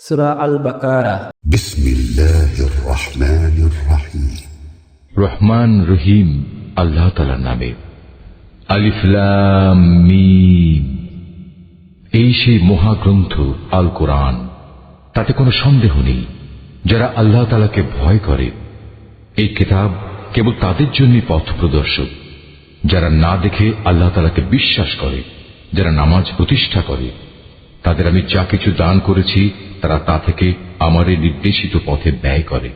সূরা আল বাকারা। বিসমিল্লাহির রহমানির রহিম। রহমান রহিম আল্লাহ তাআলার নামে। আলিফ লাম মিম। এই সেই মহাগ্রন্থ আল কোরআন, তাতে কোনো সন্দেহ নেই যারা আল্লাহ তাআলাকে ভয় করে। এই কিতাব কেবল তাদের জন্যই পথ প্রদর্শক, যারা না দেখে আল্লাহ তাআলাকে বিশ্বাস করে, যারা নামাজ প্রতিষ্ঠা করে। তাদের আমি যা কিছু দান করেছি তারা তা থেকে আমার এই নির্দেশিত পথে ব্যয় করে।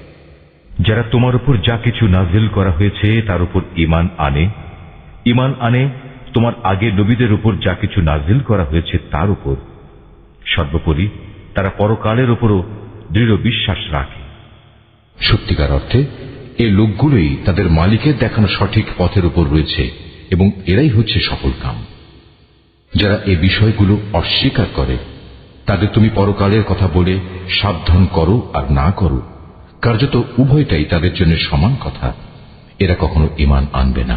যারা তোমার উপর যা কিছু নাজিল করা হয়েছে তার উপর ঈমান আনে তোমার আগে নবীদের উপর যা কিছু নাজিল করা হয়েছে তার উপর। সর্বোপরি তারা পরকালের উপরও দৃঢ় বিশ্বাস রাখে। সত্যিকার অর্থে এই লোকগুলোই তাদের মালিকের দেখানো সঠিক পথের উপর রয়েছে এবং এরাই হচ্ছে সফল কাম। যারা এই বিষয়গুলো অস্বীকার করে তাদের তুমি পরকালের কথা বলে সাবধান করো আর না করো, কার্যত উভয়টাই তাদের জন্য সমান কথা। এরা কখনো ঈমান আনবে না।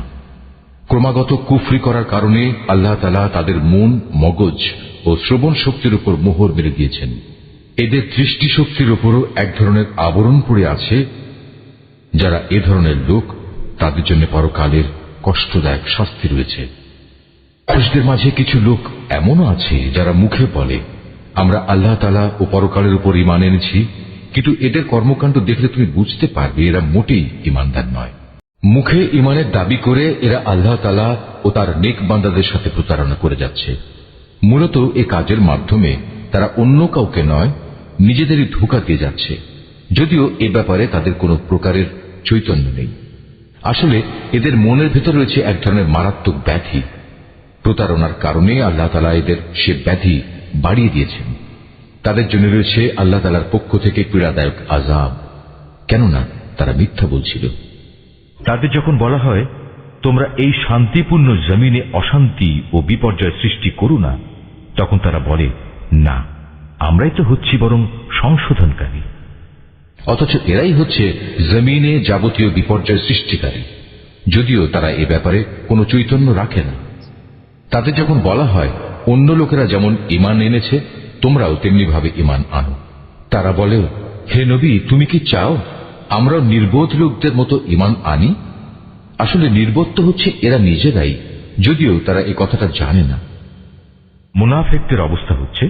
ক্রমাগত কুফরি করার কারণে আল্লাহ তাআলা তাদের মন, মগজ ও শ্রবণ শক্তির উপর মোহর মেরে দিয়েছেন। এদের দৃষ্টিশক্তির উপরও এক ধরনের আবরণ পড়ে আছে। যারা এ ধরনের লোক, তাদের জন্য পরকালের কষ্টদায়ক শাস্তি রয়েছে। মানুষদের মাঝে কিছু লোক এমনও আছে যারা মুখে বলে আমরা আল্লাহ তাআলা ও পরকালের উপর ঈমান এনেছি, কিন্তু এদের কর্মকাণ্ড দেখলে তুমি বুঝতে পারবে এরা মোটেই ঈমানদার নয়। মুখে ঈমানের দাবি করে এরা আল্লাহ তাআলা ও তার নেক বান্দাদের সাথে প্রতারণা করে যাচ্ছে। মূলত এ কাজের মাধ্যমে তারা অন্য কাউকে নয়, নিজেদেরই ধোঁকা দিয়ে যাচ্ছে, যদিও এ ব্যাপারে তাদের কোনো প্রকারের চৈতন্য নেই। আসলে এদের মনের ভেতর রয়েছে এক ধরনের মারাত্মক ব্যাধি। প্রতারণার কারণে আল্লাহ তাআলা এদের সে ব্যাধি বাড়িয়ে দিয়েছেন। তাদের জন্য রয়েছে আল্লাহ তাআলার পক্ষ থেকে পীড়াদায়ক আযাব, কেননা তারা মিথ্যা বলছিল। তাদের যখন বলা হয় তোমরা এই শান্তিপূর্ণ জমিনে অশান্তি ও বিপর্যয় সৃষ্টি করো না, তখন তারা বলে না, আমরাই তো হচ্ছি বরং সংশোধনকারী। অথচ এরাই হচ্ছে জমিনে যাবতীয় বিপর্যয় সৃষ্টিকারী, যদিও তারা এ ব্যাপারে কোনো চৈতন্য রাখে না। তাদের যখন বলা হয় অন্য লোকেরা যেমন ঈমান এনেছে তোমরাও তেমনি ভাবে ঈমান আনো, তারা বলে হে নবী, তুমি কি চাও আমরাও নির্বোধ লোকদের মতো ঈমান আনি? আসলে নির্বোধ তো হচ্ছে এরা নিজেরাই, যদিও তারা এই কথাটা জানে না। মুনাফিকদের অবস্থা হচ্ছে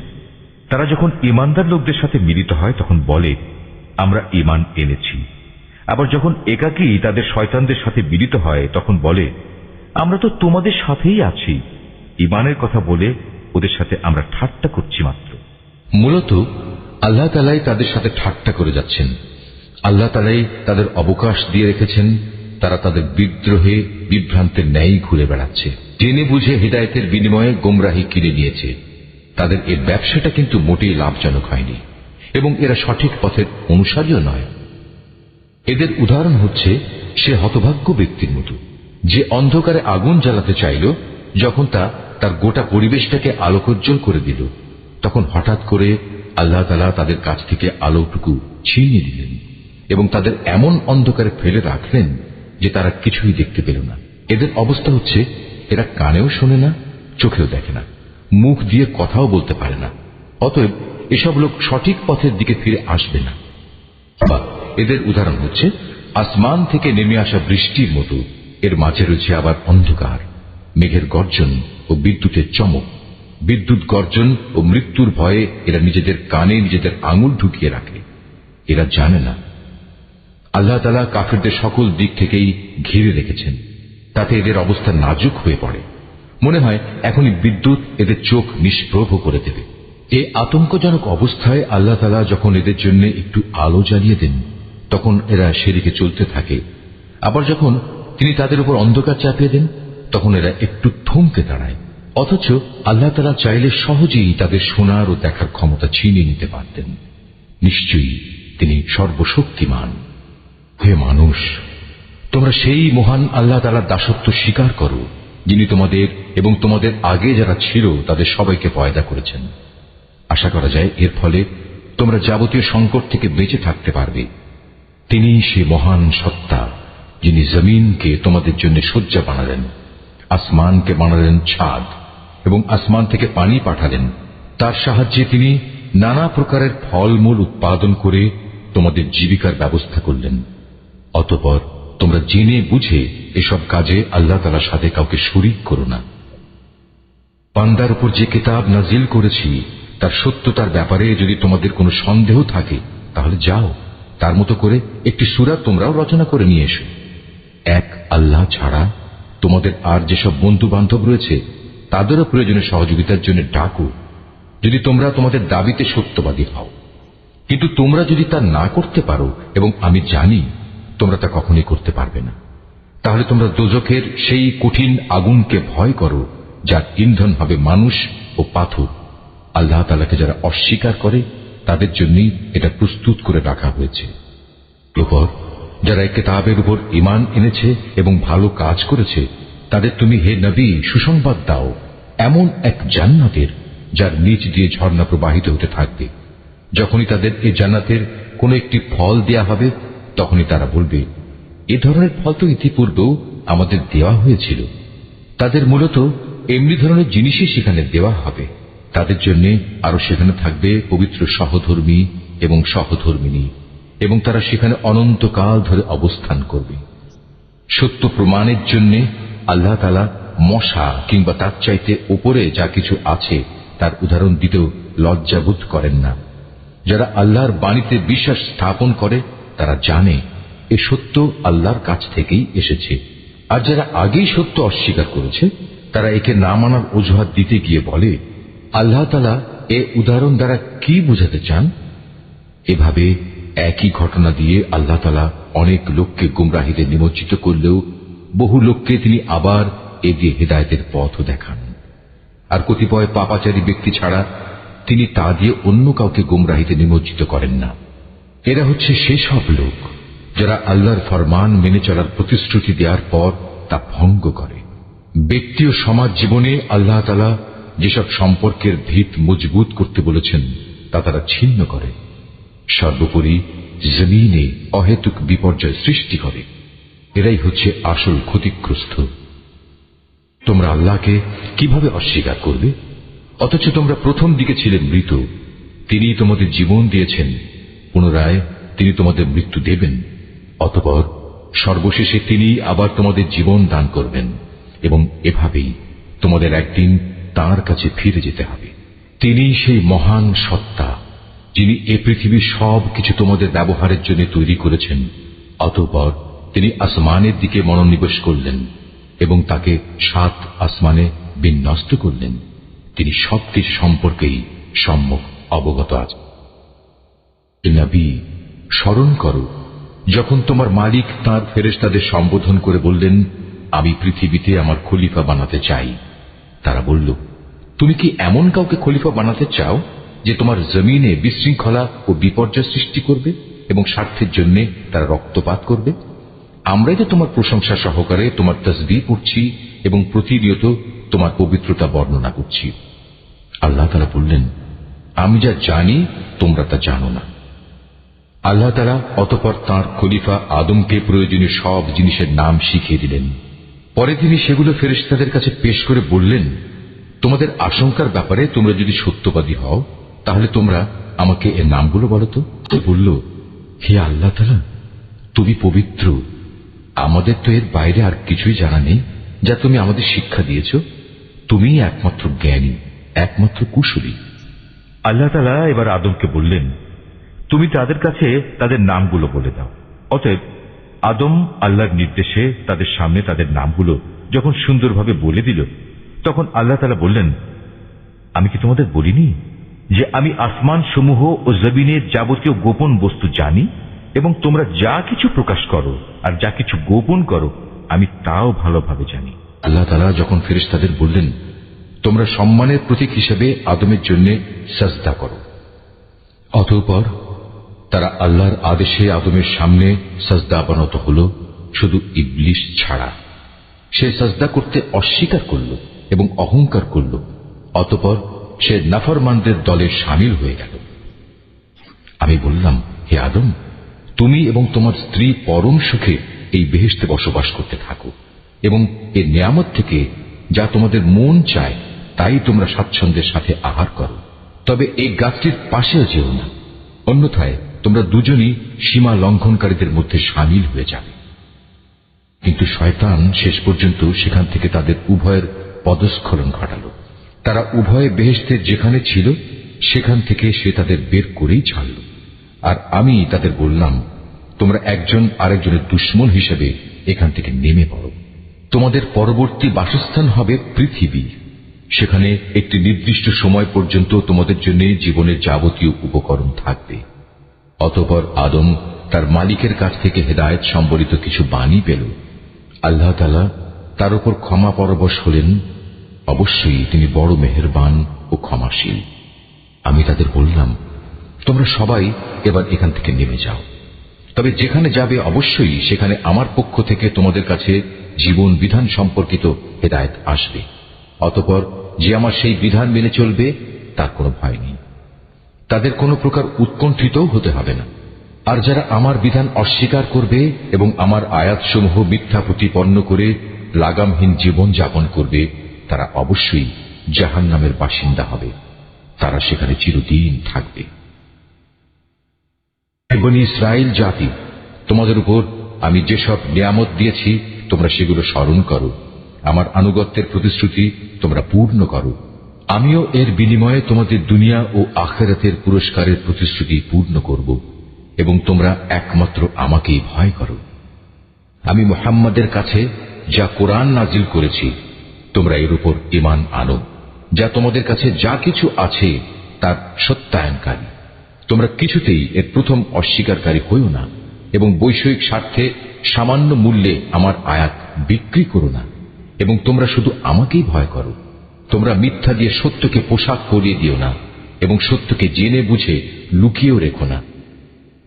তারা যখন ঈমানদার লোকদের সাথে মিলিত হয় তখন বলে আমরা ঈমান এনেছি, আবার যখন একাকী তাদের শয়তানদের সাথে মিলিত হয় তখন বলে আমরা তো তোমাদের সাথেই আছি। ঈমানের কথা বলে ওদের সাথে আমরা ঠাট্টা করছি মাত্র। মূলত আল্লাহ তাআলাই তাদের সাথে ঠাট্টা করে যাচ্ছেন। আল্লাহ তাআলাই তাদের অবকাশ দিয়ে রেখেছেন। তারা তাদের বিদ্রোহে বিভ্রান্তের ন্যায় ঘুরে বেড়াচ্ছে, জেনে বুঝে হিদায়াতের বিনিময়ে গোমরাহি কিনে নিয়েছে। তাদের এই ব্যবসাটা কিন্তু মোটেই লাভজনক হয়নি এবং এরা সঠিক পথের অনুসারীও নয়। এদের উদাহরণ হচ্ছে সে হতভাগ্য ব্যক্তির মতো যে অন্ধকারে আগুন জ্বালাতে চাইল, যখন তা তার গোটা পরিবেশটাকে আলোকোজ্জ্বল করে দিল, তখন হঠাৎ করে আল্লাহ তাআলা তাদের কাছ থেকে আলোটুকু ছিনিয়ে দিলেন এবং তাদের এমন অন্ধকারে ফেলে রাখলেন যে তারা কিছুই দেখতে পেল না। এদের অবস্থা হচ্ছে এরা কানেও শোনে না, চোখেও দেখে না, মুখ দিয়ে কথাও বলতে পারে না। অতএব এসব লোক সঠিক পথের দিকে ফিরে আসবে না। বা এদের উদাহরণ হচ্ছে আসমান থেকে নেমে আসা বৃষ্টির মতো, এর মাঝে রয়েছে আবার অন্ধকার, মেঘের গর্জন ও বিদ্যুতের চমক। বিদ্যুৎ গর্জন ও মৃত্যুর ভয়ে এরা নিজেদের কানে নিজেদের আঙুল ঢুকিয়ে রাখে। এরা জানে না আল্লাহ তাআলা কাফিরদের সকল দিক থেকেই ঘিরে রেখেছেন, তাতে এদের অবস্থা নাজুক হয়ে পড়ে। মনে হয় এখনই বিদ্যুৎ এদের চোখ নিষ্প্রভ করে দেবে। এই আতঙ্কজনক অবস্থায় আল্লাহ তাআলা যখন এদের জন্য একটু আলো জ্বালিয়ে দেন তখন এরা সেদিকে চলতে থাকে। আবার যখন তিনি তাদের উপর অন্ধকার চাপিয়ে দেন তখন এরা একটু থমকে দাঁড়ায়। অথচ আল্লাহ তাআলা চাইলে সহজেই তাদের শোনার ও দেখার ক্ষমতা ছিনিয়ে নিতে পারতেন। নিশ্চয়ই তিনি সর্বশক্তিমান। হে মানুষ, তোমরা সেই মহান আল্লাহ তাআলার দাসত্ব স্বীকার করো যিনি তোমাদের এবং তোমাদের আগে যারা ছিল তাদের সবাইকে পয়দা করেছেন। আশা করা যায় এর ফলে তোমরা যাবতীয় সংকট থেকে বেঁচে থাকতে পারবে। তিনি সে মহান সত্তা যিনি জমিনকে তোমাদের জন্য শয্যা বানালেন, আসমানকে বানালেন ছাদ এবং আসমান থেকে পানি পাঠালেন। তার সাহায্যে তিনি নানা প্রকারের ফলমূল উৎপাদন করে তোমাদের জীবিকার ব্যবস্থা করলেন। অতঃপর তোমরা জেনে বুঝে এসব কাজে আল্লাহ তাআলার সাথে কাউকে শরীক করো না। বান্দার উপর যে কিতাব নাজিল করেছি তার সত্যতার ব্যাপারে যদি তোমাদের কোনো সন্দেহ থাকে তাহলে যাও, তার মতো করে একটি সূরা তোমরাও রচনা করে নিয়ে এসো। এক আল্লাহ ছাড়া তোমাদের আর যেসব বন্ধু বান্ধব রয়েছে তাদেরও প্রয়োজনে সহযোগিতার জন্য ডাকো, যদি তোমরা তোমাদের দাবিতে সত্যবাদী হও। কিন্তু তোমরা যদি তা না করতে পারো, এবং আমি জানি তোমরা তা কখনোই করতে পারবে না, তাহলে তোমরা দোজখের সেই কঠিন আগুনকে ভয় করো যার ইন্ধন হবে মানুষ ও পাথর। আল্লাহ তাআলাকে যারা অস্বীকার করে তাদের জন্যই এটা প্রস্তুত করে রাখা হয়েছে। এরপর যারা এই কিতাবের উপর ঈমান এনেছে এবং ভালো কাজ করেছে তাদের তুমি হে নবী সুসংবাদ দাও এমন এক জান্নাতের যার নিচ দিয়ে ঝর্ণা প্রবাহিত হতে থাকবে। যখনই তাদের এই জান্নাতের কোনো একটি ফল দেয়া হবে তখনই তারা বলবে, এ ধরনের ফল তো ইতিপূর্বেও আমাদের দেওয়া হয়েছিল। তাদের মূলত এমনি ধরনের জিনিসই সেখানে দেওয়া হবে। তাদের জন্য আরো সেখানে থাকবে পবিত্র সহধর্মী এবং সহধর্মিনী, এবং তারা সেখানে অনন্তকাল ধরে অবস্থান করবে। সত্য প্রমাণের জন্য আল্লাহ তাআলা মশা কিংবা তার চাইতে উপরে যা কিছু আছে তার উদাহরণ দিতেও লজ্জাবোধ করেন না। যারা আল্লাহর বাণীতে বিশ্বাস স্থাপন করে তারা জানে এ সত্য আল্লাহর কাছ থেকেই এসেছে। আর যারা আগেই সত্য অস্বীকার করেছে তারা একে না মানার অজুহাত দিতে গিয়ে বলে, আল্লাহ তাআলা এ উদাহরণ দ্বারা কি বোঝাতে চান? এভাবে একই ঘটনা দিয়ে আল্লাহ তাআলা অনেক লোককে গুমরাহিতে নিমজ্জিত করলেও বহু লোককে তিনি আবার এ দিয়ে হেদায়েতের পথও দেখান। আর কতিপয় পাপাচারী ব্যক্তি ছাড়া তিনি তা দিয়ে অন্য কাউকে গুমরাহিতে নিমজ্জিত করেন না। এরা হচ্ছে সেসব লোক যারা আল্লাহর ফরমান মেনে চলার প্রতিশ্রুতি দেওয়ার পর তা ভঙ্গ করে। ব্যক্তি ও সমাজ জীবনে আল্লাহ তাআলা যেসব সম্পর্কের ভিত মজবুত করতে বলেছেন তা তারা ছিন্ন করে। সর্বোপরি জমিনে অহেতুক বিপর্যয় সৃষ্টি করে। এরাই হচ্ছে আসল ক্ষতিগ্রস্ত। তোমরা আল্লাহকে কিভাবে অস্বীকার করবে? অথচ তোমরা প্রথম দিকে ছিলে মৃত। তিনি তোমাদের জীবন দিয়েছেন, পুনরায় তিনি তোমাদের মৃত্যু দেবেন। অতঃপর সর্বশেষে তিনি আবার তোমাদের জীবন দান করবেন, এবং এভাবেই তোমাদের একদিন তাঁর কাছে ফিরে যেতে হবে। তিনি সেই মহান সত্তা যিনি এ পৃথিবীর সব কিছু তোমাদের ব্যবহারের জন্য তৈরি করেছেন। অতঃপর তিনি আসমানের দিকে মনোনিবেশ করলেন এবং তাকে 7 আসমানে বিন্যস্ত করলেন। তিনি সবকিছু সম্পর্কেই সম্যক অবগত আছেন। নবী, স্মরণ করো যখন তোমার মালিক তাঁর ফেরেশতাদের সম্বোধন করে বললেন, আমি পৃথিবীতে আমার খলিফা বানাতে চাই। তারা বলল, তুমি কি এমন কাউকে খলিফা বানাতে চাও যে তোমার জমিনে বিশৃঙ্খলা ও বিপর্যয় সৃষ্টি করবে এবং স্বার্থের জন্য তারা রক্তপাত করবে? আমরাই তো তোমার প্রশংসা সহকারে তোমার তাসবিহ পড়ছি এবং প্রতিনিয়ত তোমার পবিত্রতা বর্ণনা করছি। আল্লাহ তাআলা বললেন, আমি যা জানি তোমরা তা জানো না। আল্লাহ তাআলা অতঃপর তাঁর খলিফা আদমকে প্রয়োজনীয় সব জিনিসের নাম শিখিয়ে দিলেন। পরে তিনি সেগুলো ফেরেশতাদের কাছে পেশ করে বললেন, তোমাদের আশঙ্কার ব্যাপারে তোমরা যদি সত্যবাদী হও তাহলে তোমরা আমাকে এর নামগুলো বলো তো। বলল, হে আল্লাহ তাআলা, তুমি পবিত্র, আমাদের তো এর বাইরে আর কিছুই জানা নেই যা তুমি আমাদের শিক্ষা দিয়েছ। তুমিই একমাত্র জ্ঞানী, একমাত্র কুশলী। আল্লাহ তাআলা এবার আদমকে বললেন, তুমি তাদের কাছে তাদের নামগুলো বলে দাও। অতএব আদম আল্লাহর নির্দেশে তাদের সামনে তাদের নামগুলো যখন সুন্দরভাবে বলে দিল, তখন আল্লাহ তাআলা বললেন, আমি কি তোমাদের বলিনি যে আমি আসমান সমূহ ও জমিনের যাবতীয় গোপন বস্তু জানি, এবং তোমরা যা কিছু প্রকাশ করো আর যা কিছু গোপন করো আমি তাও ভালোভাবে জানি। আল্লাহ তাআলা যখন ফেরেশতাদের বললেন, তোমরা সম্মানের প্রতীক হিসেবে আদমের জন্য সাজদা করো, অতঃপর তারা আল্লাহর আদেশে আদমের সামনে সাজদা অবনত হল, শুধু ইবলিস ছাড়া। সে সাজদা করতে অস্বীকার করল এবং অহংকার করল। অতঃপর সে নাফরমানদের দলে শামিল হয়ে গেল। আমি বললাম, হে আদম, তুমি এবং তোমার স্ত্রী পরম সুখে এই বেহেশতে বসবাস করতে থাকো, এবং এই নিয়ামত থেকে যা তোমাদের মন চায় তাই তোমরা স্বাচ্ছন্দ্যের সাথে আহার করো। তবে এই গাছটির পাশেও যেও না, অন্যথায় তোমরা দুজনই সীমা লঙ্ঘনকারীদের মধ্যে সামিল হয়ে যাবে। কিন্তু শয়তান শেষ পর্যন্ত সেখান থেকে তাদের উভয়ের পদস্খলন ঘটাল। তারা উভয়ে বেহেশতের যেখানে ছিল সেখান থেকে সে তাদের বের করেই ছাড়ল। আর আমি তাদের বললাম, তোমরা একজন আরেকজনের দুশমন হিসেবে এখান থেকে নেমে পড়ো। তোমাদের পরবর্তী বাসস্থান হবে পৃথিবী, সেখানে একটি নির্দিষ্ট সময় পর্যন্ত তোমাদের জন্য জীবনের যাবতীয় উপকরণ থাকবে। অতঃপর আদম তার মালিকের কাছ থেকে হেদায়েত সম্বলিত কিছু বাণী পেল। আল্লাহ তাআলা তার উপর ক্ষমা পরবশ হলেন, অবশ্যই তিনি বড় মেহেরবান ও ক্ষমাশীল। আমি তাদের বললাম, তোমরা সবাই এবার এখান থেকে নেমে যাও, তবে যেখানে যাবে অবশ্যই সেখানে আমার পক্ষ থেকে তোমাদের কাছে জীবন বিধান সম্পর্কিত হেদায়েত আসবে। অতঃপর যে আমার সেই বিধান মেনে চলবে তার কোনো ভয় নেই, তাদের কোনো প্রকার উৎকণ্ঠিতও হতে হবে না। আর যারা আমার বিধান অস্বীকার করবে এবং আমার আয়াতসমূহ মিথ্যা প্রতিপন্ন করে লাগামহীন জীবন যাপন করবে, তারা অবশ্যই জাহান্নামের বাসিন্দা হবে, তারা সেখানে চিরদিন থাকবে। বনী ইসরাইল জাতি, তোমাদের উপর আমি যেসব নিয়ামত দিয়েছি তোমরা সেগুলো স্মরণ করো, আমার আনুগত্যের প্রতিশ্রুতি তোমরা পূর্ণ করো। আমিও এর বিনিময়ে তোমাদের দুনিয়া ও আখিরাতের পুরস্কারের প্রতিশ্রুতি পূর্ণ করব এবং তোমরা একমাত্র আমাকেই ভয় করো। আমি মুহাম্মাদের কাছে যা কোরআন নাজিল করেছি তোমরা এর উপর ঈমান আনো, যা তোমাদের কাছে যা কিছু আছে তার সত্যায়নকারী। তোমরা কিছুতেই এর প্রথম অস্বীকারী হইও না এবং বৈষয়িক স্বার্থে সামান্য মূল্যে আমার আয়াত বিক্রি করো না, এবং তোমরা শুধু আমাকেই ভয় করো। তোমরা মিথ্যা দিয়ে সত্যকে পোশাক পরিয়ে দিও না এবং সত্যকে জেনে বুঝে লুকিয়েও রেখো না।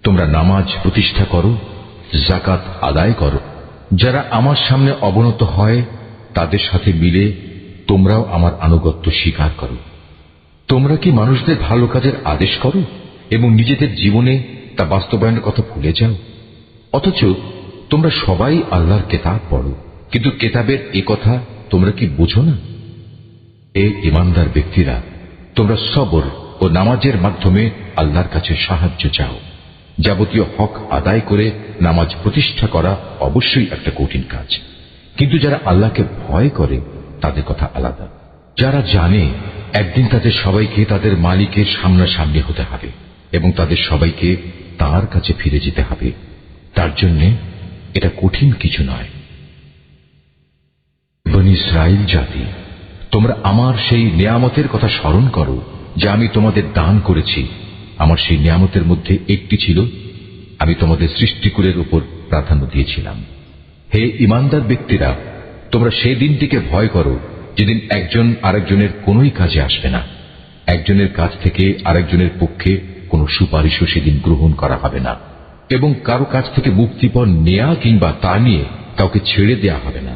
তোমরা নামাজ প্রতিষ্ঠা করো, যাকাত আদায় করো। যারা আমার সামনে অবনত হয় তাদের সাথে মিলে তোমরাও আমার আনুগত্য স্বীকার করো। তোমরা কি মানুষদের ভালো কাজের আদেশ করো এবং নিজেদের জীবনে তা বাস্তবায়নের কথা ভুলে যাও? অথচ তোমরা সবাই আল্লাহর কেতাব পড়ো, কিন্তু কেতাবের এ কথা তোমরা কি বুঝো না? এ ঈমানদার ব্যক্তিরা, তোমরা সবর ও নামাজের মাধ্যমে আল্লাহর কাছে সাহায্য চাও। যাবতীয় হক আদায় করে নামাজ প্রতিষ্ঠা করা অবশ্যই একটা কঠিন কাজ, কিন্তু যারা আল্লাহকে ভয় করে তাদের কথা আলাদা। যারা জানে একদিন তাদের সবাইকে তাদের মালিকের সামনাসামনি হতে হবে এবং তাদের সবাইকে তার কাছে ফিরে যেতে হবে, তার জন্য এটা কঠিন কিছু নয়। বনী ইসরাইল জাতি, তোমরা আমার সেই নিয়ামতের কথা স্মরণ করো যা আমি তোমাদের দান করেছি। আমার সেই নিয়ামতের মধ্যে একটি ছিল, আমি তোমাদের সৃষ্টিকুলের উপর প্রাধান্য দিয়েছিলাম। হে ঈমানদার ব্যক্তিরা, তোমরা সেই দিনটিকে ভয় করো যেদিন একজন আরেকজনের কোনোই কাজে আসবে না, একজনের কাছ থেকে আরেকজনের পক্ষে কোনো সুপারিশও সেদিন গ্রহণ করা হবে না, এবং কারো কাছ থেকে মুক্তিপণ নেয়া কিংবা তা নিয়ে কাউকে ছেড়ে দেয়া হবে না,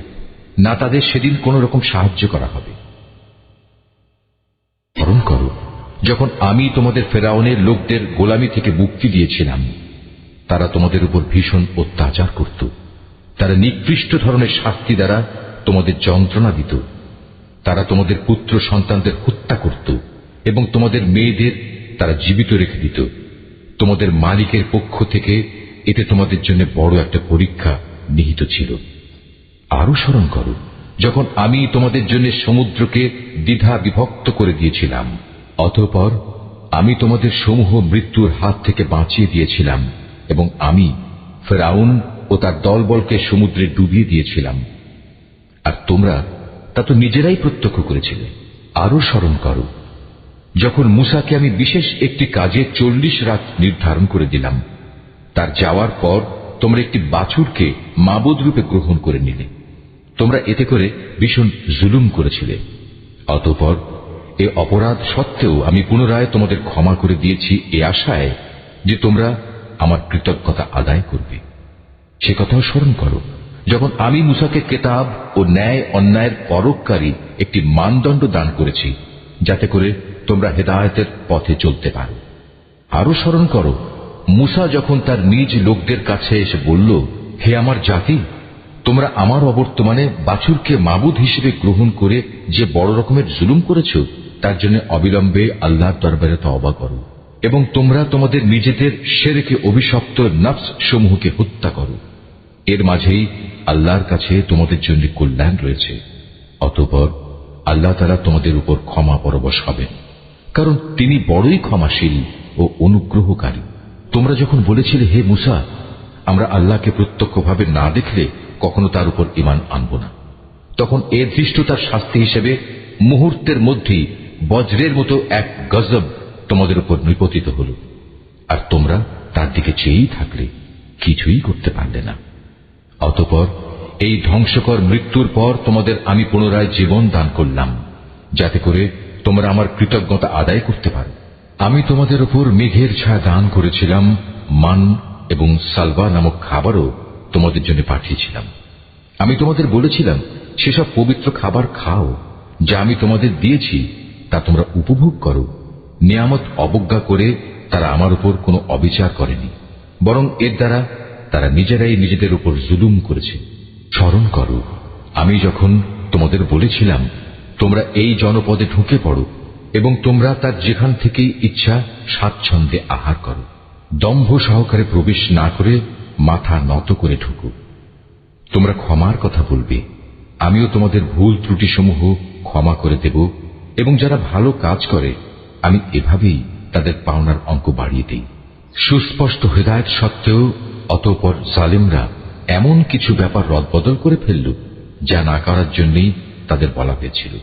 না তাদের সেদিন কোন রকম সাহায্য করা হবে। স্মরণ করো যখন আমি তোমাদের ফেরাউনের লোকদের গোলামি থেকে মুক্তি দিয়েছিলাম। তারা তোমাদের উপর ভীষণ অত্যাচার করত, তারা নিকৃষ্ট ধরনের শাস্তি দ্বারা তোমাদের যন্ত্রণা দিত। তারা তোমাদের পুত্র সন্তানদের হত্যা করত এবং তোমাদের মেয়েদের তারা জীবিত রেখে দিত। তোমাদের মালিকের পক্ষ থেকে এতে তোমাদের জন্য বড় একটা পরীক্ষা নিহিত ছিল। আরো স্মরণ করো যখন আমি তোমাদের জন্য সমুদ্রকে দ্বিধা বিভক্ত করে দিয়েছিলাম, অতঃপর আমি তোমাদের সমূহ মৃত্যুর হাত থেকে বাঁচিয়ে দিয়েছিলাম এবং আমি ফেরাউন ও তার দলবলকে সমুদ্রে ডুবিয়ে দিয়েছিলাম, আর তোমরা তা তো নিজেরাই প্রত্যক্ষ করেছিলে। আরো স্মরণ করো যখন মূসাকে আমি বিশেষ একটি কাজে 40 রাত নির্ধারণ করে দিলাম, তার যাওয়ার পর তোমরা একটি বাছুরকে মাবুদ রূপে গ্রহণ করে নিলে। তোমরা এতে করে ভীষণ জুলুম করেছিলে। অতঃপর এ অপরাধ সত্ত্বেও আমি পুনরায় তোমাদের ক্ষমা করে দিয়েছি এ আশায় যে তোমরা আমার কৃতজ্ঞতা আদায় করবে। সে কথাও স্মরণ করো যখন আমি মূসাকে কেতাব ও ন্যায় অন্যায়ের পরককারী একটি মানদণ্ড দান করেছি, যাতে করে তোমরা হেদায়েতের পথে চলতে পারো। আরো স্মরণ করো মূসা যখন তার নিজ লোকদের কাছে এসে বলল, হে আমার জাতি, তোমরা আমার অবর্তমানে বাছুরকে মাবুদ হিসেবে গ্রহণ করে যে বড় রকমের জুলুম করেছ, তার জন্য অবিলম্বে আল্লাহর দরবারে তওবা করো এবং তোমরা তোমাদের নিজেদের শিরকে অভিশপ্ত নফস সমূহকে হত্যা করো। এর মাঝেই আল্লাহর কাছে তোমাদের জন্য কল্যাণ রয়েছে। অতঃপর আল্লাহ তাআলা তোমাদের উপর ক্ষমা পরবশ হবেন, কারণ তিনি বড়ই ক্ষমাশীল ও অনুগ্রহকারী। তোমরা যখন বলেছিলে, হে মুসা, আমরা আল্লাহকে প্রত্যক্ষভাবে না দেখলে কখনো তার উপর ঈমান আনব না, তখন এর ধৃষ্টতার শাস্তি হিসেবে মুহূর্তের মধ্যেই বজ্রের মতো এক গজব তোমাদের উপর নিপতিত হল, আর তোমরা তার দিকে চেয়েই থাকলে, কিছুই করতে পারলে না। অতঃপর এই ধ্বংসকর মৃত্যুর পর তোমাদের আমি পুনরায় জীবন দান করলাম, যাতে করে তোমরা আমার কৃতজ্ঞতা আদায় করতে পারো। আমি তোমাদের উপর মেঘের ছায়া দান করেছিলাম, মান এবং সালবা নামক খাবারও তোমাদের জন্য পাঠিয়েছিলাম। আমি তোমাদের বলেছিলাম, সেসব পবিত্র খাবার খাও যা আমি তোমাদের দিয়েছি, তা তোমরা উপভোগ করো। নিয়ামত অবজ্ঞা করে তারা আমার উপর কোনো অবিচার করেনি, বরং এর দ্বারা তারা নিজেরাই নিজেদের উপর জুলুম করেছে। স্মরণ করো, আমি যখন তোমাদের বলেছিলাম, তোমরা এই জনপদে ঢুকে পড়ো এবং তোমরা তার যেখান থেকেই ইচ্ছা স্বাচ্ছন্দ্যে আহার করো, দম্ভ সহকারে প্রবেশ না করে মাথা নত করে ঢুকো। তোমরা ক্ষমার কথা বলবে, আমিও তোমাদের ভুল ত্রুটিসমূহ ক্ষমা করে দেব, এবং যারা ভালো কাজ করে আমি এভাবেই তাদের পাওনার অঙ্ক বাড়িয়ে দেই। সুস্পষ্ট হেদায়েত সত্ত্বেও অতঃপর জালিমরা এমন কিছু ব্যাপার রদবদল করে ফেলল যা না করার জন্যই তাদের বলা হয়েছিল।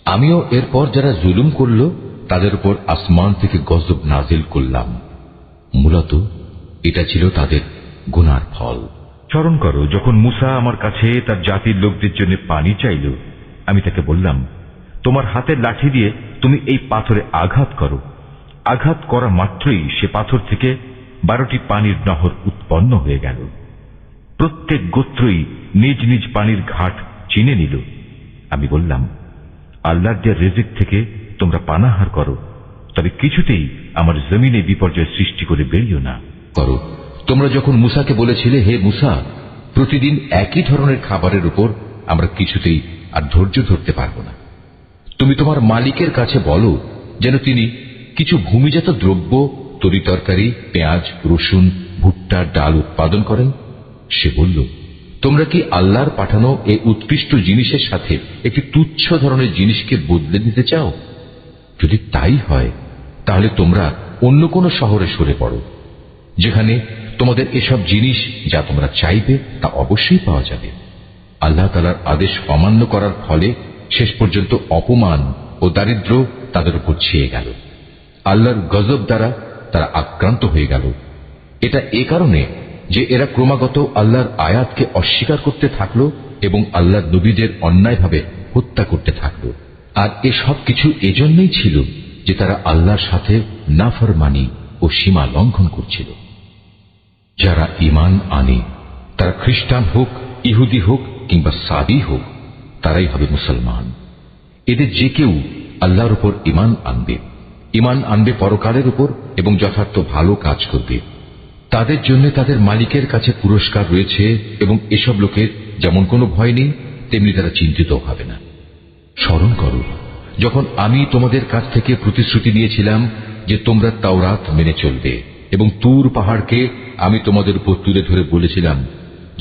আমিও এরপর যারা জুলুম করল তাদের উপর আসমান থেকে গজব নাজিল করলাম। মূলত এটা ছিল তাদের গুনার ফল। স্মরণ করো, যখন মুসা আমার কাছে তার জাতির লোকদের জন্য পানি চাইল, আমি তাকে বললাম, তোমার হাতের লাঠি দিয়ে তুমি এই পাথরে আঘাত করো। আঘাত করা মাত্রই সে পাথর থেকে 12টি পানির নহর উৎপন্ন হয়ে গেল। প্রত্যেক গোত্রই নিজ নিজ পানির ঘাট চিনে নিল। আমি বললাম, আল্লাহর দেয়া রিজিক থেকে তোমরা পানাহার করো, তবে কিছুতেই আমার জমিনে বিপর্যয় সৃষ্টি করে বেরিও না। করো, তোমরা যখন মুসাকে বলেছিলে, হে মুসা, প্রতিদিন একই ধরনের খাবারের উপর আমরা কিছুতেই আর ধৈর্য ধরতে পারব না, তুমি তোমার মালিকের কাছে বলো যেন তিনি কিছু ভূমিজাত দ্রব্য, তরিতরকারি, পেঁয়াজ, রসুন, ভুট্টা, ডাল উৎপাদন করেন। সে বলল, তোমরা কি আল্লাহর পাঠানো এই উৎকৃষ্ট জিনিসের সাথে একটি তুচ্ছ ধরনের জিনিসকে বদলে দিতে চাও? যদি তাই হয়, তাহলে তোমরা অন্য কোনো শহরে সরে পড়ো, যেখানে তোমাদের এসব জিনিস যা তোমরা চাইবে তা অবশ্যই পাওয়া যাবে। আল্লাহ তাআলার আদেশ অমান্য করার ফলে শেষ পর্যন্ত অপমান ও দারিদ্র তাদের উপর ছেয়ে গেল। আল্লাহর গজব দ্বারা তারা আক্রান্ত হয়ে গেল। এটা এ কারণে যে এরা ক্রমাগত আল্লাহর আয়াতকে অস্বীকার করতে থাকলো এবং আল্লাহর নবীদের অন্যায়ভাবে হত্যা করতে থাকলো। আর এসব কিছু এজন্যই ছিল যে তারা আল্লাহর সাথে নাফরমানি ও সীমা লঙ্ঘন করছিল। যারা ঈমান আনে, তারা খ্রিস্টান হোক, ইহুদি হোক কিংবা সাদি হোক, তারাই হবে মুসলমান। এদের যে কেউ আল্লাহর উপর ঈমান আনবে পরকালের উপর এবং যথার্থ ভালো কাজ করবে, তাদের জন্য তাদের মালিকের কাছে পুরস্কার রয়েছে, এবং এসব লোকের যেমন কোনো ভয় নেই, তেমনি তারা চিন্তিত হবে না। স্মরণ করো, যখন আমি তোমাদের কাছ থেকে প্রতিশ্রুতি নিয়েছিলাম যে তোমরা তাওরাত মেনে চলবে, এবং তুর পাহাড়কে আমি তোমাদের উপর তুলে ধরে বলেছিলাম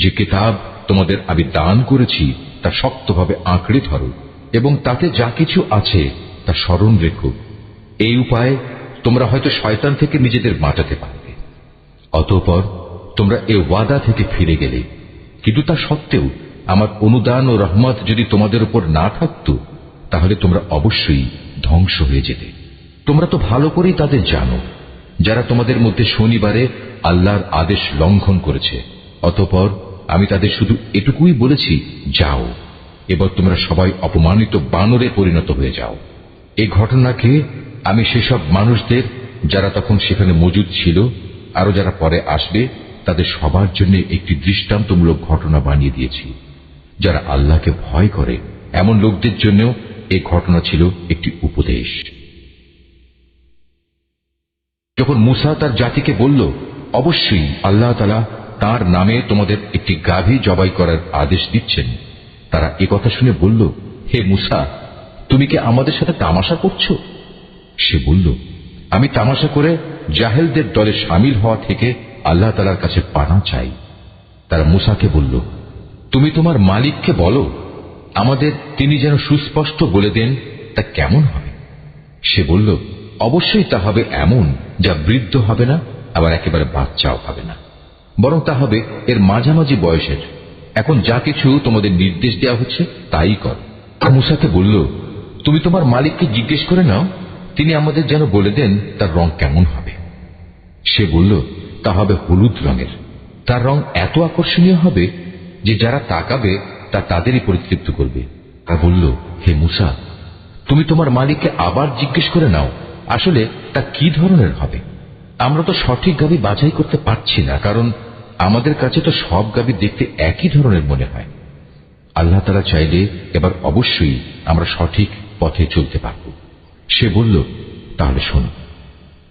যে কিতাব তোমাদের আমি দান করেছি তা শক্তভাবে আঁকড়ে ধরো এবং তাতে যা কিছু আছে তা স্মরণ রেখো। এই উপায়ে তোমরা হয়তো শয়তান থেকে নিজেদের বাঁচাতে পারবে। অতঃপর তোমরা এ ওয়াদা থেকে ফিরে গেলে, কিন্তু তা সত্ত্বেও আমার অনুদান ও রহমত যদি তোমাদের উপর না থাকত, তাহলে তোমরা অবশ্যই ধ্বংস হয়ে যেতে। তোমরা তো ভালো করেই তাদের জানো যারা তোমাদের মধ্যে শনিবারে আল্লাহর আদেশ লঙ্ঘন করেছে। অতঃপর আমি তাদের শুধু এটুকুই বলেছি, যাও, এবার তোমরা সবাই অপমানিত বানরে পরিণত হয়ে যাও। এই ঘটনাকে আমি সেসব মানুষদের যারা তখন সেখানে মজুদ ছিল, আরো যারা পরে আসবে, তাদের সবার জন্য একটি দৃষ্টান্তমূলক ঘটনা বানিয়ে দিয়েছি। যারা আল্লাহকে ভয় করে এমন লোকদের জন্য এই ঘটনা ছিল একটি উপদেশ। যখন মুসা তার জাতিকে বলল, অবশ্যই আল্লাহ তাআলা তাঁর নামে তোমাদের একটি গাভী জবাই করার আদেশ দিচ্ছেন, তারা একথা শুনে বলল, হে মুসা, তুমি কি আমাদের সাথে তামাশা করছো? সে বলল, আমি তামাশা করে জাহেলদের দলে শামিল হওয়া থেকে আল্লাহ তাআলার কাছে পানা চাই। তারা মূসাকে বলল, তুমি তোমার মালিককে বলো আমাদের তিনি যেন সুস্পষ্ট বলে দেন তা কেমন হবে। সে বলল, অবশ্যই তা হবে এমন যা বৃদ্ধ হবে না, আবার একেবারে বাচ্চাও হবে না, বরং তা হবে এর মাঝামাঝি বয়সের। এখন যা কিছু তোমাদের নির্দেশ দেওয়া হচ্ছে তাই কর। মূসাকে বলল, তুমি তোমার মালিককে জিজ্ঞেস করে নাও, তিনি আমাদের যেন বলে দেন তার রং কেমন হবে। সে বলল, তা হবে হলুদ রঙের। তার রং এত আকর্ষণীয় হবে যে যারা তাকাবে তা তাদেরই পরিতৃপ্ত করবে। তা বলল, হে মূসা, তুমি তোমার মালিককে আবার জিজ্ঞেস করে নাও আসলে তা কি ধরনের হবে। আমরা তো সঠিক গাভী বাছাই করতে পারছি না, কারণ আমাদের কাছে তো সব গাভী দেখতে একই ধরনের মনে হয়। আল্লাহ তাআলা চাইলে এবার অবশ্যই আমরা সঠিক পথে চলতে পারব। সে বলল, তাহলে শোনো,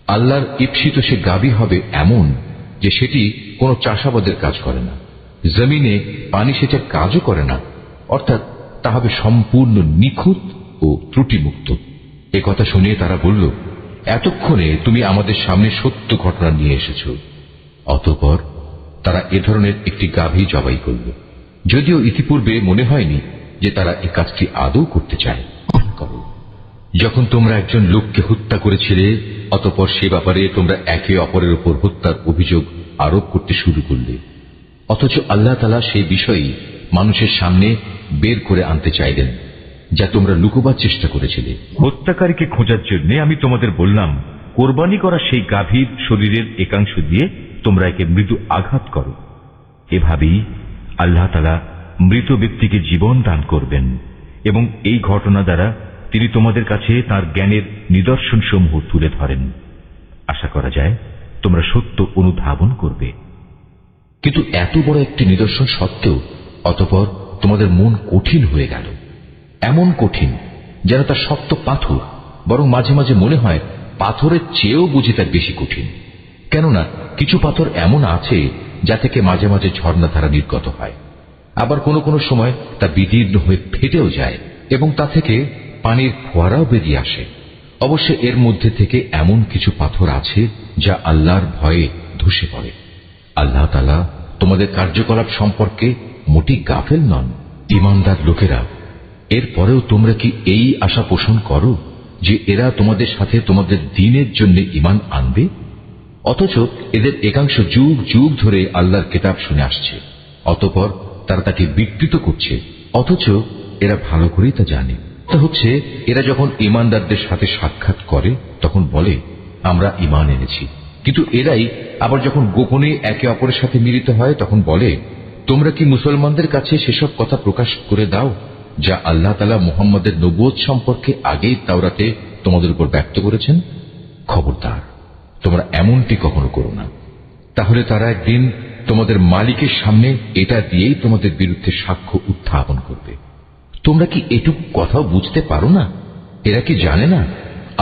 আল্লাহর ঈপ্সিত সে গাভী হবে এমন যে সেটি কোনো চাষাবাদের কাজ করে না, জমিনে পানি সেচের কাজও করে না, অর্থাৎ তা হবে সম্পূর্ণ নিখুঁত ও ত্রুটিমুক্ত। এ কথা শুনিয়ে তারা বলল, এতক্ষণে তুমি আমাদের সামনে সত্য ঘটনা নিয়ে এসেছ। অতঃপর তারা এ ধরনের একটি গাভী জবাই করল, যদিও ইতিপূর্বে মনে হয়নি যে তারা এ কাজটি আদৌ করতে চায়। যখন তোমরা একজন লোককে হত্যা করেছিলে, অতঃপর সে ব্যাপারে তোমরা একে অপরের উপর হত্যার অভিযোগ আরোপ করতে শুরু করলে, অথচ আল্লাহ তাআলা সেই বিষয়ই মানুষের সামনে বের করে আনতে চাইলেন যা তোমরা লুকোবার চেষ্টা করেছিলে। হত্যাকারীকে খোঁজার জন্য আমি তোমাদের বললাম, কোরবানি করা সেই গাভীর শরীরের একাংশ দিয়ে তোমরা একে মৃদু আঘাত করো। এভাবেই আল্লাহ তাআলা মৃত ব্যক্তিকে জীবন দান করবেন এবং এই ঘটনা দ্বারা তিনি তোমাদের কাছে তাঁর জ্ঞানের নিদর্শন সমূহ তুলে ধরেন। আশা করা যায় তোমরা সত্য অনুধাবন করবে। কিন্তু এত বড় একটি নিদর্শন সত্ত্বেও অতঃপর তোমাদের মন কঠিন হয়ে গেল, এমন কঠিন যেন তা শক্ত পাথর, বরং মাঝে মাঝে মনে হয় পাথরের চেয়েও বুঝি তার বেশি কঠিন। কেননা কিছু পাথর এমন আছে যা থেকে মাঝে মাঝে ঝর্ণাধারা নির্গত হয়, আবার কোনো কোনো সময় তা বিদীর্ণ হয়ে ফেটেও যায় এবং তা থেকে পানির ফোয়ারাও বেরিয়ে আসে। অবশ্য এর মধ্যে থেকে এমন কিছু পাথর আছে যা আল্লাহর ভয়ে ধসে পড়ে। আল্লাহ তাআলা তোমাদের কার্যকলাপ সম্পর্কে মোটেই গাফেল নন। ঈমানদার লোকেরা, এরপরেও তোমরা কি এই আশা পোষণ করো যে এরা তোমাদের সাথে তোমাদের দ্বীনের জন্য ঈমান আনবে? অথচ এদের একাংশ যুগ যুগ ধরে আল্লাহর কিতাব শুনে আসছে, অতঃপর তারা তাকে বিকৃত করছে, অথচ এরা ভালো করেই তা জানে। তা হচ্ছে এরা যখন ঈমানদারদের সাথে সাক্ষাৎ করে তখন বলে, আমরা ঈমান এনেছি, কিন্তু এরাই আবার যখন গোপনে একে অপরের সাথে মিলিত হয় তখন বলে, তোমরা কি মুসলমানদের কাছে সেসব কথা প্রকাশ করে দাও যা আল্লাহ তাআলা মুহাম্মদের নবুয়ত সম্পর্কে আগেই তাওরাতে তোমাদের উপর ব্যক্ত করেছেন। খবরদার, তোমরা এমনটি কখনো করো না, তাহলে তারা একদিন তোমাদের মালিকের সামনে এটা দিয়েই তোমাদের বিরুদ্ধে সাক্ষ্য উত্থাপন করবে। তোমরা কি এটুকু কথাও বুঝতে পারো না? এরা কি জানে না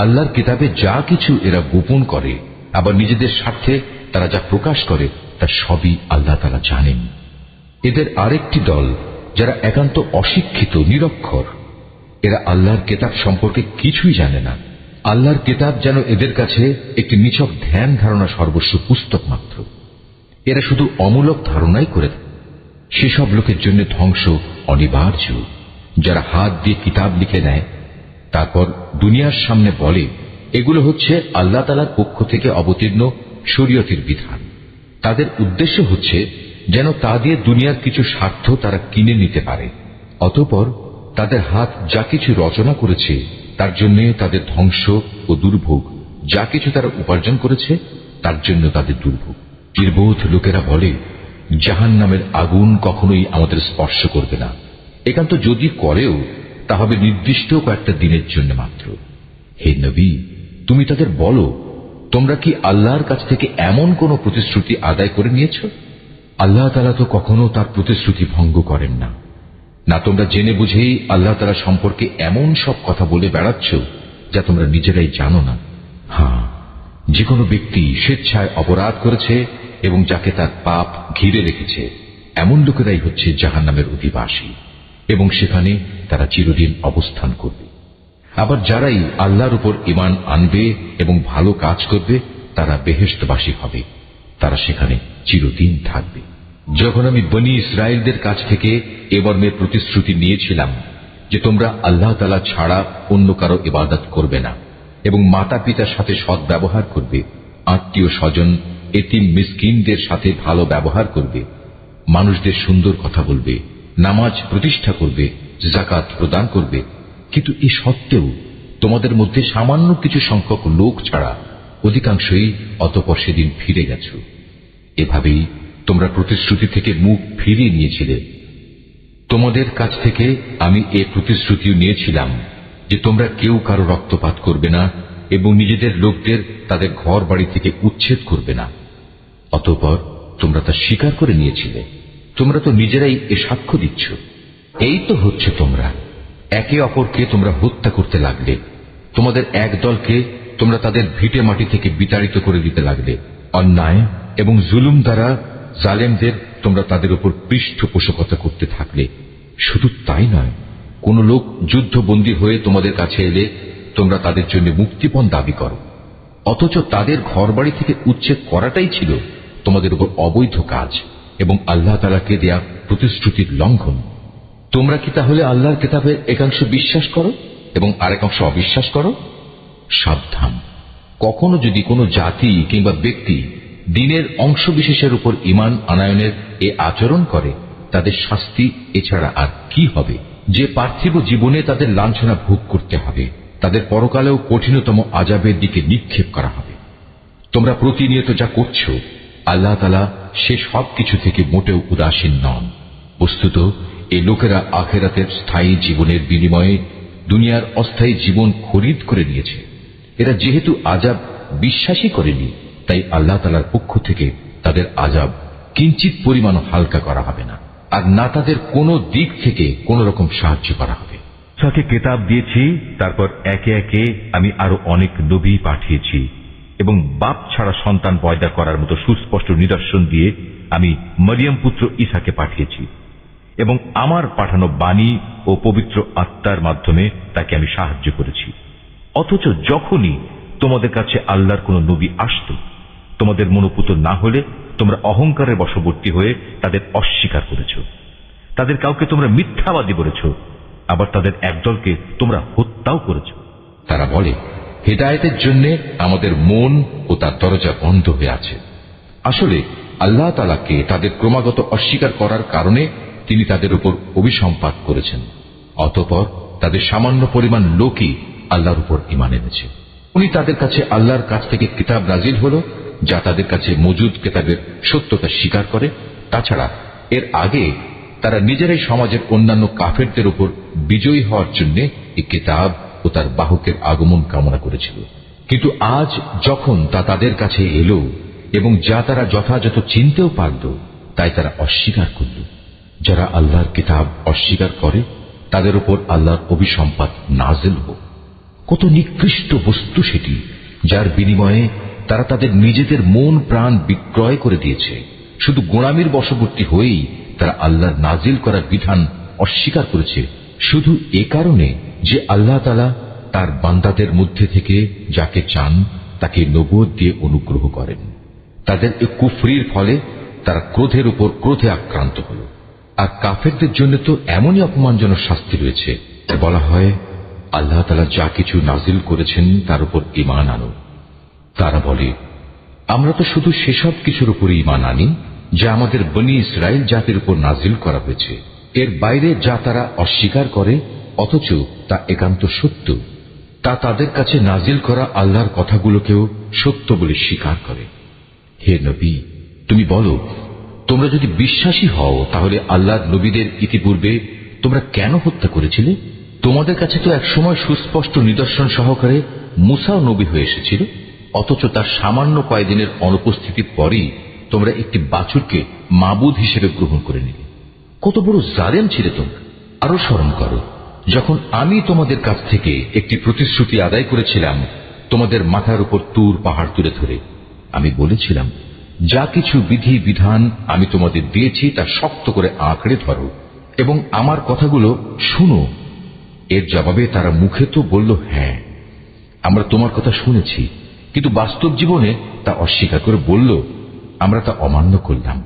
আল্লাহর কিতাবে যা কিছু এরা গোপন করে, আবার নিজেদের স্বার্থে তারা যা প্রকাশ করে তা সবই আল্লাহ তাআলা জানেন। এদের আরেকটি দল যারা একান্ত অশিক্ষিত নিরক্ষর, এরা আল্লাহর কিতাব সম্পর্কে কিছুই জানে না। আল্লাহর কিতাব যেন এদের কাছে একটি নিছক ধ্যান ধারণা সর্বস্ব পুস্তক মাত্র। এরা শুধু অমূলক ধারণাই করে থাকে। সেসব লোকের জন্য ধ্বংস অনিবার্য যারা হাত দিয়ে কিতাব লিখে নেয়, তারপর দুনিয়ার সামনে বলে এগুলো হচ্ছে আল্লাহ তাআলার পক্ষ থেকে অবতীর্ণ শরীয়তের বিধান। তাদের উদ্দেশ্য হচ্ছে যেন তা দিয়ে দুনিয়ার কিছু স্বার্থ তারা কিনে নিতে পারে। অতঃপর তাদের হাত যা কিছু রচনা করেছে তার জন্য তাদের ধ্বংস ও দুর্ভোগ, যা কিছু তারা উপার্জন করেছে তার জন্য তাদের দুর্ভোগ। নির্বোধ লোকেরা বলে, জাহান্নামের আগুন কখনোই আমাদের স্পর্শ করবে না, একান্ত যদি করেও তা হবে নির্দিষ্ট কয়েকটা দিনের জন্য মাত্র। হে নবী, তুমি তাদের বলো, তোমরা কি আল্লাহর কাছ থেকে এমন কোন প্রতিশ্রুতি আদায় করে নিয়েছ? আল্লাহ তাআলা তো কখনো তার প্রতিশ্রুতি ভঙ্গ করেন না। না তোমরা জেনে বুঝেই আল্লাহ তাআলা সম্পর্কে এমন সব কথা বলে বেড়াচ্ছ যা তোমরা নিজেরাই জানো না। হ্যাঁ, যে কোনো ব্যক্তি স্বেচ্ছায় অপরাধ করেছে এবং যাকে তার পাপ ঘিরে রেখেছে, এমন লোকেরাই হচ্ছে জাহান্নামের অধিবাসী এবং সেখানে তারা চিরদিন অবস্থান করবে। আবার যারাই আল্লাহর উপর ঈমান আনবে এবং ভালো কাজ করবে তারা বেহেশতবাসী হবে, তারা সেখানে চিরদিন থাকবে। যখন আমি বনী ইসরায়েলদের কাছ থেকে এ মর্মে প্রতিশ্রুতি নিয়েছিলাম যে তোমরা আল্লাহ তাআলা ছাড়া অন্য কারো ইবাদত করবে না এবং মাতা পিতার সাথে সৎ ব্যবহার করবে, আত্মীয় স্বজন এতিম মিসকিনদের সাথে ভালো ব্যবহার করবে, মানুষদের সুন্দর কথা বলবে, নামাজ প্রতিষ্ঠা করবে, যাকাত প্রদান করবে, কিন্তু এ সত্ত্বেও তোমাদের মধ্যে সামান্য কিছু সংখ্যক লোক ছাড়া অধিকাংশই অতঃপর সেদিন ফিরে গেছ। এভাবেই তোমরা প্রতিশ্রুতি থেকে মুখ ফিরিয়ে নিয়েছিলে। তোমাদের কাছ থেকে আমি এ প্রতিশ্রুতিও নিয়েছিলাম যে তোমরা কেউ কারো রক্তপাত করবে না এবং নিজেদের লোকদের তাদের ঘর বাড়ি থেকে উচ্ছেদ করবে না। অতঃপর তোমরা তা স্বীকার করে নিয়েছিলে। তোমরা তো নিজেরাই এ সাক্ষ্য দিচ্ছ। এই তো হচ্ছে তোমরা একে অপরকে তোমরা হত্যা করতে লাগলে, তোমাদের এক দলকে তোমরা তাদের ভিটে মাটি থেকে বিতাড়িত করে দিতে লাগলে, অন্যায় এবং জুলুম দ্বারা জালেমদের তোমরা তাদের উপর পৃষ্ঠপোষকতা করতে থাকলে। শুধু তাই নয়, কোন লোক যুদ্ধবন্দী হয়ে তোমাদের কাছে এলে তোমরা তাদের জন্য মুক্তিপণ দাবি করো, অথচ তাদের ঘরবাড়ি থেকে উচ্ছেদ করাটাই ছিল তোমাদের উপর অবৈধ কাজ এবং আল্লাহ তাআলাকে দেয়া প্রতিশ্রুতির লঙ্ঘন। তোমরা কি তাহলে আল্লাহর কিতাবের একাংশ বিশ্বাস করো এবং আরেকাংশ অবিশ্বাস করো? সাবধান, কখনো যদি কোনো জাতি কিংবা ব্যক্তি দ্বীনের অংশবিশেষের উপর ঈমান আনয়নের এ আচরণ করে, তাদের শাস্তি এছাড়া আর কি হবে? যে পার্থিব জীবনে তাদের লাঞ্ছনা ভোগ করতে হবে, তাদের পরকালেও কঠিনতম আযাবের দিকে নিক্ষেপ করা হবে। তোমরা প্রতিনিয়ত যা করছো, আল্লাহ তাআলা সে সব কিছু থেকে মোটেও উদাসীন নন। বস্তুত এই লোকেরা আখিরাতের স্থায়ী জীবনের বিনিময়ে দুনিয়ার অস্থায়ী জীবন খরিদ করে নিয়েছে। এরা যেহেতু আযাব বিশ্বাসই করেনি, তাই আল্লাহ তাআলার পক্ষ থেকে তাদের আযাব কিঞ্চিত পরিমাণ হালকা করা হবে না, আর না তাদের কোনো দিক থেকে কোন রকম সাহায্য করা হবে। তাকে কিতাব দিয়েছি, তারপর একে একে আমি আরো অনেক নবী পাঠিয়েছি এবং বাপ ছাড়া সন্তান পয়দা করার মতো সুস্পষ্ট নিদর্শন দিয়ে আমি মরিয়ম পুত্র ঈসাকে পাঠিয়েছি এবং আমার পাঠানো বাণী ও পবিত্র আত্মার মাধ্যমে তাকে আমি সাহায্য করেছি। অথচ যখনই তোমাদের কাছে আল্লাহর কোন নবী আসত, তোমাদের মনোপুত না হলে তোমরা অহংকারের বশবর্তী হয়ে তাদের অস্বীকার করেছ, তাদের কাউকে তোমরা মিথ্যাবাদী বলেছ, আবার তাদের একদলকে তোমরা হত্যাও করেছ। তারা বলে, হেদায়েতের জন্য আমাদের মন ও তার দরজা বন্ধ হয়ে আছে। আসলে আল্লাহ তাআলাকে তাদের ক্রমাগত অস্বীকার করার কারণে তিনি তাদের উপর অভিসম্পাত করেছেন। অতঃপর তাদের সামান্য পরিমাণ লোকই আল্লাহর উপর ঈমান এনেছে। উনি তাদের কাছে আল্লাহর কাছ থেকে কিতাব নাজিল হল, যা তাদের কাছে মজুদ কিতাবের সত্যতা স্বীকার করে। তাছাড়া এর আগে তারা নিজেরাই সমাজের অন্যান্য কাফেরদের উপর বিজয়ী হওয়ার জন্য এই কিতাব ও তার বাহকের আগমন কামনা করেছিল। কিন্তু আজ যখন তা তাদের কাছে এলো এবং যা তারা যথাযথ চিনতেও পারল, তাই তারা অস্বীকার করল। যারা আল্লাহর কিতাব অস্বীকার করে তাদের উপর আল্লাহর অভিসম্পাত নাযিল হোক। কত নিকৃষ্ট বস্তু সেটি, যার বিনিময়ে তারা তাদের নিজেদের মন প্রাণ বিক্রয় করে দিয়েছে। শুধু গোলামির বশবর্তী হয়েই তারা আল্লাহর নাজিল করা বিধান অস্বীকার করেছে, শুধু এ কারণে যে আল্লাহ তাআলা তার বান্দাদের মধ্যে থেকে যাকে চান তাকে নবুয়ত দিয়ে অনুগ্রহ করেন। তাদের এই কুফরির ফলে তারা ক্রোধের উপর ক্রোধে আক্রান্ত হল। আর কাফেরদের জন্য তো এমনই অপমানজনক শাস্তি রয়েছে। বলা হয়, আল্লাহ তাআলা যা কিছু নাজিল করেছেন তার উপর ঈমান আনো। তারা বলে, আমরা তো শুধু সেসব কিছুর উপর ঈমান আনি যা আমাদের বনী ইসরায়েল জাতির উপর নাজিল করা হয়েছে। এর বাইরে যা তারা অস্বীকার করে অথচ তা একান্ত সত্য, তা তাদের কাছে নাজিল করা আল্লাহর কথাগুলোকেও সত্য বলে স্বীকার করে। হে নবী, তুমি বলো, তোমরা যদি বিশ্বাসী হও তাহলে আল্লাহর নবীদের ইতিপূর্বে তোমরা কেন হত্যা করেছিলে? তোমাদের কাছে তো একসময় সুস্পষ্ট নিদর্শন সহকারে মূসাও নবী হয়ে এসেছিল, অথচ তার সামান্য কয়েকদিনের অনুপস্থিতির পরেই তোমরা একটি বাছুরকে মাবুদ হিসেবে গ্রহণ করে নিলে। কত বড় জালেম ছিলে তোমরা! আরো স্মরণ করো, যখন আমি তোমাদের কাছ থেকে একটি প্রতিশ্রুতি আদায় করেছিলাম তোমাদের মাথার উপর তুর পাহাড় তুলে ধরে। আমি বলেছিলাম, যা কিছু বিধি বিধান আমি তোমাদের দিয়েছি তা শক্ত করে আঁকড়ে ধরো এবং আমার কথাগুলো শুনো। এর জবাবে তারা মুখে তো বলল, হ্যাঁ আমরা তোমার কথা শুনেছি, কিন্তু বাস্তব জীবনে তা অস্বীকার করে বলল, আমরা তা অমান্য করলাম।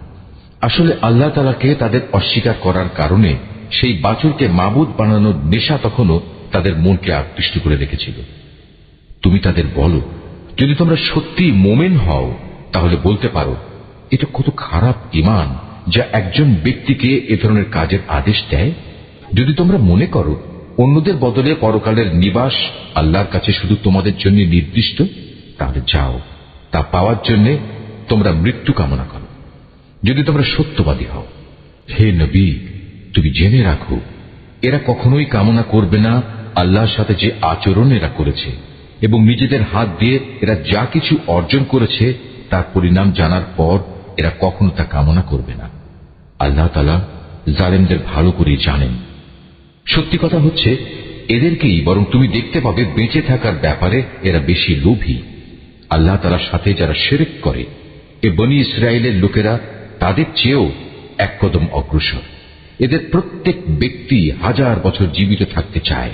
আসলে আল্লাহ তাআলাকে তাদের অস্বীকার করার কারণে সেই বাছুরকে মাবুদ বানানোর নেশা তখনও তাদের মনকে আকৃষ্ট করে রেখেছিল। তুমি তাদের বলো, যদি তোমরা সত্যি মোমেন হও তাহলে বলতে পারো, এটা কত খারাপ ঈমান যা একজন ব্যক্তিকে এ ধরনের কাজের আদেশ দেয়। যদি তোমরা মনে করো অন্যদের বদলে পরকালের নিবাস আল্লাহর কাছে শুধু তোমাদের জন্য নির্দিষ্ট, তাহলে যাও, তা পাওয়ার জন্য তোমরা মৃত্যু কামনা করো, যদি তোমরা সত্যবাদী হও। হে নবী, তুমি জেনে রাখো, এরা কখনোই কামনা করবে না আল্লাহর সাথে যে আচরণ এরা করেছে, এবং নিজেদের হাত দিয়ে এরা যা কিছু অর্জন করেছে তার পরিণাম জানার পর এরা কখনো তা কামনা করবে না। আল্লাহ তাআলা জালেমদের ভালো করে জানেন। সত্যি কথা হচ্ছে, এদেরকেই বরং তুমি দেখতে পাবে বেঁচে থাকার ব্যাপারে এরা বেশি লোভী। আল্লাহ তাআলার সাথে যারা শিরক করে, এ বনী ইসরায়েলের লোকেরা তাদের চেয়েও এক কদম অগ্রসর। এদের প্রত্যেক ব্যক্তি 1000 বছর জীবিত থাকতে চায়,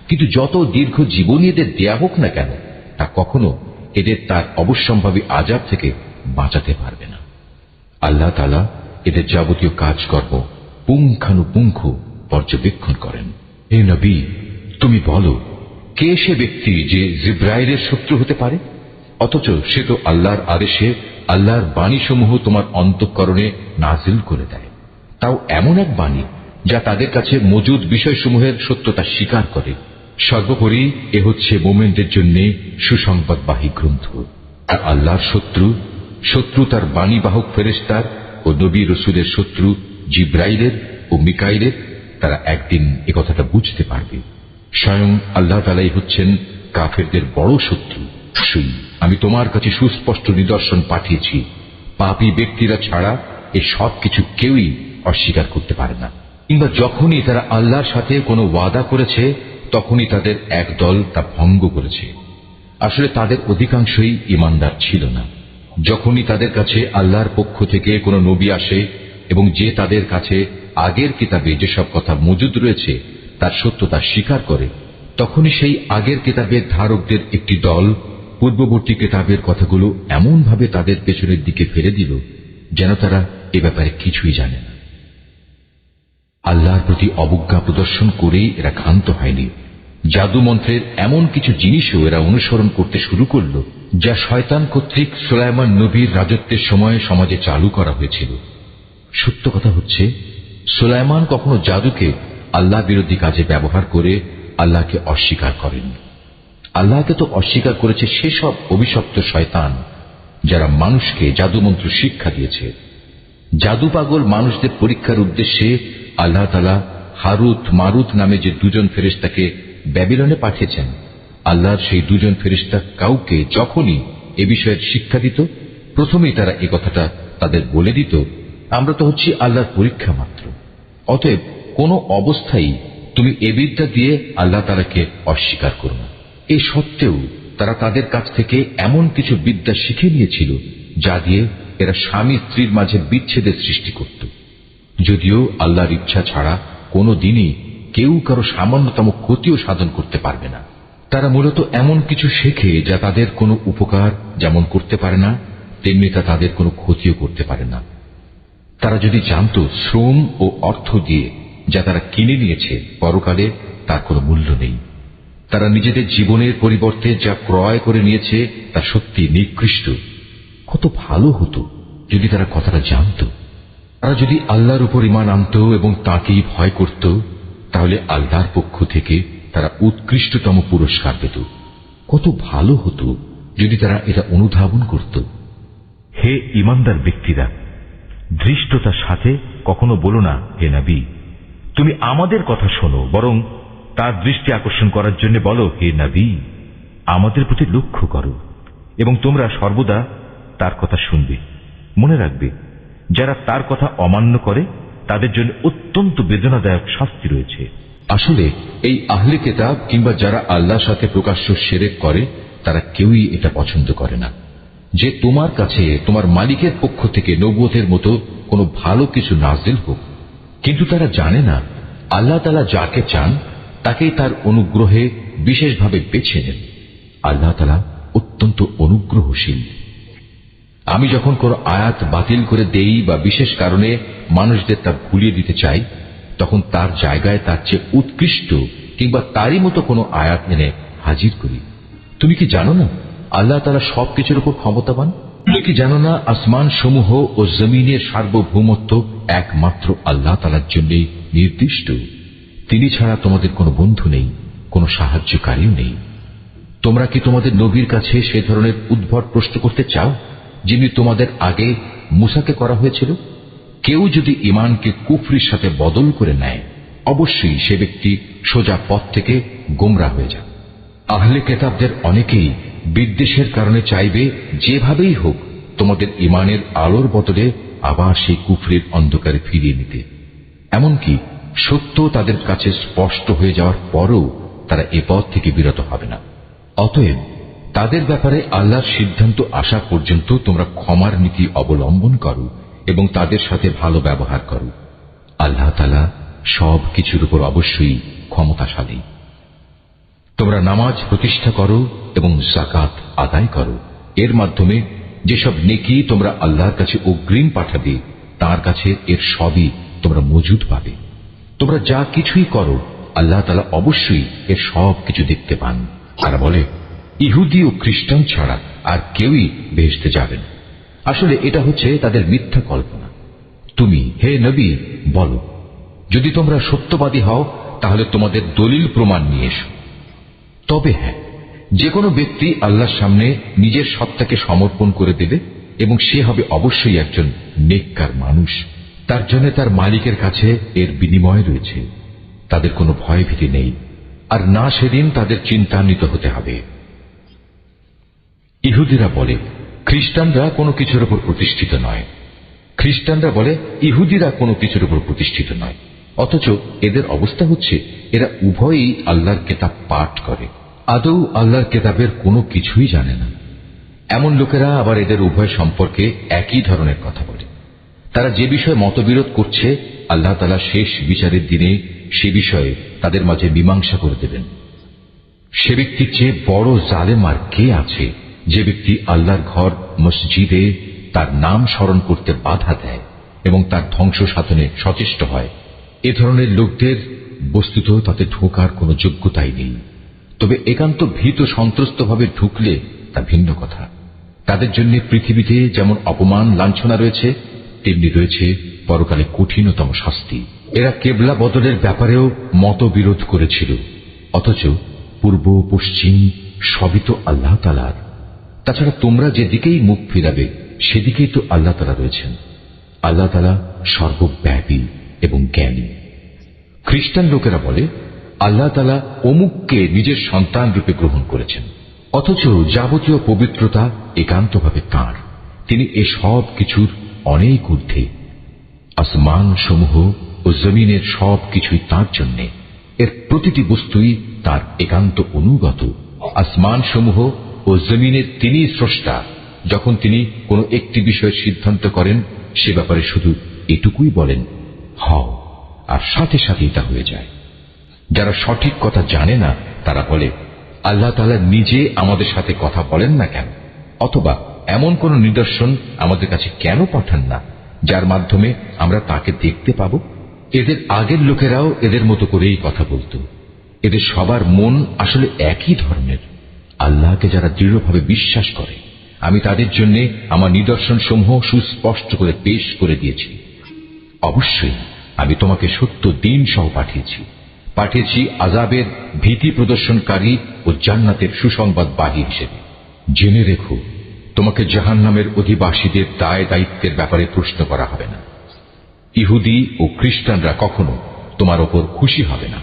কিন্তু যত দীর্ঘ জীবনই এদের দেয়া হোক না কেন, তা কখনো এদের তার অবশ্যম্ভাবী আযাব থেকে বাঁচাতে পারবে না। আল্লাহ তাআলা এদের যাবতীয় কাজকর্ম পুঙ্খানুপুঙ্খ পর্যবেক্ষণ করেন। হে নবী, তুমি বলো, কে সে ব্যক্তি যে জিব্রাইলের শত্রু হতে পারে, অথচ সে তো আল্লাহর আদেশে আল্লাহর বাণীসমূহ তোমার অন্তঃকরণে নাজিল করে দেয়, তাও এমন এক বাণী যা তাদের কাছে মজুদ বিষয়সমূহের সত্যতা স্বীকার করে। সর্বোপরি এ হচ্ছে মুমিনদের জন্য সুসংবাদবাহী গ্রন্থ। আর আল্লাহর শত্রু তার বাণীবাহক ফেরেশতার ও নবী রসুলের শত্রু জিব্রাইলের ও মিকাইলের, তারা একদিন এ কথাটা বুঝতে পারবে। স্বয়ং আল্লাহ তাআলাই হচ্ছেন কাফেরদের বড় শত্রু। শুন, আমি তোমার কাছে সুস্পষ্ট নিদর্শন পাঠিয়েছি, পাপী ব্যক্তিরা ছাড়া এ সব কিছু কেউই অস্বীকার করতে পারে না। কিংবা যখনই তারা আল্লাহর সাথে কোনো ওয়াদা করেছে তখনই তাদের এক দল তা ভঙ্গ করেছে। আসলে তাদের অধিকাংশই ঈমানদার ছিল না। যখনই তাদের কাছে আল্লাহর পক্ষ থেকে কোনো নবী আসে এবং যে তাদের কাছে আগের কিতাবে যেসব কথা মজুদ রয়েছে তার সত্যতা স্বীকার করে, তখনই সেই আগের কিতাবের ধারকদের একটি দল পূর্ববর্তী কিতাবের কথাগুলো এমনভাবে তাদের পেছনের দিকে ফেলে দিল যেন তারা এ ব্যাপারে কিছুই জানে না। আল্লাহর প্রতি অবজ্ঞা প্রদর্শন করেই এরা ক্ষান্ত হয়নি। জাদু মন্ত্রের এমন কিছু জিনিসও এরা অনুসরণ করতে শুরু করল যা শয়তান কর্তৃক সুলাইমান নবীর রাজত্বের সময় সমাজে চালু করা হয়েছিল। সত্য কথা হচ্ছে, সুলাইমান কখনো জাদুকে আল্লাহ বিরোধী কাজে ব্যবহার করে আল্লাহকে অস্বীকার করেন। আল্লাহকে তো অস্বীকার করেছে সেসব অভিশপ্ত শয়তান যারা মানুষকে জাদুমন্ত্র শিক্ষা দিয়েছে। জাদু পাগল মানুষদের পরীক্ষার উদ্দেশ্যে আল্লাহ তাআলা হারুত মারুত নামে যে দুজন ফেরেশতাকে ব্যাবিলনে পাঠিয়েছেন, আল্লাহর সেই দুজন ফেরেশতা কাউকে যখনই এ বিষয়ের শিক্ষা দিত, প্রথমেই তারা এ কথাটা তাদের বলে দিত, আমরা তো হচ্ছি আল্লাহর পরীক্ষা মাত্র, অতএব কোনো অবস্থায় তুমি এ বিদ্যা দিয়ে আল্লাহ তাআলাকে অস্বীকার করো না। এই সত্ত্বেও তারা তাদের কাছ থেকে এমন কিছু বিদ্যা শিখে নিয়েছিল যা দিয়ে এরা স্বামী স্ত্রীর মাঝে বিচ্ছেদের সৃষ্টি করত। যদিও আল্লাহর ইচ্ছা ছাড়া কোনো দিনই কেউ কারো সামান্যতম ক্ষতিও সাধন করতে পারবে না। তারা মূলত এমন কিছু শেখে যা তাদের কোনো উপকার যেমন করতে পারে না, তেমনি তা তাদের কোনো ক্ষতিও করতে পারে না। তারা যদি জানত শ্রম ও অর্থ দিয়ে যা তারা কিনে নিয়েছে পরকালে তার কোনো মূল্য নেই, তারা নিজেদের জীবনের পরিবর্তে যা ক্রয় করে নিয়েছে তা সত্যি নিকৃষ্ট। কত ভালো হতো যদি তারা কথাটা জানত। তারা যদি আল্লাহর উপর ঈমান আনত এবং তাঁকেই ভয় করত, তাহলে আল্লাহর পক্ষ থেকে তারা উৎকৃষ্টতম পুরস্কার পেত। কত ভালো হতো যদি তারা এটা অনুধাবন করত। হে ঈমানদার ব্যক্তিরা, ধৃষ্টতার সাথে কখনো বলো না, হে নবী তুমি আমাদের কথা শোনো, বরং তার দৃষ্টি আকর্ষণ করার জন্য বলো, হে নবী আমাদের প্রতি লক্ষ্য করো এবং তোমরা সর্বদা তার কথা শুনবে। মনে রাখবে, যারা তার কথা অমান্য করে তাদের জন্য অত্যন্ত বেদনাদায়ক শাস্তি রয়েছে। আসলে এই আহলে কিতাব কিংবা যারা আল্লাহর সাথে প্রকাশ্য শিরক করে তারা কেউই এটা পছন্দ করে না যে তোমার কাছে তোমার মালিকের পক্ষ থেকে নবুয়তের মতো কোনো ভালো কিছু নাজিল হোক। কিন্তু তারা জানে না আল্লাহ তাআলা যাকে চান তাকেই তার অনুগ্রহে বিশেষভাবে বেছে নেন। আল্লাহ তাআলা অত্যন্ত অনুগ্রহশীল। আমি যখন কোন আয়াত বাতিল করে দেই বা বিশেষ কারণে মানুষদের তা ভুলিয়ে দিতে চাই, তখন তার জায়গায় তার চেয়ে উৎকৃষ্ট কিংবা তারই মতো কোনো আয়াত এনে হাজির করি। তুমি কি জানো না আল্লাহ তাআলা সবকিছুর উপর ক্ষমতাবান? তুমি কি জানো না আসমান সমূহ ও জমিনের সার্বভৌমত্ব একমাত্র আল্লাহ তাআলার জন্যই নির্দিষ্ট? তিনি ছাড়া তোমাদের কোনো বন্ধু নেই, কোনো সাহায্যকারীও নেই। তোমরা কি তোমাদের নবীর কাছে সে ধরনের উদ্ভট প্রশ্ন করতে চাও যিনি তোমাদের আগে মুসাকে করা হয়েছিল? কেউ যদি ঈমানকে কুফরির সাথে বদল করে নেয়, অবশ্যই সে ব্যক্তি সোজা পথ থেকে গোমরা হয়ে যায়। আহলে কিতাবদের অনেকেই বিদ্বেষের কারণে চাইবে যেভাবেই হোক তোমাদের ঈমানের আলোর বদলে আবার সেই কুফরির অন্ধকারে ফিরিয়ে নিতে। এমনকি সত্য তাদের কাছে স্পষ্ট হয়ে যাওয়ার পরও তারা এ পথ থেকে বিরত হবে না। অতএব তাদের ব্যাপারে আল্লাহর সিদ্ধান্ত আসা পর্যন্ত তোমরা ক্ষমার নীতি অবলম্বন করো এবং তাদের সাথে ভালো ব্যবহার করো। আল্লাহ তাআলা সব কিছুর উপর অবশ্যই ক্ষমতাশালী। তোমরা নামাজ প্রতিষ্ঠা করো এবং যাকাত আদায় করো। এর মাধ্যমে যেসব নেকি তোমরা আল্লাহর কাছে অগ্রিম পাঠাবে, তার কাছে এর সবই তোমরা মজুদ পাবে। তোমরা যা কিছুই করো আল্লাহ তাআলা অবশ্যই এর সব কিছু দেখতে পান। তারা বলে ইহুদি ও খ্রিস্টান ছাড়া আর কেউই বেহেশতে যাবে না। আসলে এটা হচ্ছে তাদের মিথ্যা কল্পনা। তুমি হে নবী বলো, যদি তোমরা সত্যবাদী হও তাহলে তোমাদের দলিল প্রমাণ নিয়ে এসো। তবে হ্যাঁ, যে কোনো ব্যক্তি আল্লাহর সামনে নিজের সত্তাকে সমর্পণ করে দেবে এবং সে হবে অবশ্যই একজন নেককার মানুষ। তার জন্য তার মালিকের কাছে এর বিনিময় রয়েছে। তাদের কোনো ভয় ভীতি নেই, আর না সেদিন তাদের চিন্তান্বিত হতে হবে। ইহুদিরা বলে খ্রিস্টানরা কোনো কিছুর উপর প্রতিষ্ঠিত নয়, খ্রিস্টানরা বলে ইহুদিরা কোনো কিছুর উপর প্রতিষ্ঠিত নয়। অথচ এদের অবস্থা হচ্ছে এরা উভয়ই আল্লাহর কিতাব পাঠ করে, আদৌ আল্লাহর কিতাবের কোনো কিছুই জানে না। এমন লোকেরা আবার এদের উভয় সম্পর্কে একই ধরনের কথা বলে। তারা যে বিষয়ে মতবিরোধ করছে আল্লাহ তাআলা শেষ বিচারের দিনে সে বিষয়ে তাদের মাঝে মীমাংসা করে দেবেন। সে ব্যক্তির চেয়ে বড় জালেম আর কে আছে যে ব্যক্তি আল্লাহর ঘর মসজিদে তার নাম স্মরণ করতে বাধা দেয় এবং তার ধ্বংস সাধনে সচেষ্ট হয়। এ ধরনের লোকদের বস্তুত তাতে ঢোকার কোনো যোগ্যতাই নেই। তবে একান্ত ভীত সন্ত্রস্তভাবে ঢুকলে তা ভিন্ন কথা। তাদের জন্য পৃথিবীতে যেমন অপমান লাঞ্ছনা রয়েছে, তেমনি রয়েছে পরকালে কঠিনতম শাস্তি। এরা কেবলা বদলের ব্যাপারেও মতবিরোধ করেছিল, অথচ পূর্ব পশ্চিম সবই তো আল্লাহ তাআলার। তাছাড়া তোমরা যেদিকেই মুখ ফিরাবে সেদিকেই তো আল্লাহ তাআলা রয়েছেন। আল্লাহ তাআলা সর্বব্যাপী এবং জ্ঞানী। খ্রিস্টান লোকেরা বলে আল্লাহ তাআলা অমুককে নিজের সন্তান রূপে গ্রহণ করেছেন, অথচ যাবতীয় পবিত্রতা একান্তভাবে তাঁর। তিনি এ সব কিছুর অনেক ঊর্ধ্বে। আসমান সমূহ ও জমিনের সব কিছুই তাঁর জন্যে। এর প্রতিটি বস্তুই তাঁর একান্ত অনুগত। আসমান সমূহ ও জমিনের তিনি স্রষ্টা। যখন তিনি কোনো একটি বিষয়ের সিদ্ধান্ত করেন সে ব্যাপারে শুধু এটুকুই বলেন হও, আর সাথে সাথেই তা হয়ে যায়। যারা সঠিক কথা জানে না তারা বলে আল্লাহ তাআলা নিজে আমাদের সাথে কথা বলেন না কেন, অথবা এমন কোন নিদর্শন আমাদের কাছে কেন পাঠান না যার মাধ্যমে আমরা তাকে দেখতে পাব। এদের আগের লোকেরাও এদের মতো করেই কথা বলতো। এদের সবার মন আসলে একই ধরনের। আল্লাহকে যারা দৃঢ়ভাবে বিশ্বাস করে আমি তাদের জন্য আমার নিদর্শন সমূহ সুস্পষ্ট করে পেশ করে দিয়েছি। অবশ্যই আমি তোমাকে সত্য দিন সহ পাঠিয়েছি আযাবের ভীতি প্রদর্শনকারী ও জান্নাতের সুসংবাদবাহী হিসেবে। জেনে রেখো, তোমাকে জাহান্নামের অধিবাসীদের দায় দায়িত্বের ব্যাপারে প্রশ্ন করা হবে না। ইহুদি ও খ্রিস্টানরা কখনো তোমার ওপর খুশি হবে না।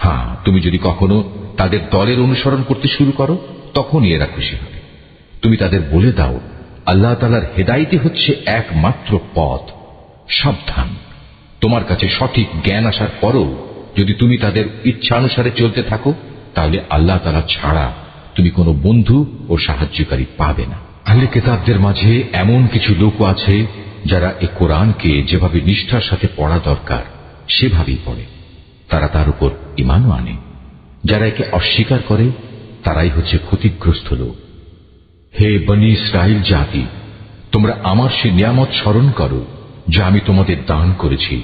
হ্যাঁ, তুমি যদি কখনো তাদের দলের অনুসরণ করতে শুরু করো তখনই এরা খুশি হবে। তুমি তাদের বলে দাও আল্লাহ তাআলার হেদায়েতই হচ্ছে একমাত্র পথ। সাবধান, তোমার কাছে সঠিক জ্ঞান আসার পরও যদি তুমি তাদের ইচ্ছানুসারে চলতে থাকো তাহলে আল্লাহ তাআলা ছাড়া তুমি কোনো বন্ধু ও সাহায্যকারী পাবে না। আহলে কিতাবদের মাঝে এমন কিছু লোক আছে যারা এই কোরআনকে যেভাবে নিষ্ঠার সাথে পড়া দরকার সেভাবেই পড়ে। তারা তার উপর ঈমানও আনে। যারা একে অস্বীকার করে তারাই হচ্ছে ক্ষতিগ্রস্ত লোক। হে বনী ইসরাইল জাতি, তোমরা আমার সে নিয়ামত স্মরণ করো যা আমি তোমাদের দান করেছি।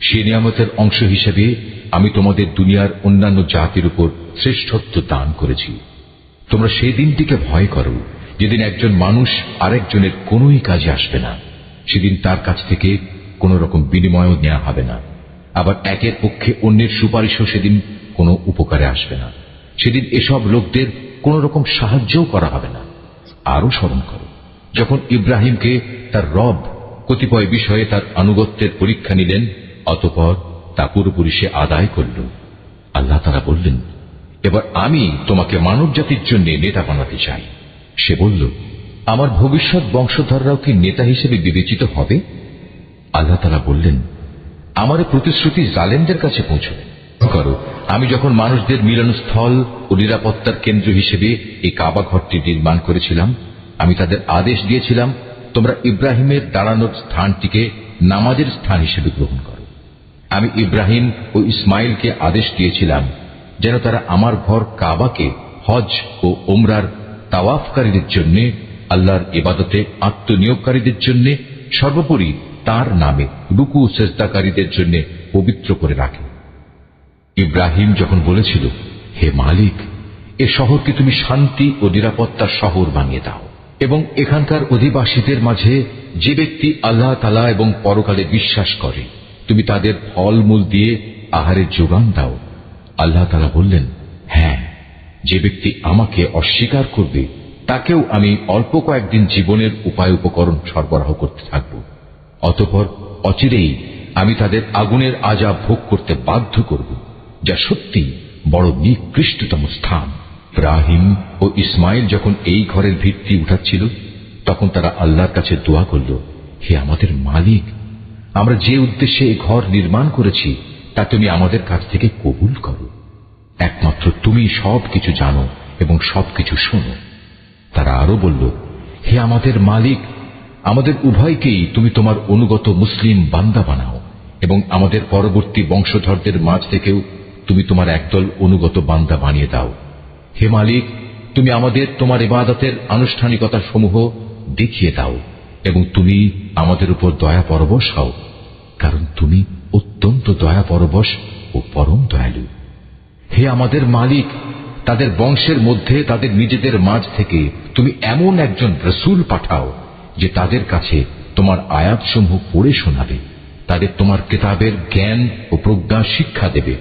সে নিয়ামতের অংশ হিসেবে আমি তোমাদের দুনিয়ার অন্যান্য জাতির উপর শ্রেষ্ঠত্ব দান করেছি। তোমরা সেই দিনটিকে ভয় করো যেদিন একজন মানুষ আরেকজনের কোনোই কাজে আসবে না। সেদিন তার কাছ থেকে কোন রকম বিনিময়ও নেওয়া হবে না। আবার একের পক্ষে অন্যের সুপারিশও সেদিন কোনো উপকারে আসবে না। সেদিন এসব লোকদের কোন রকম সাহায্যও করা হবে না। আরো স্মরণ করো যখন ইব্রাহিমকে তার রব কতিপয় বিষয়ে তার আনুগত্যের পরীক্ষা নিলেন, অতঃপর তা পুরোপুরি সে আদায় করল। আল্লাহ তাআলা বললেন, এবার আমি তোমাকে মানব জাতির জন্য নেতা বানাতে চাই। সে বলল, আমার ভবিষ্যৎ বংশধররাও কি নেতা হিসেবে বিবেচিত হবে? আল্লাহ তাআলা বললেন, আমার প্রতিশ্রুতি জালেমদের কাছে পৌঁছবে করো। আমি যখন মানুষদের মিলনস্থল ও নিরাপত্তার কেন্দ্র হিসেবে এই কাবা ঘরটি নির্মাণ করেছিলাম, আমি তাদের আদেশ দিয়েছিলাম, তোমরা ইব্রাহিমের দাঁড়ানোর স্থানটিকে নামাজের স্থান হিসেবে গ্রহণ করো। আমি ইব্রাহিম ও ইসমাইলকে আদেশ দিয়েছিলাম যেন তারা আমার ঘর কাবাকে হজ ও ওমরার তাওয়াফকারীদের জন্য, আল্লাহর ইবাদতে আত্মনিয়োগকারীদের জন্য, সর্বোপরি তার নামে রুকু সেজদাকারীদের জন্য পবিত্র করে রাখে। ইব্রাহিম যখন বলেছিল, হে মালিক, এ শহরকে তুমি শান্তি ও নিরাপত্তার শহর বানিয়ে দাও এবং এখানকার অধিবাসীদের মাঝে যে ব্যক্তি আল্লাহ তাআলা এবং পরকালে বিশ্বাস করে তুমি তাদের ফলমূল দিয়ে আহারের যোগান দাও। আল্লাহ তাআলা বললেন, হ্যাঁ, যে ব্যক্তি আমাকে অস্বীকার করবে তাকেও আমি অল্প কয়েকদিন জীবনের উপায় উপকরণ সরবরাহ করতে থাকব। অতঃপর অচিরেই আমি তাদের আগুনের আযাব ভোগ করতে বাধ্য করব, যা সত্যি বড় নিকৃষ্টতম স্থান। ইব্রাহিম ও ইসমাইল যখন এই ঘরের ভিত্তি উঠাচ্ছিল তখন তারা আল্লাহর কাছে দোয়া করল, হে আমাদের মালিক, আমরা যে উদ্দেশ্যে এই ঘর নির্মাণ করেছি তা তুমি আমাদের কাছ থেকে কবুল করো। একমাত্র তুমি সবকিছু জানো এবং সবকিছু শোনো। তারা আরো বলল, হে আমাদের মালিক, আমাদের উভয়কেই তুমি তোমার অনুগত মুসলিম বান্দা বানাও এবং আমাদের পরবর্তী বংশধরদের মাঝ থেকেও তুমি তোমার একদল অনুগত বান্দা বানিয়ে দাও। হে মালিক, তুমি আমাদের তোমার ইবাদতের আনুষ্ঠানিকতা সমূহ দেখিয়ে দাও এবং তুমি আমাদের উপর দয়া পরবশ হও, কারণ তুমি অত্যন্ত দয়া পরবশ ও পরম দয়ালু। হে আমাদের মালিক, তাদের বংশের মধ্যে তাদের নিজেদের মাঝ থেকে তুমি এমন একজন রাসূল পাঠাও যে তাদের কাছে তোমার আয়াতসমূহ পড়ে শোনাবে, তাদের তোমার কিতাবের জ্ঞান ও প্রজ্ঞা শিক্ষা দেবে,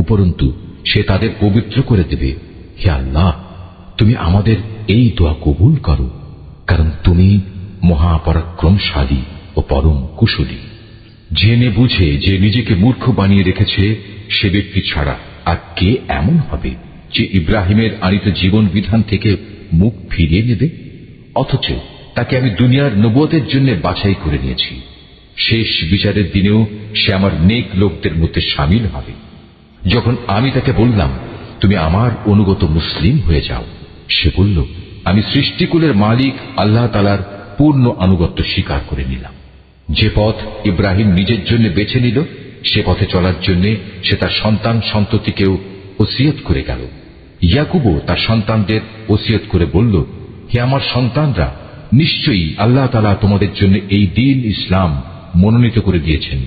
উপরন্তু সে তাদের পবিত্র করে দেবে। হে আল্লাহ, তুমি আমাদের এই দোয়া কবুল করো, কারণ তুমি মহাপরাক্রমশালী ও পরম কুশলী। জেনে বুঝে যে নিজেকে মূর্খ বানিয়ে রেখেছে সে ব্যক্তি ছাড়া আর কে এমন হবে যে ইব্রাহিমের আনিত জীবন বিধান থেকে মুখ ফিরিয়ে নেবে? অথচ তাকে আমি দুনিয়ার নবুয়তের জন্য বাছাই করে নিয়েছি। শেষ বিচারের দিনেও সে আমার নেক লোকদের মধ্যে শামিল হবে। যখন আমি তাকে বললাম, তুমি আমার অনুগত মুসলিম হয়ে যাও, সে বলল, আমি সৃষ্টিকুলের মালিক আল্লাহ তাআলার পূর্ণ আনুগত্য স্বীকার করে নিলাম। যে পথ ইব্রাহিম নিজের জন্য বেছে নিল সে পথে চলার জন্য সে তার সন্তান সন্ততিকেও ওসিয়ত করে গেল। ইয়াকুবও তার সন্তানদের ওসিয়ত করে বলল, হে আমার সন্তানরা, নিশ্চয়ই আল্লাহ তাআলা তোমাদের জন্য এই দ্বীন ইসলাম মনোনীত করে দিয়েছেন।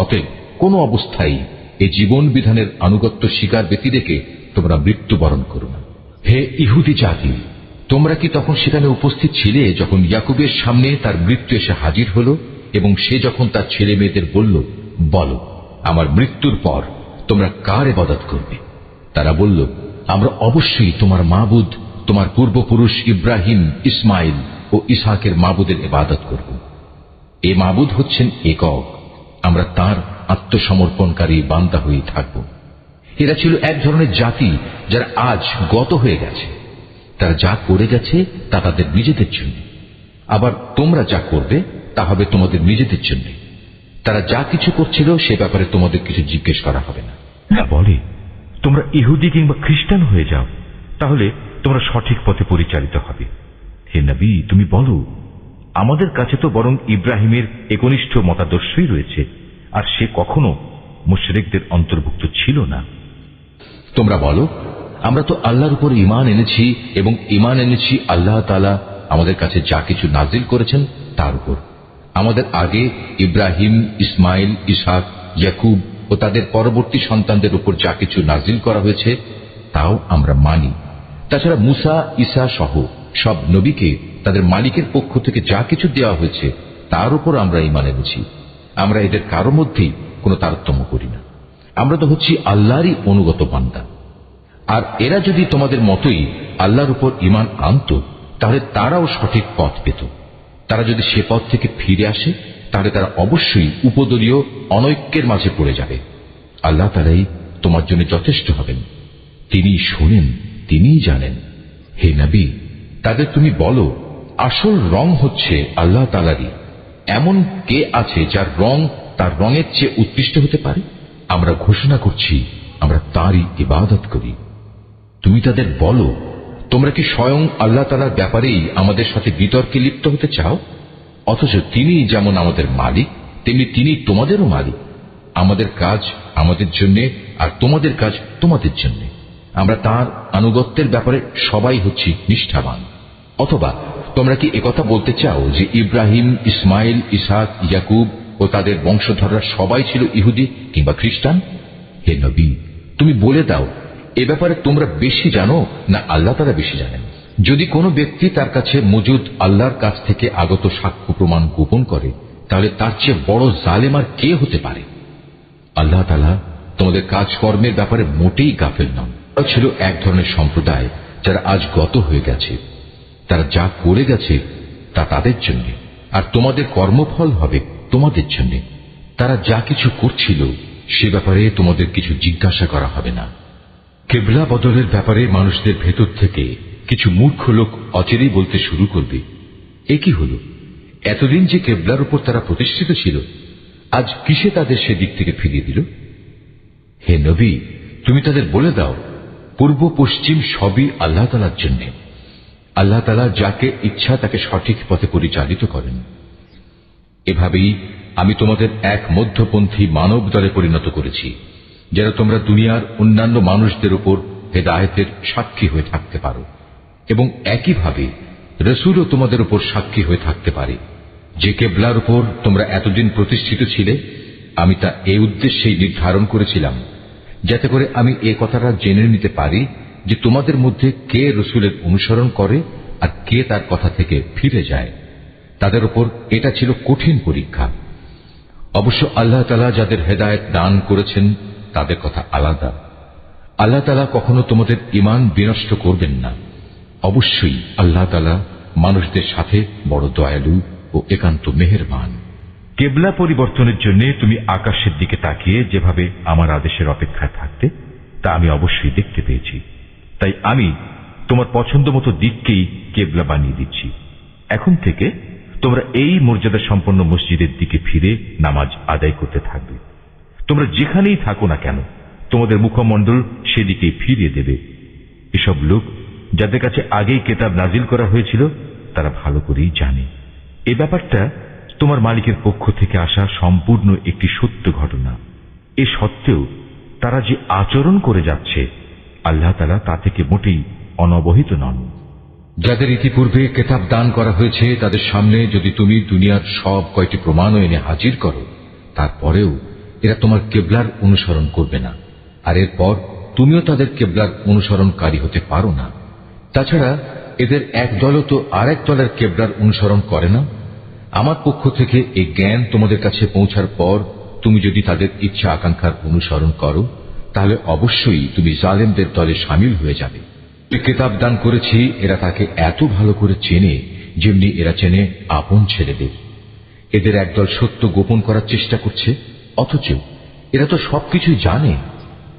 অতএব কোন অবস্থায় এই জীবন বিধানের আনুগত্য স্বীকার ব্যতি রেখে তোমরা মৃত্যুবরণ করো না। হে ইহুদি জাতি, তোমরা কি তখন সেখানে উপস্থিত ছিলে যখন ইয়াকুবের সামনে তার মৃত্যু এসে হাজির হল এবং সে যখন তার ছেলে মেয়েদের বলল, বলো, আমার মৃত্যুর পর তোমরা কার ইবাদত করবে? তারা বলল, আমরা অবশ্যই তোমার মাবুদ, তোমার পূর্বপুরুষ ইব্রাহিম, ইসমাইল ও ইসহাকের মাবুদের ইবাদত করব। এ মাবুদ হচ্ছেন একক, আমরা তার আত্মসমর্পণকারী বান্দা হয়ে থাকব। এরা ছিল এক ধরনের জাতি যারা আজ গত হয়ে গেছে। তারা যা করে গেছে তা তাদের নিজেদের জন্য, আবার তোমরা যা করবে তা হবে তোমাদের নিজেদের জন্য। তারা যা কিছু করছিল সে ব্যাপারে তোমাদের কিছু জিজ্ঞেস করা হবে না। বলে, তোমরা ইহুদি কিংবা খ্রিস্টান হয়ে যাও, তাহলে তোমরা সঠিক পথে পরিচালিত হবে। হে নবী, তুমি বলো, আমাদের কাছে তো বরং ইব্রাহিমের একনিষ্ঠ মতাদর্শই রয়েছে, আর সে কখনো মুশরিকদের অন্তর্ভুক্ত ছিল না। তোমরা বলো, আমরা তো আল্লাহর উপর ঈমান এনেছি এবং ঈমান এনেছি আল্লাহ তাআলা আমাদের কাছে যা কিছু নাজিল করেছেন তার উপর। আমাদের আগে ইব্রাহিম, ইসমাইল, ইসহাক, ইয়াকুব ও তাদের পরবর্তী সন্তানদের উপর যা কিছু নাজিল করা হয়েছে তাও আমরা মানি। তাছাড়া মুসা, ঈসা সহ সব নবীকে তাদের মালিকের পক্ষ থেকে যা কিছু দেওয়া হয়েছে তার উপর আমরা ঈমান এনেছি। আমরা এদের কারো মধ্যেই কোনো তারতম্য করি না। আমরা তো হচ্ছি আল্লাহরই অনুগত বান্দা। আর এরা যদি তোমাদের মতোই আল্লাহর উপর ঈমান আনত তাহলে তারাও সঠিক পথ পেত। তারা যদি সে পথ থেকে ফিরে আসে তাহলে তারা অবশ্যই উপদলীয় অনৈক্যের মাঝে পড়ে যাবে। আল্লাহ তাআলাই তোমার জন্য যথেষ্ট হবেন, তিনি শোনেন, তিনিই জানেন। হে নবী, তাদের তুমি বলো, আসল রং হচ্ছে আল্লাহ তাআলারই। এমন কে আছে যার রং তার রঙের চেয়ে উৎকৃষ্ট হতে পারে? আমরা ঘোষণা করছি আমরা তাঁরই ইবাদত করি। তুমি তাদের বলো, তোমরা কি স্বয়ং আল্লাহ তাআলার ব্যাপারেই আমাদের সাথে বিতর্কে লিপ্ত হতে চাও? অথচ তিনি যেমন আমাদের মালিক তেমনি তিনি তোমাদেরও মালিক। আমাদের কাজ আমাদের জন্য আর তোমাদের কাজ তোমাদের জন্য। আমরা তাঁর আনুগত্যের ব্যাপারে সবাই হচ্ছি নিষ্ঠাবান। অথবা তোমরা কি একথা বলতে চাও যে ইব্রাহিম, ইসমাইল, ইসহাক, ইয়াকুব ও তাদের বংশধররা সবাই ছিল ইহুদি কিংবা খ্রিস্টান? হে নবী, তুমি বলে দাও, এ ব্যাপারে তোমরা বেশি জানো না আল্লাহ তাআলা বেশি জানেন? যদি কোনো ব্যক্তি তার কাছে মজুদ আল্লাহর কাছ থেকে আগত সাক্ষ্য প্রমাণ গোপন করে তাহলে তার চেয়ে বড় জালেম আর কে হতে পারে? আল্লাহ তাআলা তোমাদের কাজকর্মের ব্যাপারে মোটেই গাফেল নন। তারা ছিল এক ধরনের সম্প্রদায় যারা আজ গত হয়ে গেছে। তারা যা করে গেছে তা তাদের জন্য, আর তোমাদের কর্মফল হবে তোমাদের জন্য। তারা যা কিছু করছিল সে ব্যাপারে তোমাদের কিছু জিজ্ঞাসা করা হবে না। কেবলা বদলের ব্যাপারে মানুষদের ভেতর থেকে কিছু মূর্খ লোক অচিরেই বলতে শুরু করবে, এ কি হল? এতদিন যে কেবলার উপর তারা প্রতিষ্ঠিত ছিল, আজ কিসে তাদের সেদিক থেকে ফিরিয়ে দিল? হে নবী, তুমি তাদের বলে দাও, পূর্ব পশ্চিম সবই আল্লাহ তাআলার জন্য। আল্লাহ তাআলা যাকে ইচ্ছা তাকে সঠিক পথে পরিচালিত করেন। এভাবেই আমি তোমাদের এক মধ্যপন্থী মানব দলে পরিণত করেছি, যেন তোমরা দুনিয়ার অন্যান্য মানুষদের উপর হেদায়েতের সাক্ষী হয়ে থাকতে পারো, এবং একইভাবে রাসূলও তোমাদের উপর সাক্ষী হয়ে থাকতে পারে। যে কেবলার উপর তোমরা এতদিন প্রতিষ্ঠিত ছিলে, আমি তা এই উদ্দেশ্যেই নির্ধারণ করেছিলাম, যাতে করে আমি এ কথাটা জেনে নিতে পারি যে তোমাদের মধ্যে কে রাসূলের অনুসরণ করে আর কে তার কথা থেকে ফিরে যায়। তাদের উপর এটা ছিল কঠিন পরীক্ষা। অবশ্য আল্লাহ তাআলা যাদের হেদায়েত দান করেছেন তাদের কথা আলাদা। আল্লাহ তাআলা কখনো তোমাদের ঈমান বিনষ্ট করবেন না। অবশ্যই আল্লাহ তাআলা মানুষদের সাথে বড় দয়ালু ও একান্ত মেহেরবান। কেবলা পরিবর্তনের জন্য তুমি আকাশের দিকে তাকিয়ে যেভাবে আমার আদেশের অপেক্ষায় থাকতে তা আমি অবশ্যই দেখতে পেয়েছি। তাই আমি তোমার পছন্দ মতো দিককেই কেবলা বানিয়ে দিচ্ছি। এখন থেকে তোমরা এই মর্যাদা সম্পন্ন মসজিদের দিকে ফিরে নামাজ আদায় করতে থাকবে। তোমরা যেখানেই থাকো না কেন তোমাদের মুখমণ্ডল সেদিকেই ফিরিয়ে দেবে। এসব লোক যাদের কাছে আগেই কিতাব নাজিল করা হয়েছিল তারা ভালো করেই জানে এ ব্যাপারটা তোমার মালিকের পক্ষ থেকে আসা সম্পূর্ণ একটি সত্য ঘটনা। এ সত্ত্বেও তারা যে আচরণ করে যাচ্ছে আল্লাহ তাআলা তা থেকে মোটেই অনবহিত নন। যাদের ইতিপূর্বে কিতাব দান করা হয়েছে তাদের সামনে যদি তুমি দুনিয়ার সব কয়টি প্রমাণও এনে হাজির করো, তারপরেও এরা তোমার কেবলার অনুসরণ করবে না, আর এরপর তুমিও তাদের কেবলার অনুসরণকারী হতে পারো না। তাছাড়া এদের এক দলও তো আর এক দলের কেবলার অনুসরণ করে না। আমার পক্ষ থেকে এই জ্ঞান তোমাদের কাছে পৌঁছার পর তুমি যদি তাদের ইচ্ছা আকাঙ্ক্ষার অনুসরণ করো তাহলে অবশ্যই তুমি জালেমদের দলে শামিল হয়ে যাবে। কিতাব দান করেছি এরা তাকে এত ভালো করে চেনে যেমনি এরা চেনে আপন ছেলেদের। এদের একদল সত্য গোপন করার চেষ্টা করছে, অথচ এরা তো সবকিছুই জানে।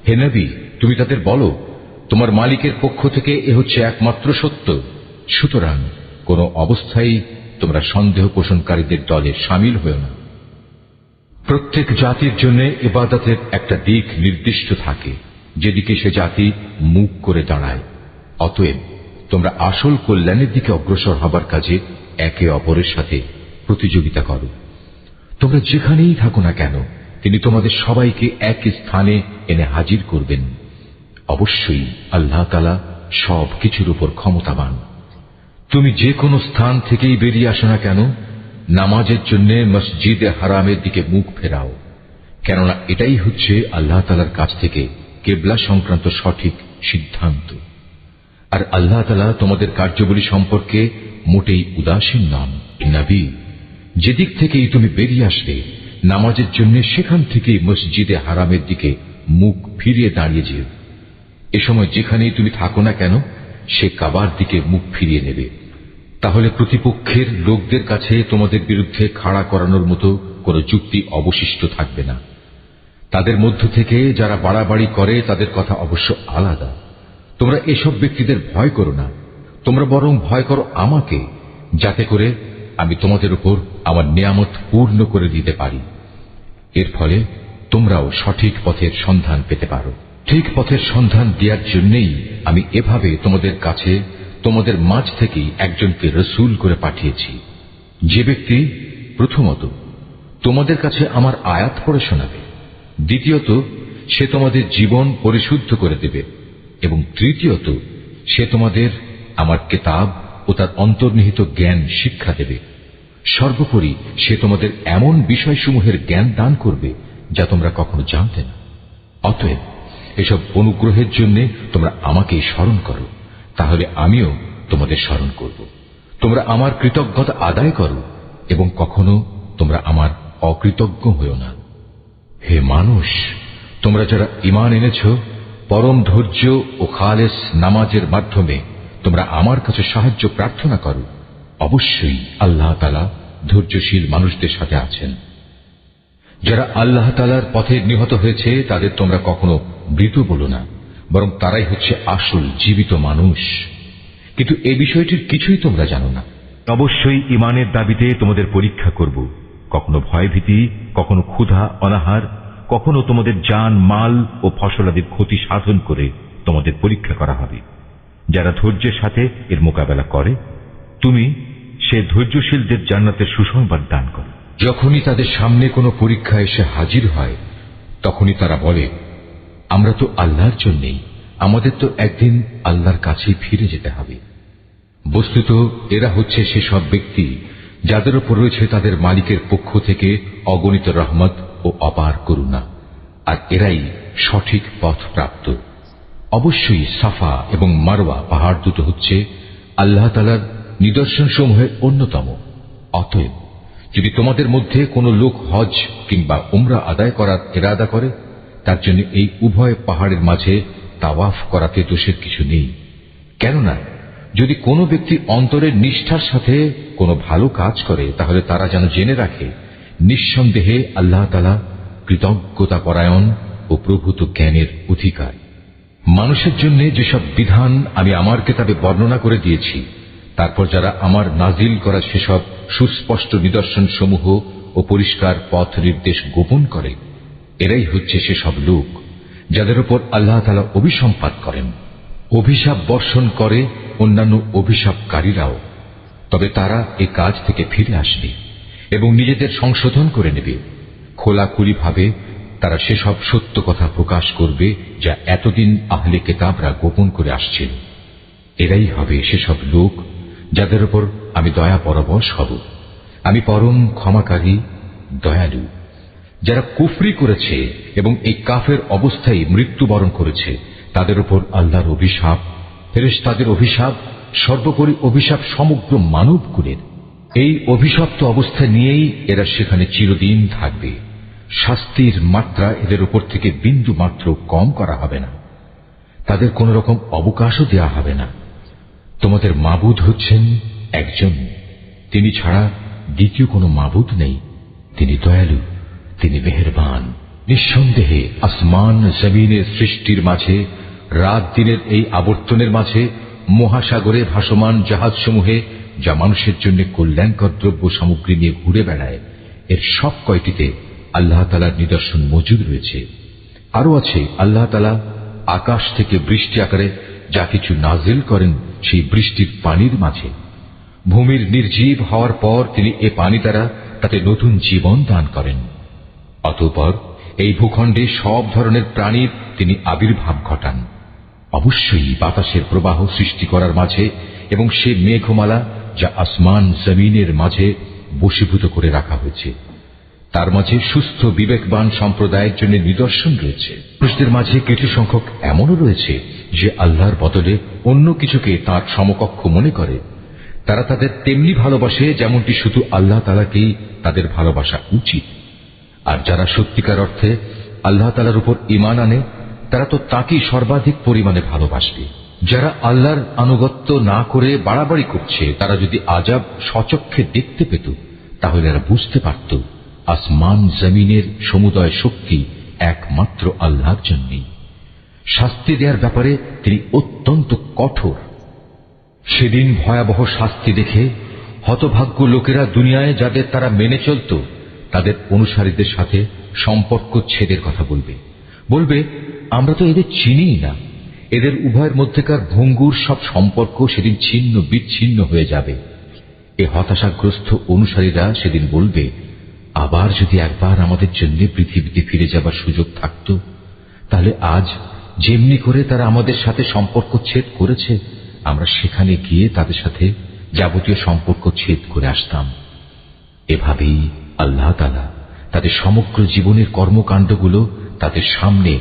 হে নবী, তুমি তাদের বলো, তোমার মালিকের পক্ষ থেকে এ হচ্ছে একমাত্র সত্য। সুতরাং কোন অবস্থায় তোমরা সন্দেহ পোষণকারীদের দলে শামিল হও না। প্রত্যেক জাতির জন্য ইবাদতের একটা দিক নির্দিষ্ট থাকে যেদিকে সে জাতি মুখ করে দাঁড়ায়। অতএব তোমরা আসল কল্যাণের দিকে অগ্রসর হবার কাজে একে অপরের সাথে প্রতিযোগিতা করো। তোমরা যেখানেই থাকো না কেন তিনি তোমাদের সবাইকে এক স্থানে এনে হাজির করবেন। অবশ্যই আল্লাহ তাআলা সব কিছুর উপর ক্ষমতাবান। তুমি যে কোনো স্থান থেকেই বেরিয়ে আসো না কেন, নামাজের জন্য মসজিদে হারামের দিকে মুখ ফেরাও, কেননা এটাই হচ্ছে আল্লাহ তাআলার কাছ থেকে কিবলা সংক্রান্ত সঠিক সিদ্ধান্ত। আর আল্লাহ তাআলা তোমাদের কার্যাবলী সম্পর্কে মোটেই উদাসীন নন। নবী, যেদিক থেকেই তুমি বেরিয়ে আসবে নামাজের জন্য, সেখান থেকেই মসজিদে হারামের দিকে মুখ ফিরিয়ে দাঁড়িয়ে যেও। এ সময় যেখানেই তুমি থাকো না কেন, সে কাবার দিকে মুখ ফিরিয়ে নেবে। তাহলে প্রতিপক্ষের লোকদের কাছে তোমাদের বিরুদ্ধে খাড়া করানোর মতো কোনো যুক্তি অবশিষ্ট থাকবে না। তাদের মধ্য থেকে যারা বাড়াবাড়ি করে তাদের কথা অবশ্য আলাদা। তোমরা এসব ব্যক্তিদের ভয় করো না, তোমরা বরং ভয় করো আমাকে, যাতে করে আমি তোমাদের উপর আমার নিয়ামত পূর্ণ করে দিতে পারি। এর ফলে তোমরাও সঠিক পথের সন্ধান পেতে পারো। ঠিক পথের সন্ধান দেওয়ার জন্যই আমি এভাবে তোমাদের কাছে, তোমাদের মাঝ থেকেই একজনকে রসূল করে পাঠিয়েছি, যে ব্যক্তি প্রথমত তোমাদের কাছে আমার আয়াত পড়ে শোনাবে, দ্বিতীয়ত সে তোমাদের জীবন পরিশুদ্ধ করে দেবে, এবং তৃতীয়ত সে তোমাদের আমার কিতাব ও তার অন্তর্নিহিত জ্ঞান শিক্ষা দেবে। সর্বোপরি সে তোমাদের এমন বিষয়সমূহের জ্ঞান দান করবে যা তোমরা কখনো জানতে না। অতএব এসব অনুগ্রহের জন্য তোমরা আমাকেই স্মরণ করো, তাহলে আমিও তোমাদের স্মরণ করব। তোমরা আমার কৃতজ্ঞতা আদায় করো এবং কখনো তোমরা আমার অকৃতজ্ঞ হইও না। হে মানুষ, তোমরা যারা ঈমান এনেছ, পরম ধৈর্য ও খালেস নামাজের মাধ্যমে তোমরা আমার কাছে সাহায্য প্রার্থনা করো। অবশ্যই আল্লাহ তাআলা ধৈর্যশীল মানুষদের সাথে আছেন। যারা আল্লাহ তাআলার পথে নিহত হয়েছে তাদের তোমরা কখনো মৃত বলো না, বরং তারাই হচ্ছে আসল জীবিত মানুষ। কিন্তু এ বিষয়টির কিছুই তোমরা জানো না। অবশ্যই ঈমানের দাবিতে তোমাদের পরীক্ষা করব, কখনো ভয়ভীতি, কখনো ক্ষুধা অনাহার, কখনো তোমাদের জান মাল ও ফসলাদির ক্ষতি সাধন করে তোমাদের পরীক্ষা করা হবে। যারা ধৈর্যের সাথে এর মোকাবেলা করে, তুমি সে ধৈর্যশীলদের জান্নাতের সুসংবাদ দান করো। যখনই তাদের সামনে কোনো পরীক্ষা এসে হাজির হয়, তখনই তারা বলে, আমরা তো আল্লাহর জন্যেই, আমাদের তো একদিন আল্লাহর কাছেই ফিরে যেতে হবে। বস্তুত এরা হচ্ছে সেসব ব্যক্তি যাদের উপর রয়েছে তাদের মালিকের পক্ষ থেকে অগণিত রহমত ও অপার করুণা, আর এরাই সঠিক পথ প্রাপ্ত। অবশ্যই সাফা এবং মারওয়া পাহাড় দুটো হচ্ছে আল্লাহ তাআলার নিদর্শন সমূহের অন্যতম। অতএব যদি তোমাদের মধ্যে কোনো লোক হজ কিংবা উমরা আদায় করার ইরাদা করে, তার জন্য এই উভয় পাহাড়ের মাঝে তাওয়াফ করাতে দোষের কিছু নেই। কেননা যদি কোনো ব্যক্তি অন্তরের নিষ্ঠার সাথে কোনো ভালো কাজ করে, তাহলে তারা যেন জেনে রাখে নিঃসন্দেহে আল্লাহ তাআলা কৃতজ্ঞতা পরায়ণ ও প্রভূত জ্ঞানের অধিকার। মানুষের জন্য যেসব বিধান আমি আমার কিতাবে বর্ণনা করে দিয়েছি, তারপর যারা আমার নাজিল করা সেসব সুস্পষ্ট নিদর্শন সমূহ ও পরিষ্কার পথ নির্দেশ গোপন করে, এরাই হচ্ছে সেসব লোক যাদের উপর আল্লাহ তাআলা অভিসম্পাত করেন। অভিশাপ বর্ষণ করে অন্যান্য অভিশাপকারীরাও, তবে তারা এই কাজ থেকে ফিরে আসবে এবং নিজেদের সংশোধন করে নেবে। খোলাখুলিভাবে তারা সেসব সত্য কথা প্রকাশ করবে যা এতদিন আহলে কিতাবরা গোপন করে আসছিল। এরাই হবে সেসব লোক যাদের উপর আমি দয়া পরবশ হব। আমি পরম ক্ষমাকারী, দয়ালু। যারা কুফরি করেছে এবং এই কাফের অবস্থায় মৃত্যুবরণ করেছে, তাদের উপর আল্লাহর অভিশাপ, ফেরেশতাদের অভিশাপ, সর্বোপরি অভিশাপ সমগ্র মানবকুলের। এই অভিশপ্ত অবস্থা নিয়েই এরা সেখানে চিরদিন থাকবে। শাস্তির মাত্রা এদের উপর থেকে বিন্দু মাত্র কম করা হবে না, তাদের কোন রকম অবকাশও দেয়া হবে না। তোমাদের মাবুদ হচ্ছেন একজন, তিনি ছাড়া দ্বিতীয় কোনো মাবুদ নেই। তিনি দয়ালু, তিনি মেহেরবান। নিঃসন্দেহে আসমান জমিনের সৃষ্টির মাঝে, রাত দিনের এই আবর্তনের মাঝে, মহাসাগরে ভাসমান জাহাজসমূহে যা মানুষের জন্য কল্যাণকর দ্রব্য সামগ্রী নিয়ে ঘুরে বেড়ায়, এর সব কয়টিতে আল্লাহ তাআলার নিদর্শন মজুদ রয়েছে। আরো আছে আল্লাহ তাআলা আকাশ থেকে বৃষ্টি আকারে যা কিছু নাজিল করেন সেই বৃষ্টির পানির মাঝে। ভূমির নির্জীব হওয়ার পর তিনি এ পানি দ্বারা তাতে নতুন জীবন দান করেন। অতঃপর এই ভূখণ্ডে সব ধরনের প্রাণীর তিনি আবির্ভাব ঘটান। অবশ্যই বাতাসের প্রবাহ সৃষ্টি করার মাঝে এবং সে মেঘমালা যা আসমান জমিনের মাঝে বশীভূত করে রাখা হয়েছে, তার মাঝে সুস্থ বিবেকবান সম্প্রদায়ের জন্য নিদর্শন রয়েছে। পুরুষদের মাঝে কিছু সংখ্যক এমনও রয়েছে যে আল্লাহর বদলে অন্য কিছুকে তার সমকক্ষ মনে করে। তারা তাদের তেমনি ভালোবাসে যেমনটি শুধু আল্লাহ তাআলাকেই তাদের ভালোবাসা উচিত। আর যারা সত্যিকার অর্থে আল্লাহ তাআলার উপর ঈমান আনে তারা তো তাকেই সর্বাধিক পরিমাণে ভালোবাসবে। যারা আল্লাহর আনুগত্য না করে বাড়াবাড়ি করছে তারা যদি আযাব স্বচক্ষে দেখতে পেত তাহলে এরা বুঝতে পারত আসমান জমিনের সমুদয় শক্তি একমাত্র আল্লাহর জন্যই। শাস্তি দেওয়ার ব্যাপারে তিনি অত্যন্ত কঠোর। সেদিন ভয়াবহ শাস্তি দেখে হতভাগ্য লোকেরা দুনিয়ায় যাদের তারা মেনে চলত তাদের অনুসারীদের সাথে সম্পর্ক ছেদের কথা বলবে আমরা তো এদের চিনিই না। এদের উভয়ের মধ্যেকার ভঙ্গুর সব সম্পর্ক সেদিন ছিন্ন বিচ্ছিন্ন হয়ে যাবে। এ হতাশাগ্রস্ত অনুসারীরা সেদিন বলবে, আবার যদি একবার আমাদের জন্য পৃথিবীতে ফিরে যাবার সুযোগ থাকত তাহলে আজ যেমনি করে তারা আমাদের সাথে সম্পর্ক ছেদ করেছে আমরা সেখানে গিয়ে তাদের সাথে যাবতীয় সম্পর্ক ছেদ করে আসতাম। এভাবেই আল্লাহ তাআলা তাদের সমগ্র জীবনের কর্মকাণ্ডগুলো তাদের সামনে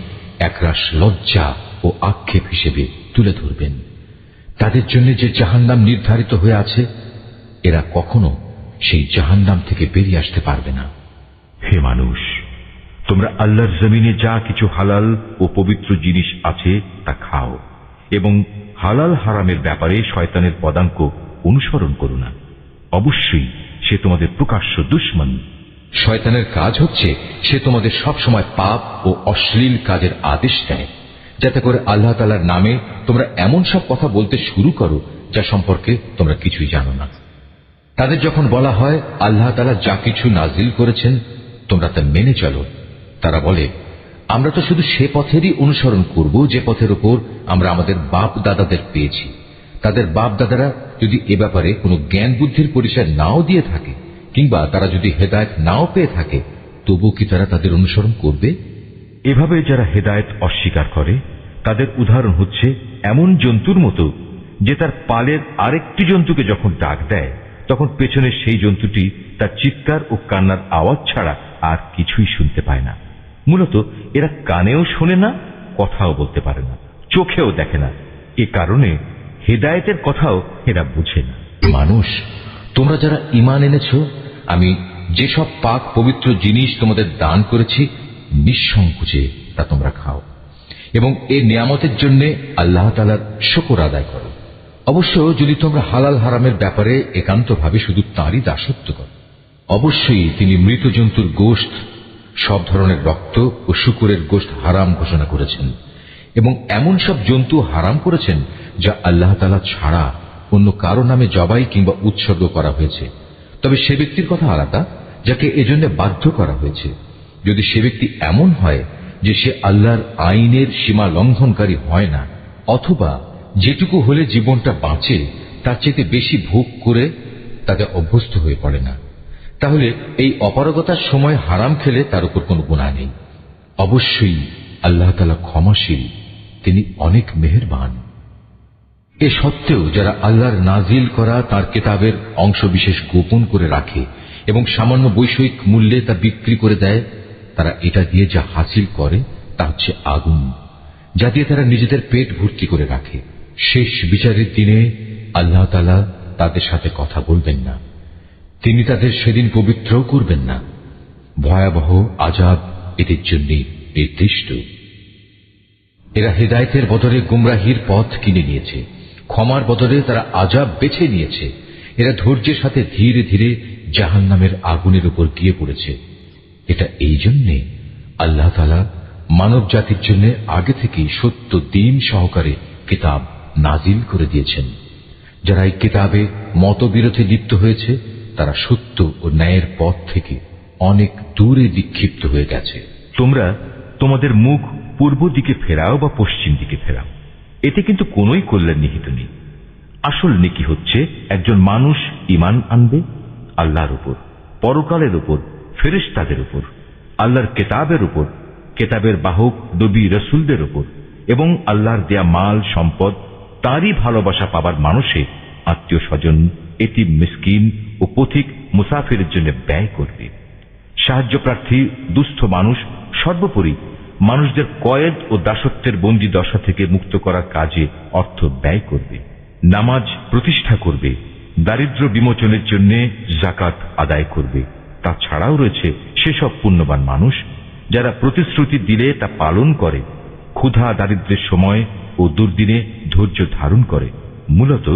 একরাশ লজ্জা ও আক্ষেপ হিসেবে তুলে ধরবেন। তাদের জন্য যে জাহান্নাম নির্ধারিত হয়ে আছে এরা কখনো সেই জাহান্নাম থেকে বেরিয়ে আসতে পারবে না। হে মানুষ, তোমরা আল্লাহর জমিনে যা কিছু হালাল ও পবিত্র জিনিস আছে তা খাও এবং হালাল হারামের ব্যাপারে শয়তানের পদাঙ্ক অনুসরণ করো না। অবশ্যই সে তোমাদের প্রকাশ্য দুশমন। শয়তানের কাজ হচ্ছে সে তোমাদের সব সময় পাপ ও অশ্লীল কাজের আদেশ দেয়, যাতে করে আল্লাহ তাআলার নামে তোমরা এমন সব কথা বলতে শুরু করো যা সম্পর্কে তোমরা কিছুই জানো না। তাদের যখন বলা হয় আল্লাহ তাআলা যা কিছু নাজিল করেছেন তোমরা তা মেনে চলো, তারা বলে আমরা তো শুধু সে পথেরই অনুসরণ করব যে পথের উপর আমরা আমাদের বাপ দাদাদের পেয়েছি। তাদের বাপ দাদারা যদি এ ব্যাপারে কোনো জ্ঞান বুদ্ধির পরিচয় নাও দিয়ে থাকে কিংবা তারা যদি হেদায়েত নাও পেয়ে থাকে তবু কি তারা তাদের অনুসরণ করবে? এভাবে যারা হেদায়েত অস্বীকার করে তাদের উদাহরণ হচ্ছে এমন জন্তুর মতো যে তার পালের আরেকটি জন্তুকে যখন ডাক দেয় তখন পেছনের সেই জন্তুটি তার চিৎকার ও কান্নার আওয়াজ ছাড়া আর কিছুই শুনতে পায় না। মূলত এরা কানেও শোনে না, কথাও বলতে পারে না, চোখেও দেখে না। এ কারণে হেদায়েতের কথাও এরা বুঝে না। মানুষ, তোমরা যারা ঈমান এনেছ আমি যেসব পাক পবিত্র জিনিস তোমাদের দান করেছি নিঃসংকোচে তা তোমরা খাও এবং এ নিয়ামতের জন্য আল্লাহ তাআলার শুকর আদায় করো। অবশ্য যদি তোমরা হালাল হারামের ব্যাপারে একান্তভাবে শুধু তাঁরই দাসত্ব করো। অবশ্যই তিনি মৃত জন্তুর গোশত, সব ধরনের রক্ত ও শূকরের গোশত হারাম ঘোষণা করেছেন এবং এমন সব জন্তু হারাম করেছেন যা আল্লাহ তাআলা ছাড়া অন্য কারো নামে জবাই কিংবা উৎসর্গ করা হয়েছে। তবে সে ব্যক্তির কথা আলাদা যাকে এজন্য বাধ্য করা হয়েছে। যদি সে ব্যক্তি এমন হয় যে সে আল্লাহর আইনের সীমা লঙ্ঘনকারী হয় না, অথবা যেটুকু হলে জীবনটা বাঁচে তার চেয়ে বেশি ভোগ করে তাতে অভ্যস্ত হয়ে পড়ে না, তাহলে এই অপারগতার সময় হারাম খেলে তার উপর কোনো গুনাহ নেই। অবশ্যই আল্লাহ তাআলা ক্ষমাশীল, তিনি অনেক মেহেরবান। এ সত্ত্বেও যারা আল্লাহর নাজিল করা তার কিতাবের অংশবিশেষ গোপন করে রাখে এবং সামান্য বৈষয়িক মূল্যে তা বিক্রি করে দেয়, তারা এটা দিয়ে যা হাসিল করে তা হচ্ছে আগুন, যা দিয়ে তারা নিজেদের পেট ভর্তি করে রাখে। শেষ বিচারের দিনে আল্লাহ তাআলা তাদের সাথে কথা বলবেন না, তিনি তাদের সেদিন পবিত্রও করবেন না। ভয়াবহ আযাব এদের জন্য নির্দিষ্ট। এরা হেদায়েতের বদলে গুমরাহির পথ কিনে নিয়েছে, ক্ষমার বদলে তারা আযাব বেছে নিয়েছে। এরা ধৈর্যের সাথে ধীরে ধীরে জাহান্নামের আগুনের উপর গিয়ে পড়েছে। এটা এই জন্যে আল্লাহ তাআলা মানব জাতির জন্য আগে থেকেই সত্য দ্বীন সহকারে কিতাব নাজিল করে দিয়েছেন। যারা এই কিতাবে মতবিরোধে লিপ্ত হয়েছে তারা সত্য ও ন্যায়ের পথ থেকে অনেক দূরে বিক্ষিপ্ত হয়ে গেছে। তোমরা তোমাদের মুখ পূর্ব দিকে ফেরাও বা পশ্চিম দিকে ফেরাও, এতে কিন্তু কোনোই কল্যাণ নিহিত নেই। আসল নেকি হচ্ছে একজন মানুষ ঈমান আনবে আল্লাহর উপর, পরকালের উপর, ফেরেশতাদের উপর, আল্লাহর কিতাবের উপর, কিতাবের বাহক নবী রাসূলদের উপর এবং আল্লাহর দেয়া মাল সম্পদ তারই ভালোবাসা পাবার মানুষে আত্মীয় স্বজন, এতিম, মিসকিন ও পথিক মুসাফিরের জন্য ব্যয় করবে। সাহায্য প্রার্থী, দুস্থ মানুষ, সর্বোপরি মানুষদের কয়েদ ও দাসত্বের বন্দী দশা থেকে মুক্ত করার কাজে অর্থ ব্যয় করবে। নামাজ প্রতিষ্ঠা করবে, দারিদ্র বিমোচনের জন্য যাকাত আদায় করবে। তাছাড়াও রয়েছে সেসব পুণ্যবান মানুষ যারা প্রতিশ্রুতি দিলে তা পালন করে, ক্ষুধা দারিদ্র্যের সময় ও দুর্দিনে ধৈর্য ধারণ করে। মূলত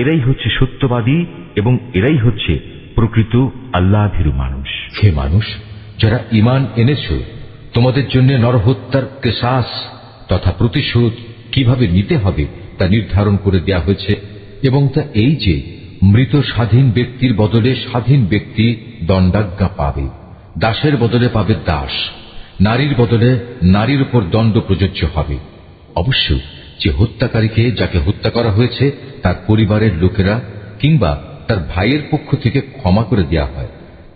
এরাই হচ্ছে সত্যবাদী এবং এরাই হচ্ছে প্রকৃত আল্লাহভীরু মানুষ। হে মানুষ, যারা ঈমান এনেছ, তোমাদের জন্য নরহত্যার কিসাস তথা প্রতিশোধ কিভাবে নিতে হবে তা নির্ধারণ করে দেয়া হয়েছে, এবং তা এই যে মৃত স্বাধীন ব্যক্তির বদলে স্বাধীন ব্যক্তি দণ্ডাজ্ঞা পাবে, দাসের বদলে পাবে দাস, নারীর বদলে নারীর উপর দণ্ড প্রযোজ্য হবে। অবশ্য যে হত্যাকারীকে, যাকে হত্যা করা হয়েছে, তার পরিবারের লোকেরা কিংবা তার ভাইয়ের পক্ষ থেকে ক্ষমা করে দেয়া হয়,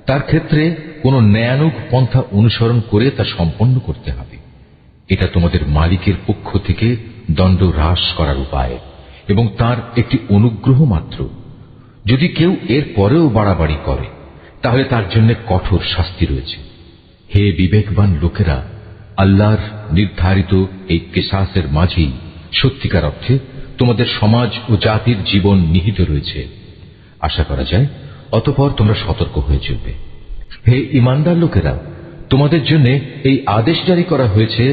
তার ক্ষেত্রে কোনো ন্যায়ানুগ পন্থা অনুসরণ করে তা সম্পন্ন করতে হবে। এটা তোমাদের মালিকের পক্ষ থেকে দণ্ড হ্রাস করার উপায় এবং তার একটি অনুগ্রহ মাত্র। যদি কেউ এর পরেও বাড়াবাড়ি করে তাহলে তার জন্য কঠোর শাস্তি রয়েছে। হে বিবেকবান লোকেরা, আল্লাহর নির্ধারিত এই কিসাসের মাঝেই সত্যিকার অর্থে তোমাদের সমাজ ও জাতির জীবন নিহিত রয়েছে। আশা করা যায় অতঃপর তোমরা সতর্ক হয়ে চলবে। হে ঈমানদার লোকেরা, তোমাদের জন্য এই আদেশ জারি করা হয়েছে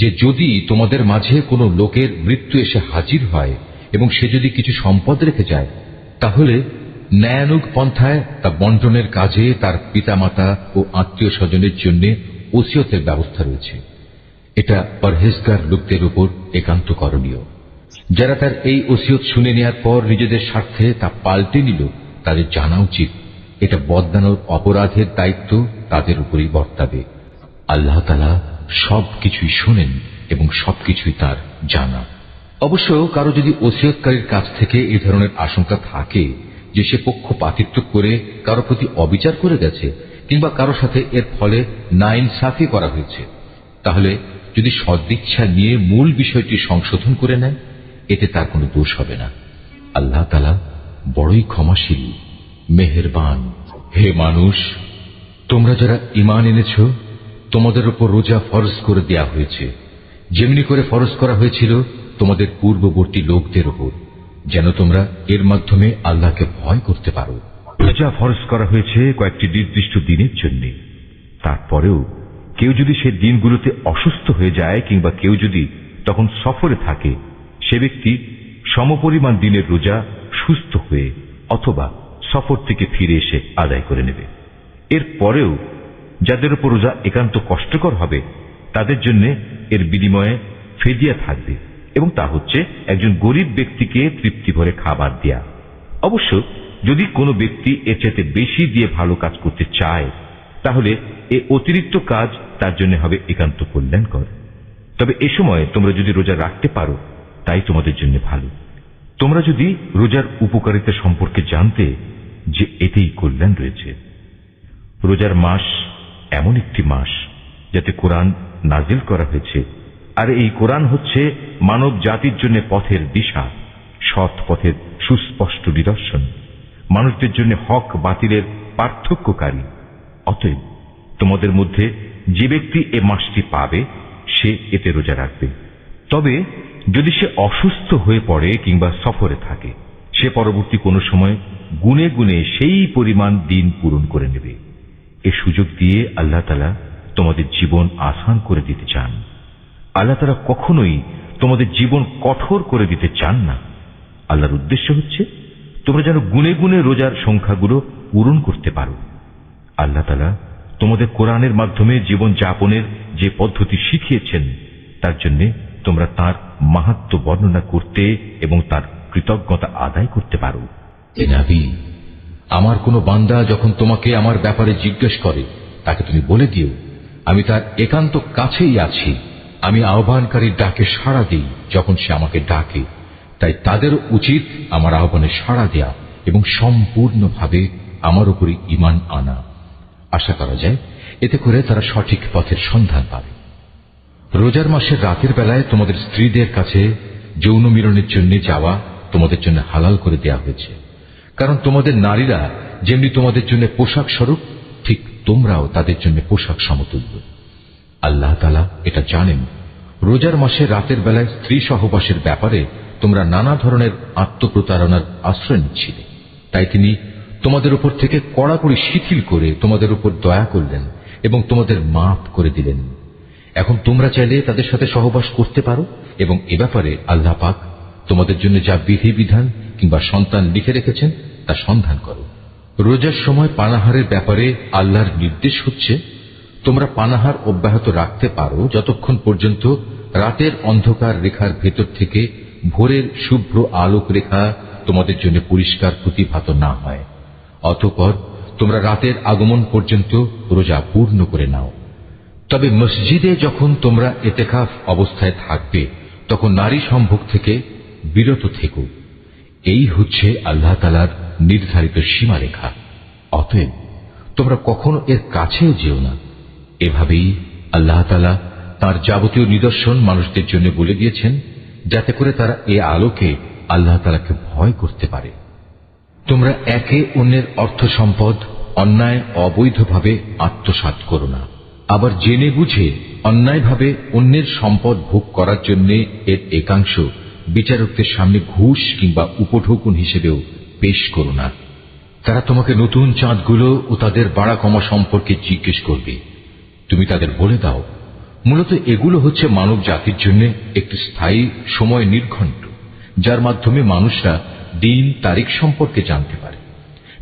যে যদি তোমাদের মাঝে কোনো লোকের মৃত্যু এসে হাজির হয় এবং সে যদি কিছু সম্পদ রেখে যায়, তাহলে ন্যায়ানুগ পন্থায় তা বন্টনের কাজে তার পিতামাতা ও আত্মীয় স্বজনের জন্য ওসিয়তের ব্যবস্থা রয়েছে। এটা পরহেজগার লোকদের উপর একান্ত করণীয়। যারা তার এই ওসিয়ত শুনে নেওয়ার পর নিজেদের স্বার্থে তা পাল্টে নিল, তাদের জানা উচিত এটা বদলানোর অপরাধের দায়িত্ব তাদের উপরই বর্তাবে। আল্লাহ তাআলা সবকিছুই শোনেন এবং সবকিছুই তার জানা। অবশ্য কারো যদি ওসিয়তকারীর কাছ থেকে এ ধরনের আশঙ্কা থাকে যে সে পক্ষপাতিত্ব করে কারো প্রতি অবিচার করে গেছে কিংবা কারো সাথে এর ফলে নাইনসাফি করা হয়েছে, তাহলে যদি সদিচ্ছা নিয়ে মূল বিষয়টি সংশোধন করে নেয়, এতে তার কোনো দোষ হবে না। আল্লাহ তাআলা বড়ই ক্ষমাশীল, মেহেরবান। হে মানুষ, তোমরা যারা ঈমান এনেছ, তোমাদের উপর রোজা ফরজ করে দেয়া হয়েছে, যেমনি করে ফরজ করা হয়েছিল তোমাদের পূর্ববর্তী লোকদের উপর, যেন তোমরা এর মাধ্যমে আল্লাহকে ভয় করতে পারো। রোজা ফরজ করা হয়েছে কয়েকটি নির্দিষ্ট দিনের জন্য। তারপরেও কেউ যদি সে দিনগুলোতে অসুস্থ হয়ে যায় কিংবা কেউ যদি তখন সফরে থাকে, সে ব্যক্তি সমপরিমাণ দিনের রোজা সুস্থ হয়ে অথবা সফর থেকে ফিরে এসে আদায় করে নেবে। এর পরেও যাদের উপর রোজা একান্ত কষ্টকর হবে, তাদের জন্য এর বিনিময়ে ফিদিয়া থাকবে, এবং তা হচ্ছে একজন গরিব ব্যক্তিকে তৃপ্তি ভরে খাবার দেয়া। অবশ্য যদি কোনো ব্যক্তি এর চাইতে বেশি দিয়ে ভালো কাজ করতে চায়, তাহলে এ অতিরিক্ত কাজ তার জন্য হবে একান্ত কল্যাণকর। তবে এ সময় তোমরা যদি রোজা রাখতে পারো, তাই তোমাদের জন্য ভালো। তোমরা যদি রোজার উপকারিতা সম্পর্কে জানতে যে এতেই কল্যাণ রয়েছে। রোজার মাস এমন একটি মাস যাতে কোরআন নাজিল করা হয়েছে, আর এই কোরআন হচ্ছে মানব জাতির জন্য পথের দিশা, সৎ পথের সুস্পষ্ট নিদর্শন, মানুষদের জন্য হক বাতিলের পার্থক্যকারী। অতএব তোমাদের মধ্যে যে ব্যক্তি এ মাসটি পাবে, সে এতে রোজা রাখবে। তবে যদি সে অসুস্থ হয়ে পড়ে কিংবা সফরে থাকে, সে পরবর্তী কোনো সময় গুনে গুনে সেই পরিমাণ দিন পূরণ করে নেবে। এ সুযোগ দিয়ে আল্লাহ তাআলা তোমাদের জীবন আসান করে দিতে চান। আল্লাহ তাআলা কখনোই তোমাদের জীবন কঠোর করে দিতে চান না। আল্লাহর উদ্দেশ্য হচ্ছে তোমরা যেন গুনে গুনে রোজার সংখ্যাগুলো পূরণ করতে পারো। আল্লাহ তাআলা তোমাদের কোরআনের মাধ্যমে জীবন যাপনের যে পদ্ধতি শিখিয়েছেন, তার জন্য তোমরা তার মাহাত্ম্য বর্ণনা করতে এবং তার কৃতজ্ঞতা আদায় করতে পারো। হে নবী, আমার কোনো বান্দা যখন তোমাকে আমার ব্যাপারে জিজ্ঞেস করে, তাকে তুমি বলে দিও, আমি তার একান্ত কাছেই আছি। আমি আহ্বানকারীর ডাকে সাড়া দিই যখন সে আমাকে ডাকে। তাই তাদের উচিত আমার আহ্বানে সাড়া দেয়া এবং সম্পূর্ণভাবে আমার উপরই ঈমান আনা। আশা করা যায় এতে করে তারা সঠিক পথের সন্ধান পাবে। রোজার মাসের রাতের বেলায় তোমাদের স্ত্রীদের কাছে যৌন মিলনের জন্য যাওয়া তোমাদের জন্য হালাল করে দেয়া হয়েছে, কারণ তোমাদের নারীরা যেমনি তোমাদের জন্য পোশাক স্বরূপ, ঠিক তোমরাও তাদের জন্য পোশাক সমতুল্য। আল্লাহ তাআলা এটা জানেন। রোজার মাসে রাতের বেলায় স্ত্রী সহবাসের ব্যাপারে তোমরা নানা ধরনের আত্মপ্রতারণার আশ্রয় নিচ্ছিলে, তাই তিনি তোমাদের উপর থেকে কড়াকড়ি শিথিল করে তোমাদের উপর দয়া করলেন এবং তোমাদের মাফ করে দিলেন। এখন তোমরা চাইলে তাদের সাথে সহবাস করতে পারো এবং এ ব্যাপারে আল্লাহ পাক তোমাদের জন্য যা বিধিবিধান কিংবা সন্তান লিখে রেখেছেন তা সন্ধান করো। রোজার সময় পানাহারের ব্যাপারে আল্লাহর নির্দেশ হচ্ছে, তোমরা পানাহার অব্যাহত রাখতে পারো যতক্ষণ পর্যন্ত রাতের অন্ধকার রেখার ভেতর থেকে ভোরের শুভ্র আলোক রেখা তোমাদের জন্য পরিষ্কার প্রতিভাত না হয়। অতঃপর তোমরা রাতের আগমন পর্যন্ত রোজা পূর্ণ করে নাও। তবে মসজিদে যখন তোমরা ইতিকাফ অবস্থায় থাকবে তখন নারী সম্ভোগ থেকে বিরত থেকো। এই হচ্ছে আল্লাহ তাআলার নির্ধারিত সীমারেখা। অতএব তোমরা কখনো এর কাছেও যেও না। এভাবেই আল্লাহ তাআলা তাঁর যাবতীয় নিদর্শন মানুষদের জন্য বলে দিয়েছেন, যাতে করে তারা এ আলোকে আল্লাহ তাআলাকে ভয় করতে পারে। তোমরা একে অন্যের অর্থ সম্পদ অন্যায় অবৈধভাবে আত্মসাৎ করো না। আবার জেনে বুঝে অন্যায়ভাবে অন্যের সম্পদ ভোগ করার জন্য এর একাংশ বিচারকদের সামনে ঘুষ কিংবা উপঢৌকন হিসেবেও পেশ করো না। তারা তোমাকে নতুন চাঁদগুলো ও তাদের বাড়া কমা সম্পর্কে জিজ্ঞেস করবে। তুমি তাদের বলে দাও, মূলত এগুলো হচ্ছে মানব জাতির জন্য একটি স্থায়ী সময় নির্ঘণ্ট, যার মাধ্যমে মানুষরা দিন তারিখ সম্পর্কে জানতে পারে।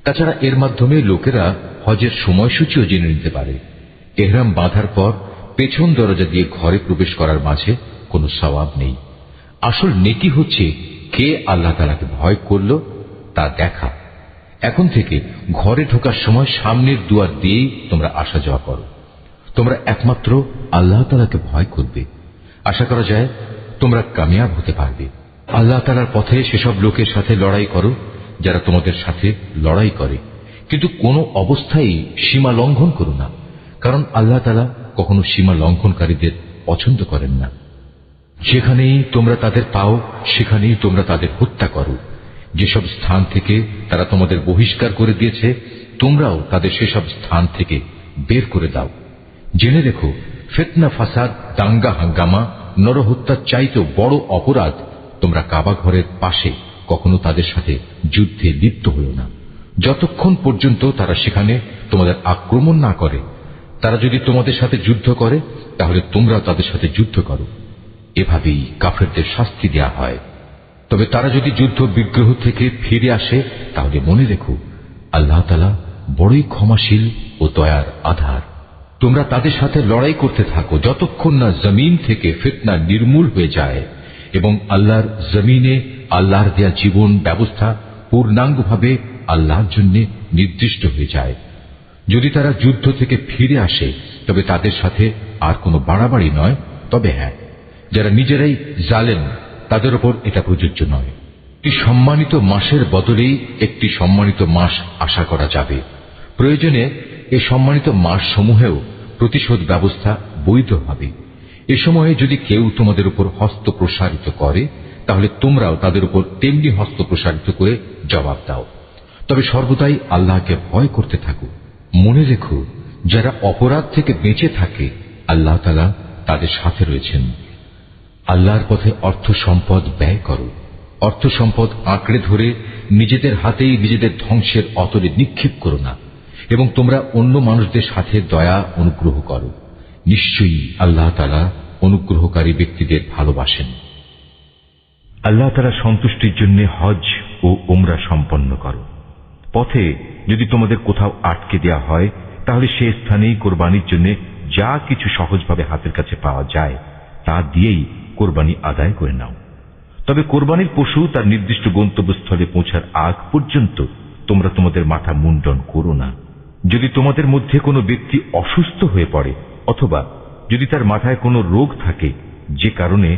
তাছাড়া এর মাধ্যমে লোকেরা হজের সময়সূচিও জেনে নিতে পারে। এহরাম বাঁধার পর পেছন দরজা দিয়ে ঘরে প্রবেশ করার মাঝে কোনো সওয়াব নেই। আসল নেকি হচ্ছে কে আল্লাহ তাআলাকে ভয় করল তা দেখা। এখন থেকে ঘরে ঢোকার সময় সামনের দুয়ার দিয়েই তোমরা আসা যাওয়া করো। তোমরা একমাত্র আল্লাহ তাআলাকে ভয় করবে। আশা করা যায় তোমরা কামিয়াব হতে পারবে। আল্লাহ তাআলার পথে সেসব লোকের সাথে লড়াই করো যারা তোমাদের সাথে লড়াই করে, কিন্তু কোনো অবস্থায় সীমা লঙ্ঘন করো না, কারণ আল্লাহ তাআলা কখনো সীমা লঙ্ঘনকারীদের পছন্দ করেন না। যেখানেই তোমরা তাদের পাও সেখানেই তোমরা তাদের হত্যা করো। যেসব স্থান থেকে তারা তোমাদের বহিষ্কার করে দিয়েছে তোমরাও তাদের সেসব স্থান থেকে বের করে দাও। জেনে রেখো, ফিতনা, ফাসাদ, দাঙ্গা হাঙ্গামা, নরহত্যার চাইতেও বড় অপরাধ তোমরা কাবা ঘরের পাশে কখনো তাদের সাথে যুদ্ধে লিপ্ত হলো না, যতক্ষণ পর্যন্ত তারা সেখানে তোমাদের আক্রমণ না করে। তারা যদি তোমাদের সাথে যুদ্ধ করে তাহলে তোমরা তাদের সাথে যুদ্ধ করো। এভাবেই কাফেরদের শাস্তি দেয়া হয়। তবে তারা যদি যুদ্ধ বিগ্রহ থেকে ফিরে আসে তাহলে মনে রেখো, আল্লাহ তাআলা বড়ই ক্ষমাশীল ও দয়ার আধার। তোমরা তাদের সাথে লড়াই করতে থাকো যতক্ষণ না জমিন থেকে ফিতনা নির্মূল হয়ে যায় এবং আল্লাহর জমিনে আল্লাহর দেয়া জীবন ব্যবস্থা পূর্ণাঙ্গভাবে আল্লাহর জন্য নির্দিষ্ট হয়ে যায়। যদি তারা যুদ্ধ থেকে ফিরে আসে তবে তাদের সাথে আর কোনো বাড়াবাড়ি নয়। তবে হ্যাঁ, যারা নিজেরাই জালেম তাদের উপর এটা প্রযোজ্য নয়। একটি সম্মানিত মাসের বদলেই একটি সম্মানিত মাস আশা করা যাবে। প্রয়োজনে এই সম্মানিত মাস সমূহেও প্রতিশোধ ব্যবস্থা বৈধ হবে। এ সময়ে যদি কেউ তোমাদের উপর হস্ত প্রসারিত করে তাহলে তোমরাও তাদের উপর তেমনি হস্ত প্রসারিত করে জবাব দাও। তবে সর্বদাই আল্লাহকে ভয় করতে থাকো। মনে রেখো, যারা অপরাধ থেকে বেঁচে থাকে আল্লাহ তাআলা তাদের সাথে রয়েছেন। আল্লাহর পথে অর্থ সম্পদ ব্যয় করো। অর্থ সম্পদ আঁকড়ে ধরে নিজেদের হাতেই নিজেদের ধ্বংসের অতলে নিক্ষেপ করো না, এবং তোমরা অন্য মানুষদের সাথে দয়া অনুগ্রহ করো। নিশ্চয়ই আল্লাহ তাআলা অনুগ্রহকারী ব্যক্তিদের ভালোবাসেন। আল্লাহ তাআলার সন্তুষ্টির জন্য হজ ও উমরা সম্পন্ন করো। পথে যদি তোমাদের কোথাও আটকে দেয়া হয় তাহলে সে স্থানেই কোরবানির জন্য যা কিছু সহজভাবে হাতের কাছে পাওয়া যায় তা দিয়েই কোরবানি আদায় করে নাও। তবে কোরবানির পশু তার নির্দিষ্ট গন্তব্যস্থলে পৌঁছার আগ পর্যন্ত তোমরা তোমাদের মাথা মুন্ডন করো না। যদি তোমাদের মধ্যে কোনো ব্যক্তি অসুস্থ হয়ে পড়ে অথবা যদি তার মাথায় কোনো রোগ থাকে যে কারণে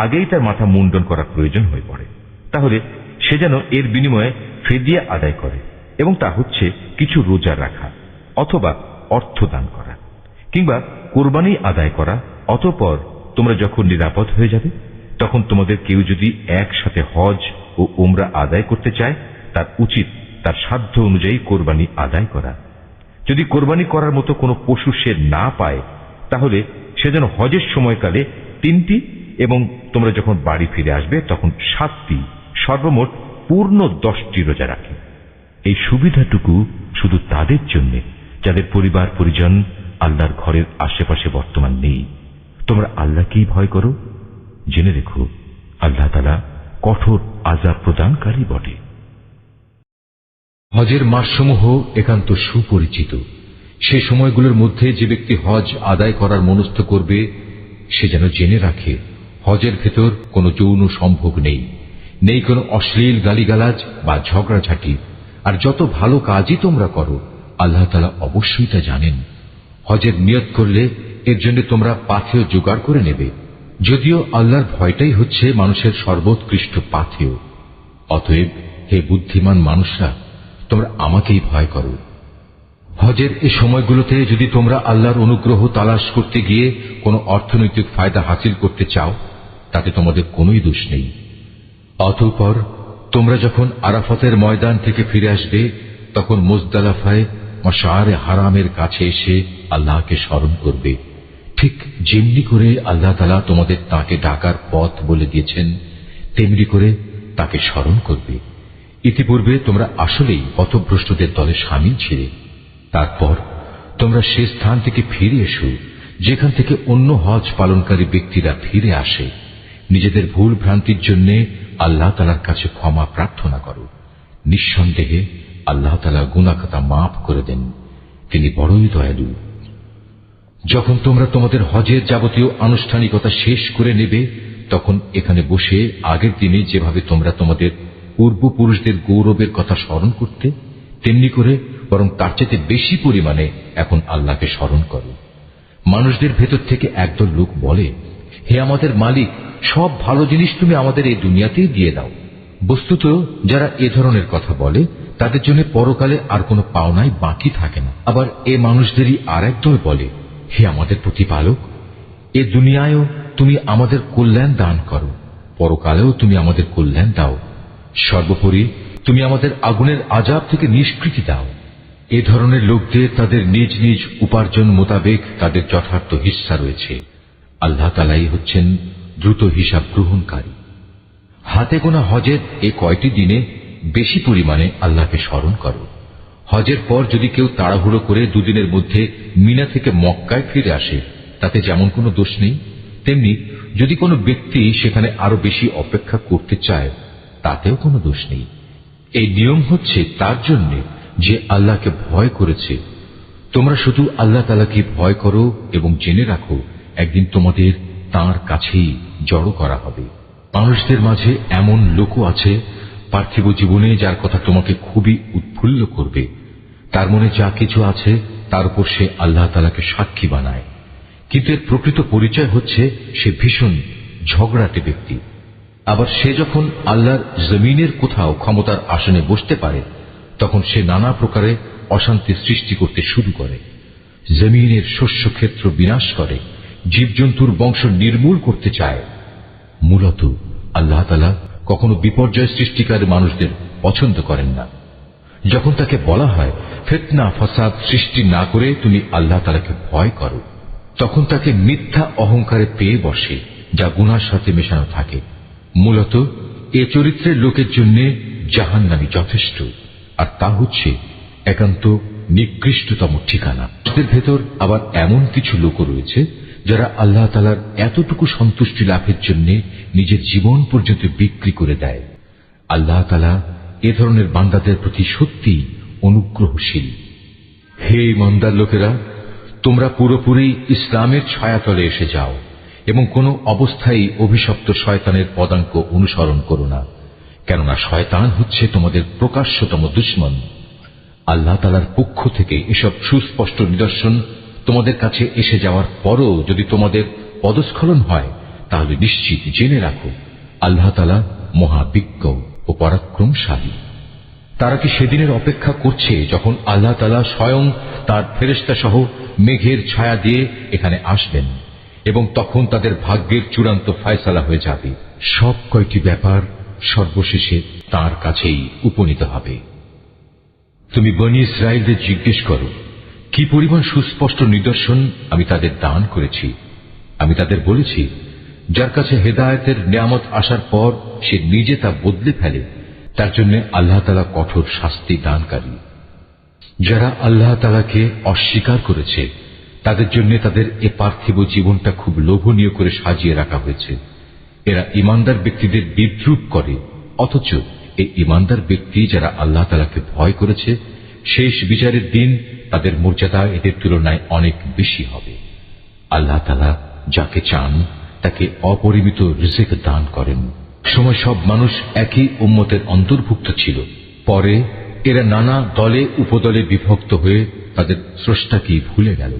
আগেই তার মাথা মুন্ডন করা প্রয়োজন হয়ে পড়ে, তাহলে সে যেন এর বিনিময়ে ফিদিয়া আদায় করে, এবং তা হচ্ছে কিছু রোজা রাখা অথবা অর্থ দান করা কিংবা কোরবানি আদায় করা, অতঃপর তোমরা যখন নিরাপদ হয়ে যাবে তখন তোমাদের কেউ যদি একসাথে হজ ও উমরা আদায় করতে চায় তার উচিত তার সাধ্য অনুযায়ী কোরবানি আদায় করা। যদি কোরবানি করার মতো কোনো পশু সে না পায় তাহলে সে যেন হজের সময়কালে 3টি এবং তোমরা যখন বাড়ি ফিরে আসবে তখন 7টি, সর্বমোট পূর্ণ 10টি রোজা রাখে। এই সুবিধাটুকু শুধু তাদের জন্য যাদের পরিবার পরিজন আল্লাহর ঘরের আশেপাশে বর্তমান নেই। তোমরা আল্লাহকেই ভয় করো, জেনে রেখো আল্লাহ তাআলা কঠোর আযাব প্রদানকারী বটে। হজের মাসসমূহ একান্ত সুপরিচিত। সে সময়গুলোর মধ্যে যে ব্যক্তি হজ আদায় করার মনস্থ করবে সে যেন জেনে রাখে হজের ভেতর কোনো যৌন সম্ভোগ নেই, নেই কোনো অশ্লীল গালিগালাজ বা ঝগড়াঝাটি। আর যত ভালো কাজই তোমরা করো আল্লাহ তাআলা অবশ্যই তা জানেন। হজের নিয়ত করলে এর জন্য তোমরা পাথেয় জোগাড় করে নেবে, যদিও আল্লাহর ভয়টাই হচ্ছে মানুষের সর্বোৎকৃষ্ট পাথেয়। অতএব হে বুদ্ধিমান মানুষরা, তোমরা আমাকেই ভয় করো। হজের এই সময়গুলোতে যদি তোমরা আল্লাহর অনুগ্রহ তালাশ করতে গিয়ে কোনো অর্থনৈতিক ফায়দা হাসিল করতে চাও তাতে তোমাদের কোনোই দোষ নেই। অতঃপর তোমরা যখন আরাফাতের ময়দান থেকে ফিরে আসবে তখন মুজদালিফায় মাশআরে হারামের কাছে এসে আল্লাহকে স্মরণ করবে, ঠিক যেমনি করে আল্লাহ তাআলা তোমাদের তাকে ডাকার পথ বলে দিয়েছেন তেমনি করে তাকে স্মরণ করবে। ইতিপূর্বে তোমরা আসলেই পথভ্রষ্টদের দলে শামিল ছিলে। তারপর তোমরা সে স্থান থেকে ফিরে এসো যেখান থেকে অন্য হজ পালনকারী ব্যক্তিরা ফিরে আসে। নিজেদের ভুল ভ্রান্তির জন্য আল্লাহ তাআলার কাছে ক্ষমা প্রার্থনা করো। নিঃসন্দেহে আল্লাহ তাআলা গুনাহ খাতা মাফ করে দেন, তিনি বড়ই দয়ালু। যখন তোমরা তোমাদের হজের যাবতীয় আনুষ্ঠানিকতা শেষ করে নেবে তখন এখানে বসে আগের দিনে যেভাবে তোমরা তোমাদের পূর্বপুরুষদের গৌরবের কথা স্মরণ করতে তেমনি করে বরং তার চেয়ে বেশি পরিমাণে এখন আল্লাহকে স্মরণ করো। মানুষদের ভেতর থেকে একদল লোক বলে, হে আমাদের মালিক, সব ভালো জিনিস তুমি আমাদের এই দুনিয়াতেই দিয়ে দাও। বস্তুত যারা এ ধরনের কথা বলে তাদের জন্য পরকালে আর কোনো পাওনাই বাকি থাকে না। আবার এ মানুষদেরই আর একদল বলে, হে আমাদের প্রতিপালক, এ দুনিয়ায়ও তুমি আমাদের কল্যাণ দান করো, পরকালেও তুমি আমাদের কল্যাণ দাও, সর্বোপরি তুমি আমাদের আগুনের আযাব থেকে নিষ্কৃতি দাও। এ ধরনের লোকদের তাদের নিজ নিজ উপার্জন মোতাবেক তাদের যথার্থ হিস্সা রয়েছে। আল্লাহ তাআলাই হচ্ছেন দ্রুত হিসাব গ্রহণকারী। হাতে গোনা হজের এই কয়টি দিনে বেশি পরিমাণে আল্লাহকে স্মরণ করো। হজের পর যদি কেউ তাড়াহুড়ো করে দুদিনের মধ্যে মিনা থেকে মক্কায় ফিরে আসে তাতে যেমন কোনো দোষ নেই, তেমনি যদি কোনো ব্যক্তি সেখানে আরো বেশি অপেক্ষা করতে চায় তাতেও কোনো দোষ নেই। এই নিয়ম হচ্ছে তার জন্য যে আল্লাহকে ভয় করেছে। তোমরা শুধু আল্লাহ তাআলাকে ভয় করো এবং জেনে রাখো একদিন তোমাদের তাঁর কাছেই জড়ো করা হবে। মানুষদের মাঝে এমন লোকও আছে পার্থিব জীবনে যার কথা তোমাকে খুবই উৎফুল্ল করবে। তার মনে যা কিছু আছে তার উপর সে আল্লাহ তাআলাকে সাক্ষী বানায়, কিন্তু এর প্রকৃত পরিচয় হচ্ছে সে ভীষণ ঝগড়াটে ব্যক্তি। আবার সে যখন আল্লাহর জমিনের কোথাও ক্ষমতার আসনে বসতে পারে তখন সে নানা প্রকারে অশান্তি সৃষ্টি করতে শুরু করে, জমিনের শস্য ক্ষেত্র বিনাশ করে, জীবজন্তুর বংশ নির্মূল করতে চায়। মূলত আল্লাহ তাআলা কখনো বিপর্যয় সৃষ্টিকারী মানুষদের পছন্দ করেন না। যখন তাকে বলা হয় ফিতনা ফাসাদ সৃষ্টি না করে তুমি আল্লাহ তাআলাকে ভয় করো, তখন তাকে মিথ্যা অহংকারে পেয়ে বসে যা গুনাহর সাথে মেশানো থাকে। মূলত এ চরিত্রের লোকের জন্য জাহান্নামই যথেষ্ট, আর তা হচ্ছে একান্ত নিকৃষ্টতম ঠিকানা। এদের ভেতর আবার এমন কিছু লোক রয়েছে যারা আল্লাহ তাআলার এতটুকু সন্তুষ্টি লাভের জন্য নিজের জীবন পর্যন্ত বিক্রি করে দেয়। আল্লাহ তাআলা এ ধরনের বান্দাদের প্রতি সত্যিই অনুগ্রহশীল। হে ইমানদার লোকেরা, তোমরা পুরোপুরি ইসলামের ছায়াতলে এসে যাও এবং কোনো অবস্থায় অভিশপ্ত শয়তানের পদাঙ্ক অনুসরণ করো না, কেননা শয়তান হচ্ছে তোমাদের প্রকাশ্যতম দুশমন। আল্লাহ তাআলার পক্ষ থেকে এসব সুস্পষ্ট নিদর্শন তোমাদের কাছে এসে যাওয়ার পরও যদি তোমাদের পদস্খলন হয় তাহলে নিশ্চিত জেনে রাখো আল্লাহ তাআলা মহাবিজ্ঞ ও পরাক্রমশালী। তারা কি সেদিনের অপেক্ষা করছে যখন আল্লাহ তাআলা স্বয়ং তার ফেরেশতা সহ মেঘের ছায়া দিয়ে এখানে আসবেন এবং তখন তাদের ভাগ্যের চূড়ান্ত ফয়সালা হয়ে যাবে। সব কয়টি ব্যাপার সর্বশেষে তার কাছেই উপনীত হবে। তুমি বনী ইসরায়েলদের জিজ্ঞেস করো, কি পরিমাণ সুস্পষ্ট নিদর্শন আমি তাদের দান করেছি। আমি তাদের বলেছি, যার কাছে হেদায়েতের নিয়ামত আসার পর সে নিজে তা বদলে ফেলে, তার জন্য আল্লাহ তাআলা কঠোর শাস্তি দানকারী। যারা আল্লাহ তাআলাকে অস্বীকার করেছে তাদের জন্য তাদের এ পার্থিব জীবনটা খুব লোভনীয় করে সাজিয়ে রাখা হয়েছে। এরা ঈমানদার ব্যক্তিদের বিদ্রূপ করে, অথচ এই ঈমানদার ব্যক্তি যারা আল্লাহ তাআলাকে ভয় করেছে, শেষ বিচারের দিন তাদের মর্যাদা এদের তুলনায় অনেক বেশি হবে। আল্লাহ তাআলা যাকে চান তাকে অপরিমিত রিজিক দান করেন। সময় সব মানুষ একই উম্মতের অন্তর্ভুক্ত ছিল, পরে এরা নানা দলে উপদলে বিভক্ত হয়ে তাদের স্রষ্টাকেই ভুলে গেল।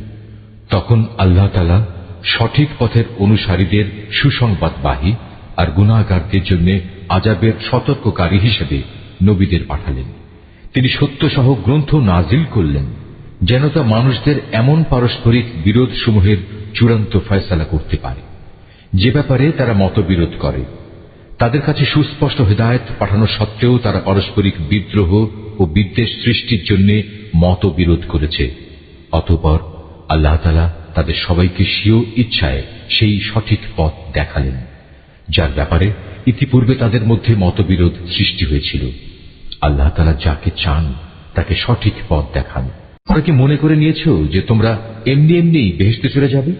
তখন আল্লাহ তাআলা সঠিক পথের অনুসারীদের সুসংবাদবাহী আর গুনাহগারদের জন্য আযাবের সতর্ককারী হিসেবে নবীদের পাঠালেন। তিনি সত্যসহ গ্রন্থ নাজিল করলেন, যেন তা মানুষদের এমন পারস্পরিক বিরোধ সমূহের চূড়ান্ত ফয়সালা করতে পারে যে ব্যাপারে তারা মতবিরোধ করে। তাদের কাছে সুস্পষ্ট হেদায়েত পাঠানো সত্ত্বেও তারা পারস্পরিক বিদ্রোহ ও বিদ্বেষ সৃষ্টির জন্য মতবিরোধ করেছে। অতঃপর আল্লাহ তাআলা তাদের সবাইকে স্বীয় ইচ্ছায় সেই সঠিক পথ দেখালেন, যার ব্যাপারে ইতিপূর্বে তাদের মধ্যে মতবিরোধ সৃষ্টি হয়েছিল। আল্লাহ তাআলা যাকে চান তাকে সঠিক পথ দেখান। তোমরা কি মনে করে নিয়েছো যে তোমরা এমনি এমনি বেহেশতে চলে যাবে?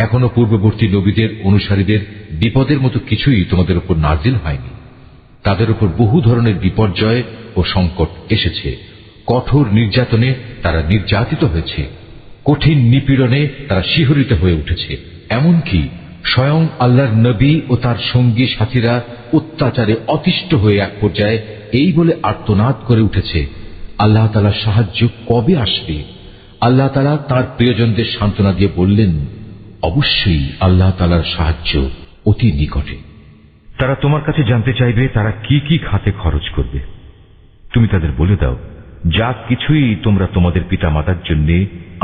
এখনো পূর্ববর্তী নবীদের অনুসারীদের বিপদের মতো কিছুই তোমাদের উপর নাজিল হয়নি। তাদের উপর বহু ধরনের বিপর্যয় ও সংকট এসেছে। কঠোর নির্যাতনে তারা নির্যাতিত হয়েছে, কঠিন নিপীড়নে তারা শিহরিত হয়ে উঠেছে। এমনকি স্বয়ং আল্লাহর নবী ও তার সঙ্গী সাথীরা অত্যাচারে অতিষ্ঠ হয়ে এক পর্যায়ে এই বলে আর্তনাদ করে উঠেছে, আল্লাহ তাআলার সাহায্য কবে আসবে? আল্লাহ তাআলা তাঁর প্রিয়জনদের সান্ত্বনা দিয়ে বললেন, অবশ্যই আল্লাহ তাআলার সাহায্য অতি নিকটে। তারা তোমার কাছে জানতে চাইবে তারা কি কি খাতে খরচ করবে। তুমি তাদের বলে দাও, যা কিছুই তোমরা তোমাদের পিতা মাতার জন্য,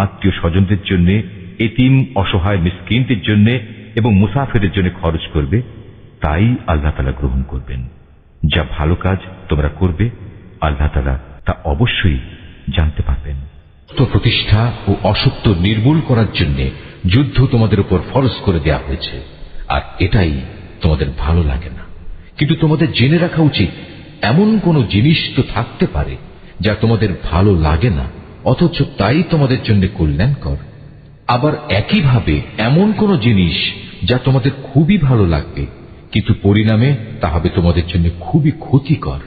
আত্মীয় স্বজনদের জন্য, এতিম অসহায় মিসকিনদের জন্য এবং মুসাফিরের জন্য খরচ করবে, তাই আল্লাহ তাআলা গ্রহণ করবেন। যা ভালো কাজ তোমরা করবে আল্লাহ তাআলা তা অবশ্যই জানতে পারবেন। প্রতিষ্ঠা ও অসত্য নির্মূল করার জন্য যুদ্ধ তোমাদের উপর ফরজ করে দেয়া হয়েছে, আর এটাই তোমাদের ভালো লাগে না। কিন্তু তোমাদের জেনে রাখা উচিত, এমন কোন জিনিস তো থাকতে পারে যা তোমাদের ভালো লাগে না, অথচ তাই তোমাদের জন্য কল্যাণকর। আবার একইভাবে এমন কোন জিনিস যা তোমাদের খুবই ভালো লাগবে, কিন্তু পরিণামে তা হবে তোমাদের জন্য খুবই ক্ষতিকর।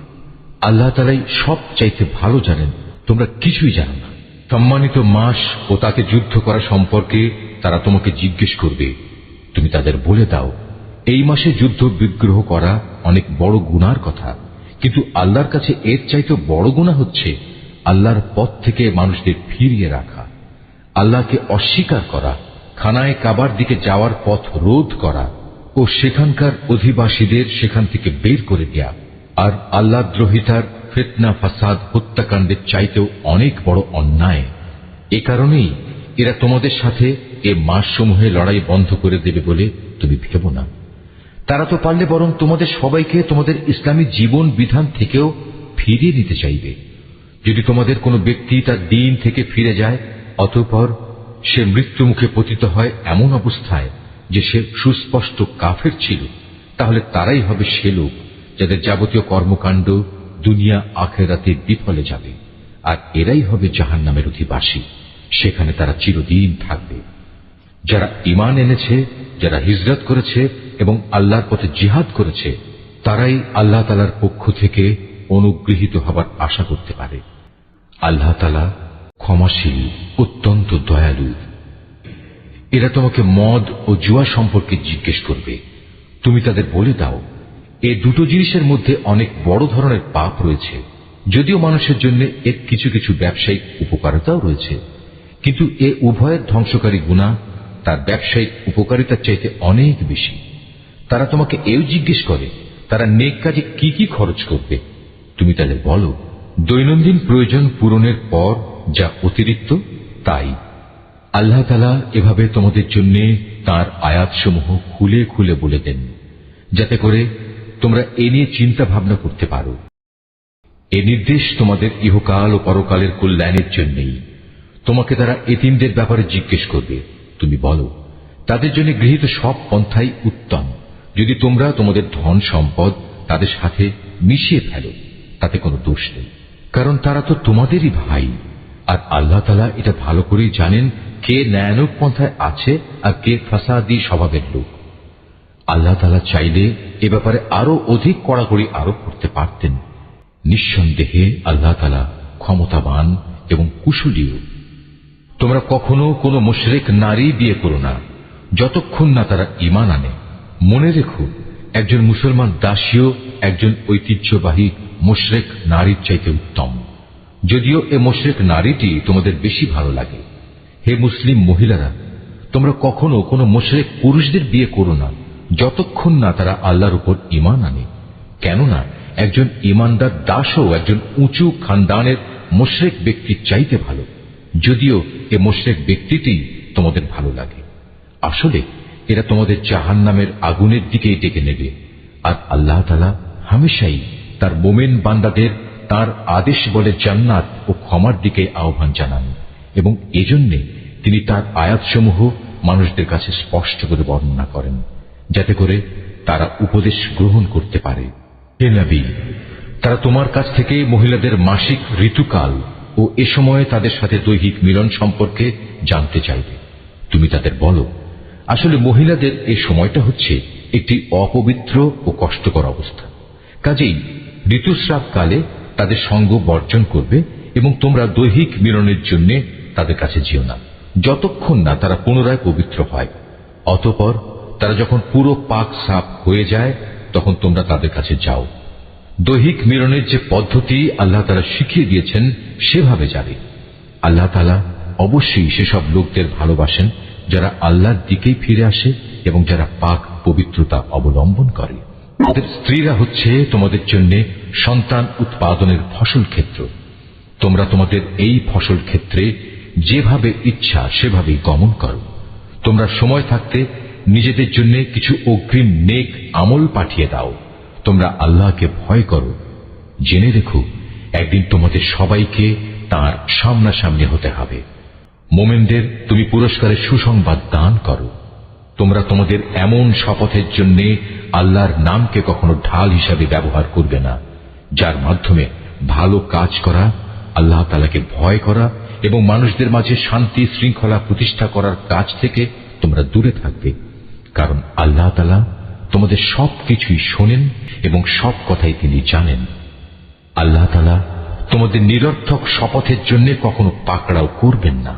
আল্লাহ তাআলাই সব চাইতে ভালো জানেন, তোমরা কিছুই জানো না। সম্মানিত মাস ও তাতে যুদ্ধ করা সম্পর্কে তারা তোমাকে জিজ্ঞেস করবে। তুমি তাদের বলে দাও, এই মাসে যুদ্ধ বিগ্রহ করা অনেক বড় গুনার কথা, কিন্তু আল্লাহর কাছে এর চাইতে বড় গুনাহ হচ্ছে আল্লাহর পথ থেকে মানুষদের ফিরিয়ে রাখা, আল্লাহকে অস্বীকার করা, খানায়ে কাবার দিকে যাওয়ার পথ রোধ করা ও সেখানকার অধিবাসীদের সেখান থেকে বের করে দেয়া। আর আল্লাহ দ্রোহিতার ফিতনা ফাসাদ হত্যাকাণ্ডের চাইতেও অনেক বড় অন্যায়। এ কারণেই এরা তোমাদের সাথে এ মাসসমূহে লড়াই বন্ধ করে দেবে বলে তুমি ভেবো না। তারা তো পারলে বরং তোমাদের সবাইকে তোমাদের ইসলামী জীবন বিধান থেকেও ফিরিয়ে নিতে চাইবে। যদি তোমাদের কোনো ব্যক্তি তার দিন থেকে ফিরে যায়, অতঃপর সে মৃত্যু মুখে পতিত হয় এমন অবস্থায় যে সে সুস্পষ্ট কাফের ছিল, তাহলে তারাই হবে সে লোক যাদের যাবতীয় কর্মকাণ্ড দুনিয়া আখিরাতে বিফলে যাবে, আর এরাই হবে জাহান্নামের অধিবাসী। সেখানে তারা চিরদিন থাকবে। যারা ঈমান এনেছে, যারা হিজরত করেছে এবং আল্লাহর পথে জিহাদ করেছে, তারাই আল্লাহ তাআলার পক্ষ থেকে অনুগৃহীত হবার আশা করতে পারে। আল্লাহ তাআলা ক্ষমাশীল, অত্যন্ত দয়ালু। এরা তোমাকে মদ ও জুয়া সম্পর্কে জিজ্ঞেস করবে। তুমি তাদের বলে দাও, এই দুটো জিনিসের মধ্যে অনেক বড় ধরনের পাপ রয়েছে। যদিও মানুষের জন্য এর কিছু কিছু ব্যবসায়িক উপকারিতাও রয়েছে, কিন্তু এ উভয়ের ধ্বংসকারী গুনাহ তার ব্যবসায়িক উপকারিতার চাইতে অনেক বেশি। তারা তোমাকে এও জিজ্ঞেস করে তারা নেক কাজে কি কি খরচ করবে। তুমি তাদের বলো, দৈনন্দিন প্রয়োজন পূরণের পর যা অতিরিক্ত তাই, আল্লাহ তাআলা এভাবে তোমাদের জন্য তাঁর আয়াতসমূহ খুলে খুলে বলে দেন, যাতে করে তোমরা এ নিয়ে চিন্তা ভাবনা করতে পারো। এ নির্দেশ তোমাদের ইহকাল ও পরকালের কল্যাণের জন্যই। তোমাকে তারা এতিমদের ব্যাপারে জিজ্ঞেস করবে, তুমি বলো, তাদের জন্য গৃহীত সব পন্থাই উত্তম, যদি তোমরা তোমাদের ধন সম্পদ তাদের সাথে মিশিয়ে ফেলো, তাতে কোনো দোষ নেই, কারণ তারা তো তোমাদেরই ভাই। আর আল্লাহ তাআলা এটা ভালো করেই জানেন কে ন্যায়ানুগ পন্থায় আছে আর কে ফাসাদি স্বভাবের লোক। আল্লাহ তাআলা চাইলে এ ব্যাপারে আরো অধিক কড়াকড়ি আরোপ করতে পারতেন। নিঃসন্দেহে আল্লাহ তাআলা ক্ষমতাবান এবং কুশলীও। তোমরা কখনো কোনো মুশরিক নারী বিয়ে করো না, যতক্ষণ না তারা ঈমান আনে। মনে রেখো, একজন মুসলমান দাসীও একজন ঐতিহ্যবাহী মুশরিক নারীর চাইতে উত্তম, যদিও এ মুশরিক নারীটি তোমাদের বেশি ভালো লাগে। হে মুসলিম মহিলারা, তোমরা কখনো কোনো মুশরিক পুরুষদের বিয়ে করো না, যতক্ষণ না তারা আল্লাহর উপর ঈমান আনে। কেননা একজন ঈমানদার দাসও একজন উঁচু খানদানের মুশরিক ব্যক্তির চাইতে ভালো, যদিও এ মুশরিক ব্যক্তিটি তোমাদের ভালো লাগে। আসলে এরা তোমাদের জাহান্নামের আগুনের দিকেই ডেকে নেবে। আর আল্লাহ তাআলা হামেশাই তার মুমিন বান্দাদের তার আদেশ বলে জান্নাত ও ক্ষমার দিকে আহ্বান জানান, এবং এজন্যে তিনি তার আয়াতসমূহ মানুষদের কাছে স্পষ্ট করে বর্ণনা করেন, যাতে করে তারা উপদেশ গ্রহণ করতে পারে। হে নবী, তারা তোমার কাছ থেকে মহিলাদের মাসিক ঋতুকাল ও এ সময়ে তাদের সাথে দৈহিক মিলন সম্পর্কে জানতে চাইবে। তুমি তাদের বলো, আসলে মহিলাদের এ সময়টা হচ্ছে একটি অপবিত্র ও কষ্টকর অবস্থা, কাজেই ঋতুস্রাবকালে তাদের সঙ্গ বর্জন করবে এবং তোমরা দৈহিক মিলনের জন্য তাদের কাছে যেও না, যতক্ষণ না তারা পুনরায় পবিত্র হয়। অতঃপর তারা যখন পুরো পাক সাফ হয়ে যায়, তখন তোমরা তাদের কাছে যাও। দৈহিক মিলনের যে পদ্ধতি আল্লাহ তাআলা শিখিয়ে দিয়েছেন সেভাবে যাবে। আল্লাহ তাআলা অবশ্যই সেসব লোকদের ভালোবাসেন যারা আল্লাহর দিকেই ফিরে আসে এবং যারা পাক পবিত্রতা অবলম্বন করে। তাদের স্ত্রীরা হচ্ছে তোমাদের জন্য সন্তান উৎপাদনের ফসল ক্ষেত্র। তোমরা তোমাদের এই ফসল ক্ষেত্রে যেভাবে ইচ্ছা সেভাবেই গমন করো। তোমরা সময় থাকতে নিজেদের জন্য কিছু অগ্রিম নেক আমল পাঠিয়ে দাও। তোমরা আল্লাহকে ভয় করো। জেনে রেখো, একদিন তোমাদের সবাইকে তাঁর সামনাসামনি হতে হবে। মোমেনদের তুমি পুরস্কারের সুসংবাদ দান করো। তোমরা তোমাদের এমন শপথের জন্য আল্লাহর নামকে কখনো ঢাল হিসাবে ব্যবহার করবে না, যার মাধ্যমে ভালো কাজ করা, আল্লাহ তাআলাকে ভয় করা এবং মানুষদের মাঝে শান্তি শৃঙ্খলা প্রতিষ্ঠা করার কাজ থেকে তোমরা দূরে থাকবে। কারণ আল্লাহ তাআলা তোমাদের সবকিছুই শোনেন এবং সব কথাই তিনি জানেন। আল্লাহ তাআলা তোমাদের নিরর্থক শপথের জন্য কখনো পাকড়াও করবেন না,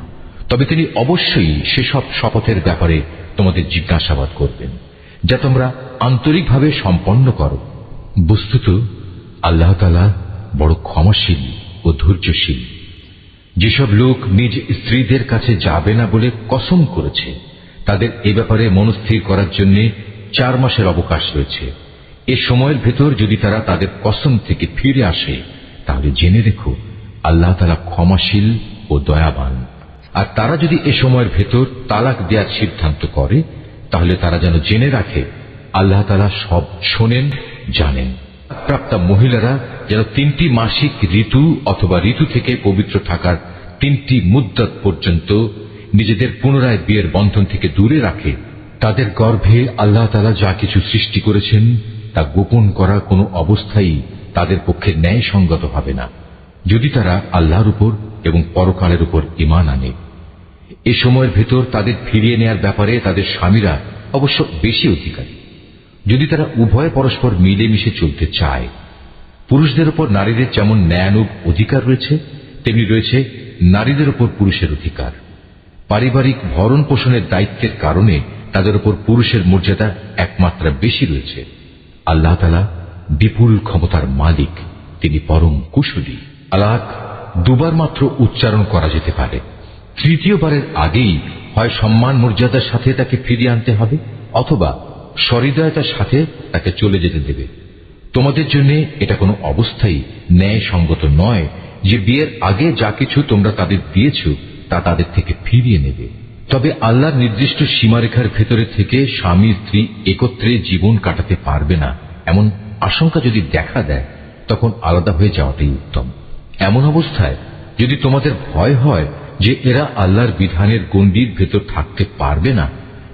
তবে তিনি অবশ্যই সেসব শপথের ব্যাপারে তোমাদের জিজ্ঞাসাবাদ করবেন, যা তোমরা আন্তরিকভাবে সম্পন্ন করো। বস্তুত আল্লাহ তাআলা বড় ক্ষমাশীল ও ধৈর্যশীল। যেসব লোক নিজ স্ত্রীদের কাছে যাবে না বলে কসম করেছে, তাদের এ ব্যাপারে মনস্থির করার জন্য 4 মাসের অবকাশ রয়েছে। এ সময়ের ভেতর যদি তারা তাদের কসম থেকে ফিরে আসে, তাহলে জেনে রেখো আল্লাহ তাআলা ক্ষমাশীল ও দয়াবান। আর তারা যদি এ সময়ের ভেতর তালাক দেওয়ার সিদ্ধান্ত করে, তাহলে তারা যেন জেনে রাখে আল্লাহ তাআলা সব শোনেন, জানেন। প্রাপ্তা মহিলারা যেন 3টি মাসিক ঋতু অথবা ঋতু থেকে পবিত্র থাকার 3টি মুদ্দত পর্যন্ত নিজেদের পুনরায় বিয়ের বন্ধন থেকে দূরে রাখে। তাদের গর্ভে আল্লাহ তাআলা যা কিছু সৃষ্টি করেছেন তা গোপন করা কোনো অবস্থায় তাদের পক্ষে ন্যায়সঙ্গত হবে না, যদি তারা আল্লাহর উপর এবং পরকালের উপর ঈমান আনে। এ সময়ের ভেতর তাদের ফিরিয়ে নেয়ার ব্যাপারে তাদের স্বামীরা অবশ্য বেশি অধিকারী, যদি তারা উভয় পরস্পর মিলেমিশে চলতে চায়। পুরুষদের উপর নারীদের যেমন ন্যায়ানুগ অধিকার রয়েছে, তেমনি রয়েছে নারীদের উপর পুরুষের অধিকার। পারিবারিক ভরণ পোষণের দায়িত্বের কারণে তাদের উপর পুরুষের মর্যাদা একমাত্রা বেশি রয়েছে। আল্লাহ তাআলা বিপুল ক্ষমতার মালিক, তিনি পরম কুশলী। তালাক 2 বার মাত্র উচ্চারণ করা যেতে পারে। 3য়বারের আগেই হয় সম্মান মর্যাদার সাথে তাকে ফিরিয়ে আনতে হবে, অথবা সহৃদয়তার সাথে তাকে চলে যেতে দেবে। তোমাদের জন্য এটা কোনো অবস্থায় ন্যায়সঙ্গত নয় যে বিয়ের আগে যা কিছু তোমরা তাদের দিয়েছ তা তাদের থেকে ফিরিয়ে নেবে। তবে আল্লাহর নির্দিষ্ট সীমারেখার ভেতরে থেকে স্বামী স্ত্রী একত্রে জীবন কাটাতে পারবে না এমন আশঙ্কা যদি দেখা দেয়, তখন আলাদা হয়ে যাওয়াটাই উত্তম। এমন অবস্থায় যদি তোমাদের ভয় হয় যে এরা আল্লাহর বিধানের গণ্ডির ভেতর থাকতে পারবে না,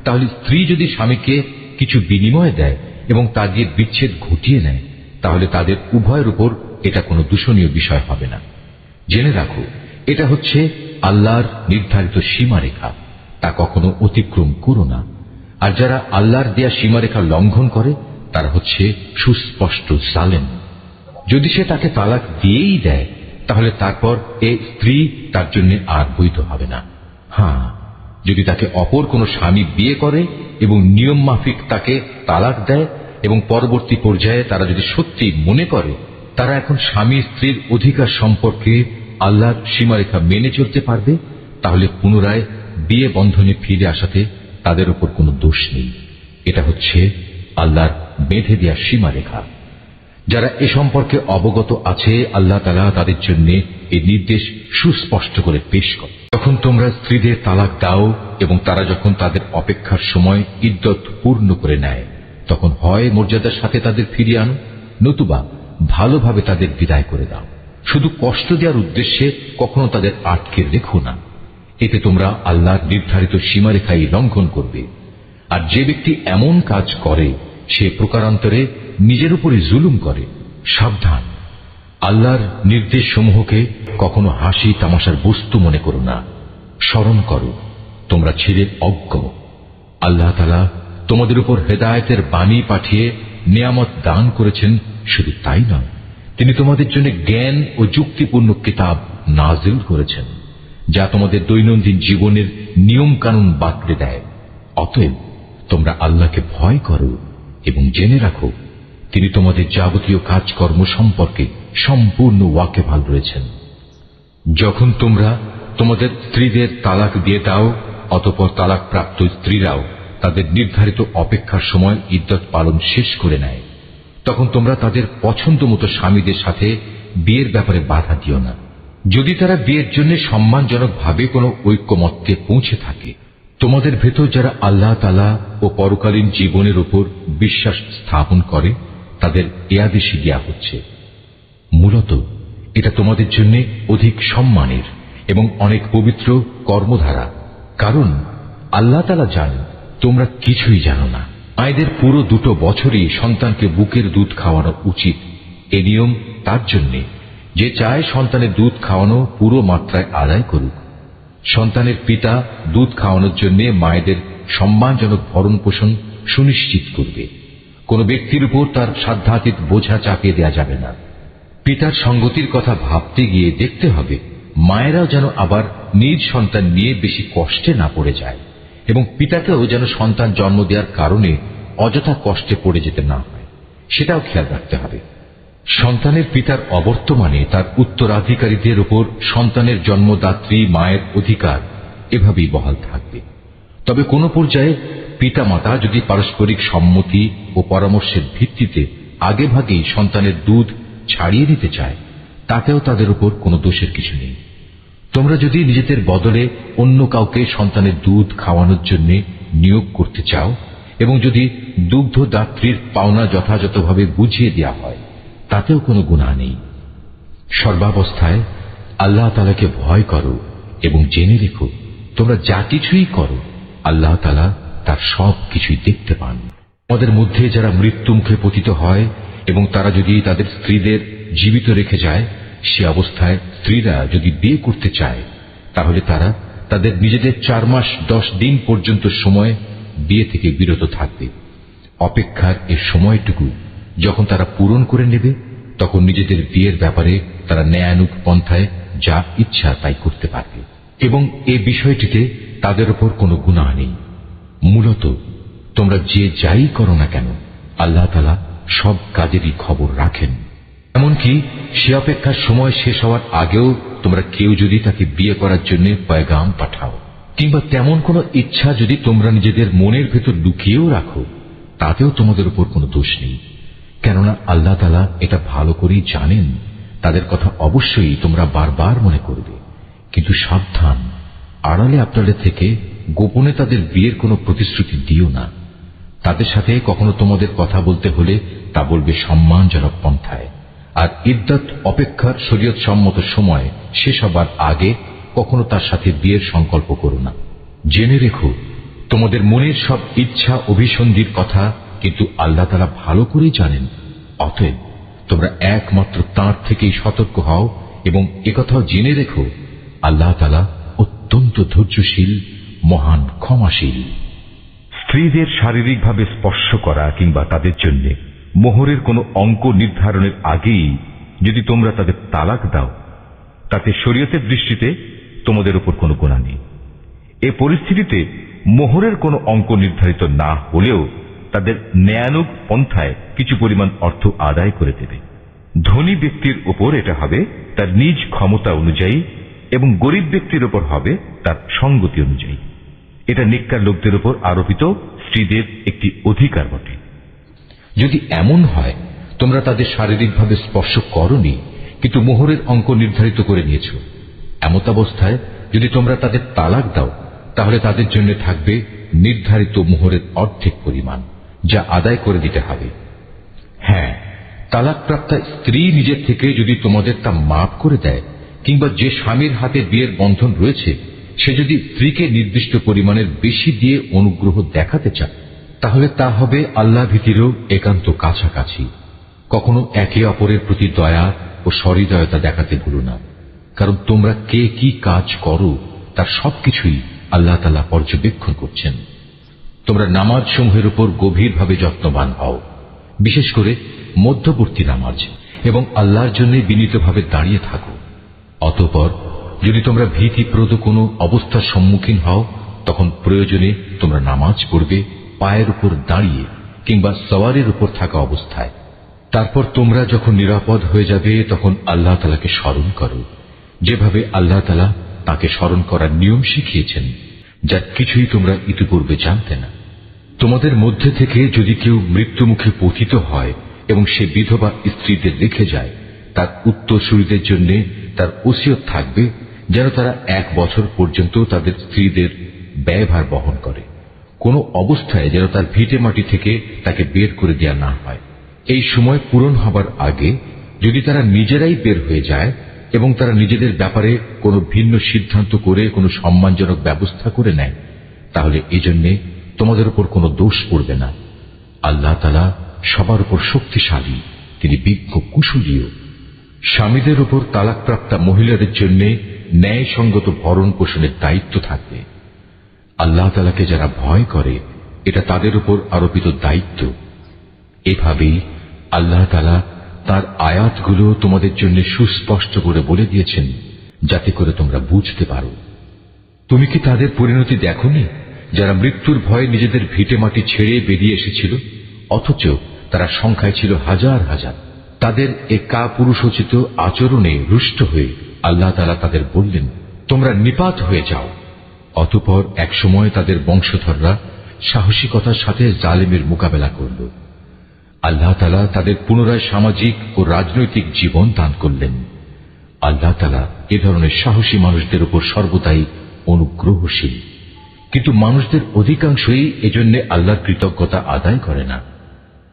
তাহলে স্ত্রী যদি স্বামীকে কিছু বিনিময় দেয় এবং তা দিয়ে বিচ্ছেদ ঘটিয়ে নেয়, তাহলে তাদের উভয়ের উপর এটা কোনো দূষণীয় বিষয় হবে না। জেনে রাখো, এটা হচ্ছে আল্লাহর নির্ধারিত সীমারেখা, তা কখনো অতিক্রম করো না। আর যারা আল্লাহর দেয়া সীমারেখা লঙ্ঘন করে তারা হচ্ছে সুস্পষ্ট জালেম। যদি সে তাকে তালাক দিয়েই দেয়, তাহলে তারপর এ স্ত্রী তার জন্য আর বৈধ হবে না। হ্যাঁ, যদি তাকে অপর কোনো স্বামী বিয়ে করে এবং নিয়ম মাফিক তাকে তালাক দেয় এবং পরবর্তী পর্যায়ে তারা যদি সত্যি মনে করে তারা এখন স্বামী স্ত্রীর অধিকার সম্পর্কে আল্লাহর সীমারেখা মেনে চলতে পারবে, তাহলে পুনরায় বিয়ে বন্ধনে ফিরে আসাতে তাদের উপর কোনো দোষ নেই। এটা হচ্ছে আল্লাহর বেঁধে দেয়া সীমারেখা। যারা এ সম্পর্কে অবগত আছে, আল্লাহ তাআলা তাদের জন্য এই নির্দেশ সুস্পষ্ট করে পেশ করে, যখন তোমরা স্ত্রীদের তালাক দাও এবং তারা যখন তাদের অপেক্ষার সময় ইদ্যত পূর্ণ করে নেয়, তখন হয় মর্যাদার সাথে তাদের ফিরিয়ে আনো, নতুবা ভালোভাবে তাদের বিদায় করে দাও। শুধু কষ্ট দেওয়ার উদ্দেশ্যে কখনো তাদের আটকে রেখো না, এতে তোমরা আল্লাহর নির্ধারিত সীমারেখাই লঙ্ঘন করবে। আর যে ব্যক্তি এমন কাজ করে সে প্রকারান্তরে নিজের উপরে জুলুম করে। সাবধান, আল্লাহর নির্দেশ সমূহকে কখনো হাসি তামাশার বস্তু মনে করো না। স্মরণ করো, তোমরা ছিলে অজ্ঞ। আল্লাহ তাআলা তোমাদের উপর হেদায়েতের বাণী পাঠিয়ে নিয়ামত দান করেছেন। শুধু তাই নয়, তিনি তোমাদের জন্য জ্ঞান ও যুক্তিপূর্ণ কিতাব নাজিল করেছেন, যা তোমাদের দৈনন্দিন জীবনের নিয়ম কানুন বাতলে দেয়। অতএব তোমরা আল্লাহকে ভয় করো এবং জেনে রাখো, তিনি তোমাদের যাবতীয় কাজকর্ম সম্পর্কে সম্পূর্ণ ওয়াকিবহাল রয়েছেন। যখন তোমরা তোমাদের স্ত্রীদের তালাক দিয়ে দাও, অতঃপর তালাক প্রাপ্ত স্ত্রীরাও তাদের নির্ধারিত অপেক্ষার সময় ইদ্যত পালন শেষ করে নেয়, তখন তোমরা তাদের পছন্দ মতো স্বামীদের সাথে বিয়ের ব্যাপারে বাধা দিও না। যদি তারা বিয়ের জন্য সম্মানজনকভাবে কোনো ঐক্যমত্যে পৌঁছে থাকে। তোমাদের ভেতর যারা আল্লাহ তাআলা ও পরকালীন জীবনের উপর বিশ্বাস স্থাপন করে তাদের এ আদেশই দেয়া হচ্ছে। মূলত এটা তোমাদের জন্য অধিক সম্মানের এবং অনেক পবিত্র কর্মধারা, কারণ আল্লাহ তাআলা জানেন তোমরা কিছুই জানো না। মায়েদের পুরো 2 বছরই সন্তানকে বুকের দুধ খাওয়ানো উচিত। এ নিয়ম তার জন্যে যে চায় সন্তানের দুধ খাওয়ানো পুরো মাত্রায় আদায় করুক। সন্তানের পিতা দুধ খাওয়ানোর জন্য মায়েদের সম্মানজনক ভরণ পোষণ সুনিশ্চিত করবে। কোন ব্যক্তির উপর তার সাধ্যাতীত বোঝা চাপিয়ে দেওয়া যাবে না। পিতার সঙ্গতির কথা ভাবতে গিয়ে দেখতে হবে মায়েরাও যেন আবার নিজ সন্তান নিয়ে বেশি কষ্টে না পড়ে যায়, এবং পিতাকেও যেন সন্তান জন্ম দেওয়ার কারণে অযথা কষ্টে পড়ে যেতে না হয়, সেটাও খেয়াল রাখতে হবে। সন্তানের পিতার অবর্তমানে তার উত্তরাধিকারীদের উপর সন্তানের জন্মদাত্রী মায়ের অধিকার এভাবেই বহাল থাকবে। তবে কোন পর্যায়ে পিতা মাতা যদি পারস্পরিক সম্মতি ও পরামর্শের ভিত্তিতে আগেভাগেই সন্তানের দুধ ছাড়িয়ে নিতে চায়, তাতেও তাদের উপর কোনো দোষের কিছু নেই। তোমরা যদি নিজেদের বদলে অন্য কাউকে সন্তানের দুধ খাওয়ানোর জন্য নিয়োগ করতে চাও এবং যদি দুগ্ধদাত্রীর পাওনা যথাযথভাবে বুঝিয়ে দেওয়া হয়, তাতেও কোনো গুনাহ নেই। সর্বাবস্থায় আল্লাহ তাআলাকে ভয় করো এবং জেনে রেখো তোমরা যা কিছুই করো আল্লাহ তাআলা তার সব কিছুই দেখতে পান। আমাদের মধ্যে যারা মৃত্যু মুখে পতিত হয় এবং তারা যদি তাদের স্ত্রীদের জীবিত রেখে যায়, সে অবস্থায় স্ত্রীরা যদি বিয়ে করতে চায় তাহলে তারা তাদের নিজেদের 4 মাস 10 দিন পর্যন্ত সময় বিয়ে থেকে বিরত থাকবে। অপেক্ষার এ সময়টুকু যখন তারা পূরণ করে নেবে, তখন নিজেদের বিয়ের ব্যাপারে তারা ন্যায়ানুগ পন্থায় যা ইচ্ছা তাই করতে পারবে, এবং এ বিষয়টিতে তাদের উপর কোনো গুনাহ নেই। মূলত তোমরা যে যাই করো না কেন আল্লাহ তাআলা সব কাজেরই খবর রাখেন। এমনকি সে অপেক্ষার সময় শেষ হওয়ার আগেও তোমরা কেউ যদি তাকে বিয়ে করার জন্য পয়গাম পাঠাও কিংবা তেমন কোনো ইচ্ছা যদি তোমরা নিজেদের মনের ভেতর লুকিয়েও রাখো, তাতেও তোমাদের উপর কোনো দোষ নেই, কেননা আল্লাহ তাআলা এটা ভালো করেই জানেন। তাদের কথা অবশ্যই তোমরা বারবার মনে করবে, কিন্তু সাবধান, আড়ালে আবডালে থেকে গোপনে তাদের বিয়ের কোনো প্রতিশ্রুতি দিও না। তাদের সাথে কখনো তোমাদের কথা বলতে হলে তা বলবে সম্মানজনক পন্থায়। আর ইদ্দাত অপেক্ষার শরীয়ত সম্মত সময় শেষ হবার আগে কখনো তার সাথে বিয়ের সংকল্প করো না। জেনে রেখো, তোমাদের মনের সব ইচ্ছা অভিসন্ধির কথা কিন্তু আল্লাহ তাআলা ভালো করেই জানেন। অতএব তোমরা একমাত্র তাঁর থেকেই সতর্ক হও এবং একথাও জেনে রেখো, আল্লাহ তাআলা অত্যন্ত ধৈর্যশীল, মহান ক্ষমাশীল। স্ত্রীদের শারীরিকভাবে স্পর্শ করা কিংবা তাদের জন্য মোহরের কোনো অঙ্ক নির্ধারণের আগেই যদি তোমরা তাদের তালাক দাও, তাতে শরীয়তের দৃষ্টিতে তোমাদের উপর কোনো গুনাহ নেই। এ পরিস্থিতিতে মোহরের কোনো অঙ্ক নির্ধারিত না হলেও তাদের ন্যায়ানুগ পন্থায় কিছু পরিমাণ অর্থ আদায় করে দেবে। ধনী ব্যক্তির উপর এটা হবে তার নিজ ক্ষমতা অনুযায়ী এবং গরিব ব্যক্তির উপর হবে তার সঙ্গতি অনুযায়ী। এটা নেককার লোকদের উপর আরোপিত স্ত্রীদের একটি অধিকার বটে। যদি এমন হয় তোমরা তাদের শারীরিকভাবে স্পর্শ করনি কিন্তু মোহরের অঙ্ক নির্ধারিত করে নিয়েছ, এমতাবস্থায় যদি তোমরা তাদের তালাক দাও তাহলে তাদের জন্য থাকবে নির্ধারিত মোহরের অর্ধেক পরিমাণ, যা আদায় করে দিতে হবে। হ্যাঁ, তালাকপ্রাপ্তা স্ত্রী নিজের থেকে যদি তোমাদের তা মাফ করে দেয় কিংবা যে স্বামীর হাতে বিয়ের বন্ধন রয়েছে সে যদি স্ত্রীকে নির্দিষ্ট পরিমাণের বেশি দিয়ে অনুগ্রহ দেখাতে চায় তাহলে তা হবে আল্লাহ ভীতিরও একান্ত কাছাকাছি। কখনো একে অপরের প্রতি দয়া ও সহৃদয়তা দেখাতে ভুলো না, কারণ তোমরা কে কি কাজ করো তার সবকিছুই আল্লাহ তাআলা পর্যবেক্ষণ করছেন। তোমরা নামাজ সমূহের উপর গভীরভাবে যত্নবান হও, বিশেষ করে মধ্যবর্তী নামাজ, এবং আল্লাহর জন্য বিনীতভাবে দাঁড়িয়ে থাকো। অতঃপর যদি তোমরা ভীতিপ্রদ কোনো অবস্থার সম্মুখীন হও তখন প্রয়োজনে তোমরা নামাজ পড়বে পায়ের উপর দাঁড়িয়ে কিংবা সওয়ারের উপর থাকা অবস্থায়। তারপর তোমরা যখন নিরাপদ হয়ে যাবে তখন আল্লাহ তাআলাকে স্মরণ করো, যেভাবে আল্লাহ তাআলা তাকে স্মরণ করার নিয়ম শিখিয়েছেন, যার কিছুই তোমরা ইতিপূর্বে জানতে না। তোমাদের মধ্যে থেকে যদি কেউ মৃত্যুমুখে পতিত হয় এবং সে বিধবা স্ত্রীদের রেখে যায়, তার উত্তরসূরিদের জন্য তার ওসিয়ত থাকবে যেন তারা 1 বছর পর্যন্ত তাদের স্ত্রীদের ব্যয়ভার বহন করে। কোনো অবস্থায় যেন তার ভিটে মাটি থেকে তাকে বের করে দেওয়া না হয়। এই সময় পূরণ হবার আগে যদি তারা নিজেরাই বের হয়ে যায় এবং তারা নিজেদের ব্যাপারে কোনো ভিন্ন সিদ্ধান্ত করে কোনো সম্মানজনক ব্যবস্থা করে নেয়, তাহলে এজন্যে তোমাদের উপর কোনো দোষ পড়বে না। আল্লাহ তাআলা সবার উপর শক্তিশালী, তিনি বিজ্ঞ কুশলীও। স্বামীদের উপর তালাকপ্রাপ্তা মহিলাদের জন্য ন্যায়সঙ্গত ভরণ পোষণের দায়িত্ব থাকবে। আল্লাহ তাআলাকে যারা ভয় করে এটা তাদের উপর আরোপিত দায়িত্ব। এভাবেই আল্লাহ তাআলা তার আয়াতগুলো তোমাদের জন্য সুস্পষ্ট করে বলে দিয়েছেন যাতে করে তোমরা বুঝতে পারো। তুমি কি তাদের পরিণতি দেখোনি যারা মৃত্যুর ভয়ে নিজেদের ভিটে মাটি ছেড়ে বেরিয়ে এসেছিল, অথচ তারা সংখ্যায় ছিল হাজার হাজার। তাদের এ কাপুরুষোচিত আচরণে রুষ্ট হয়ে আল্লাহ তাআলা তাদের বললেন, তোমরা নিপাত হয়ে যাও। অতঃপর একসময় তাদের বংশধররা সাহসিকতার সাথে জালেমের মোকাবেলা করল। আল্লাহ তাআলা তাদের পুনরায় সামাজিক ও রাজনৈতিক জীবন দান করলেন। আল্লাহ তাআলা এ ধরনের সাহসী মানুষদের উপর সর্বদাই অনুগ্রহশীল, কিন্তু মানুষদের অধিকাংশই এজন্য আল্লাহর কৃতজ্ঞতা আদায় করে না।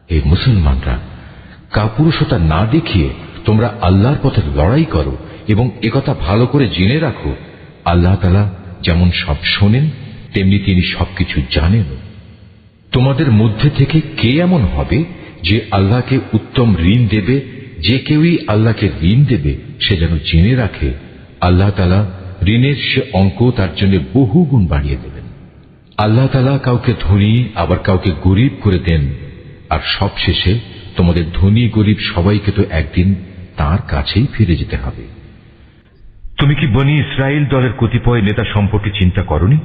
হে মুসলমানরা, কাপুরুষতা না দেখিয়ে তোমরা আল্লাহর পথে লড়াই করো এবং একথা ভালো করে জেনে রাখো, আল্লাহ তাআলা যেমন সব শোনেন তেমনি তিনি সবকিছু জানেন। তোমাদের মধ্যে থেকে কে এমন হবে যে আল্লাহকে উত্তম ঋণ দেবে? যে কেউই আল্লাহকে ঋণ দেবে সে যেন জেনে রাখে আল্লাহ তাআলা ঋণের সে অঙ্ক তার জন্য বহু গুণ বাড়িয়ে দেবেন। আল্লাহ তাআলা কাউকে ধনী আবার কাউকে গরিব করে দেন, আর সবশেষে তোমাদের ধনী গরিব সবাইকে তো একদিন তার কাছেই ফিরে যেতে হবে। তুমি কি বনি ইসরাইল দলের কতিপয় নেতা সম্পর্কে চিন্তা করনি,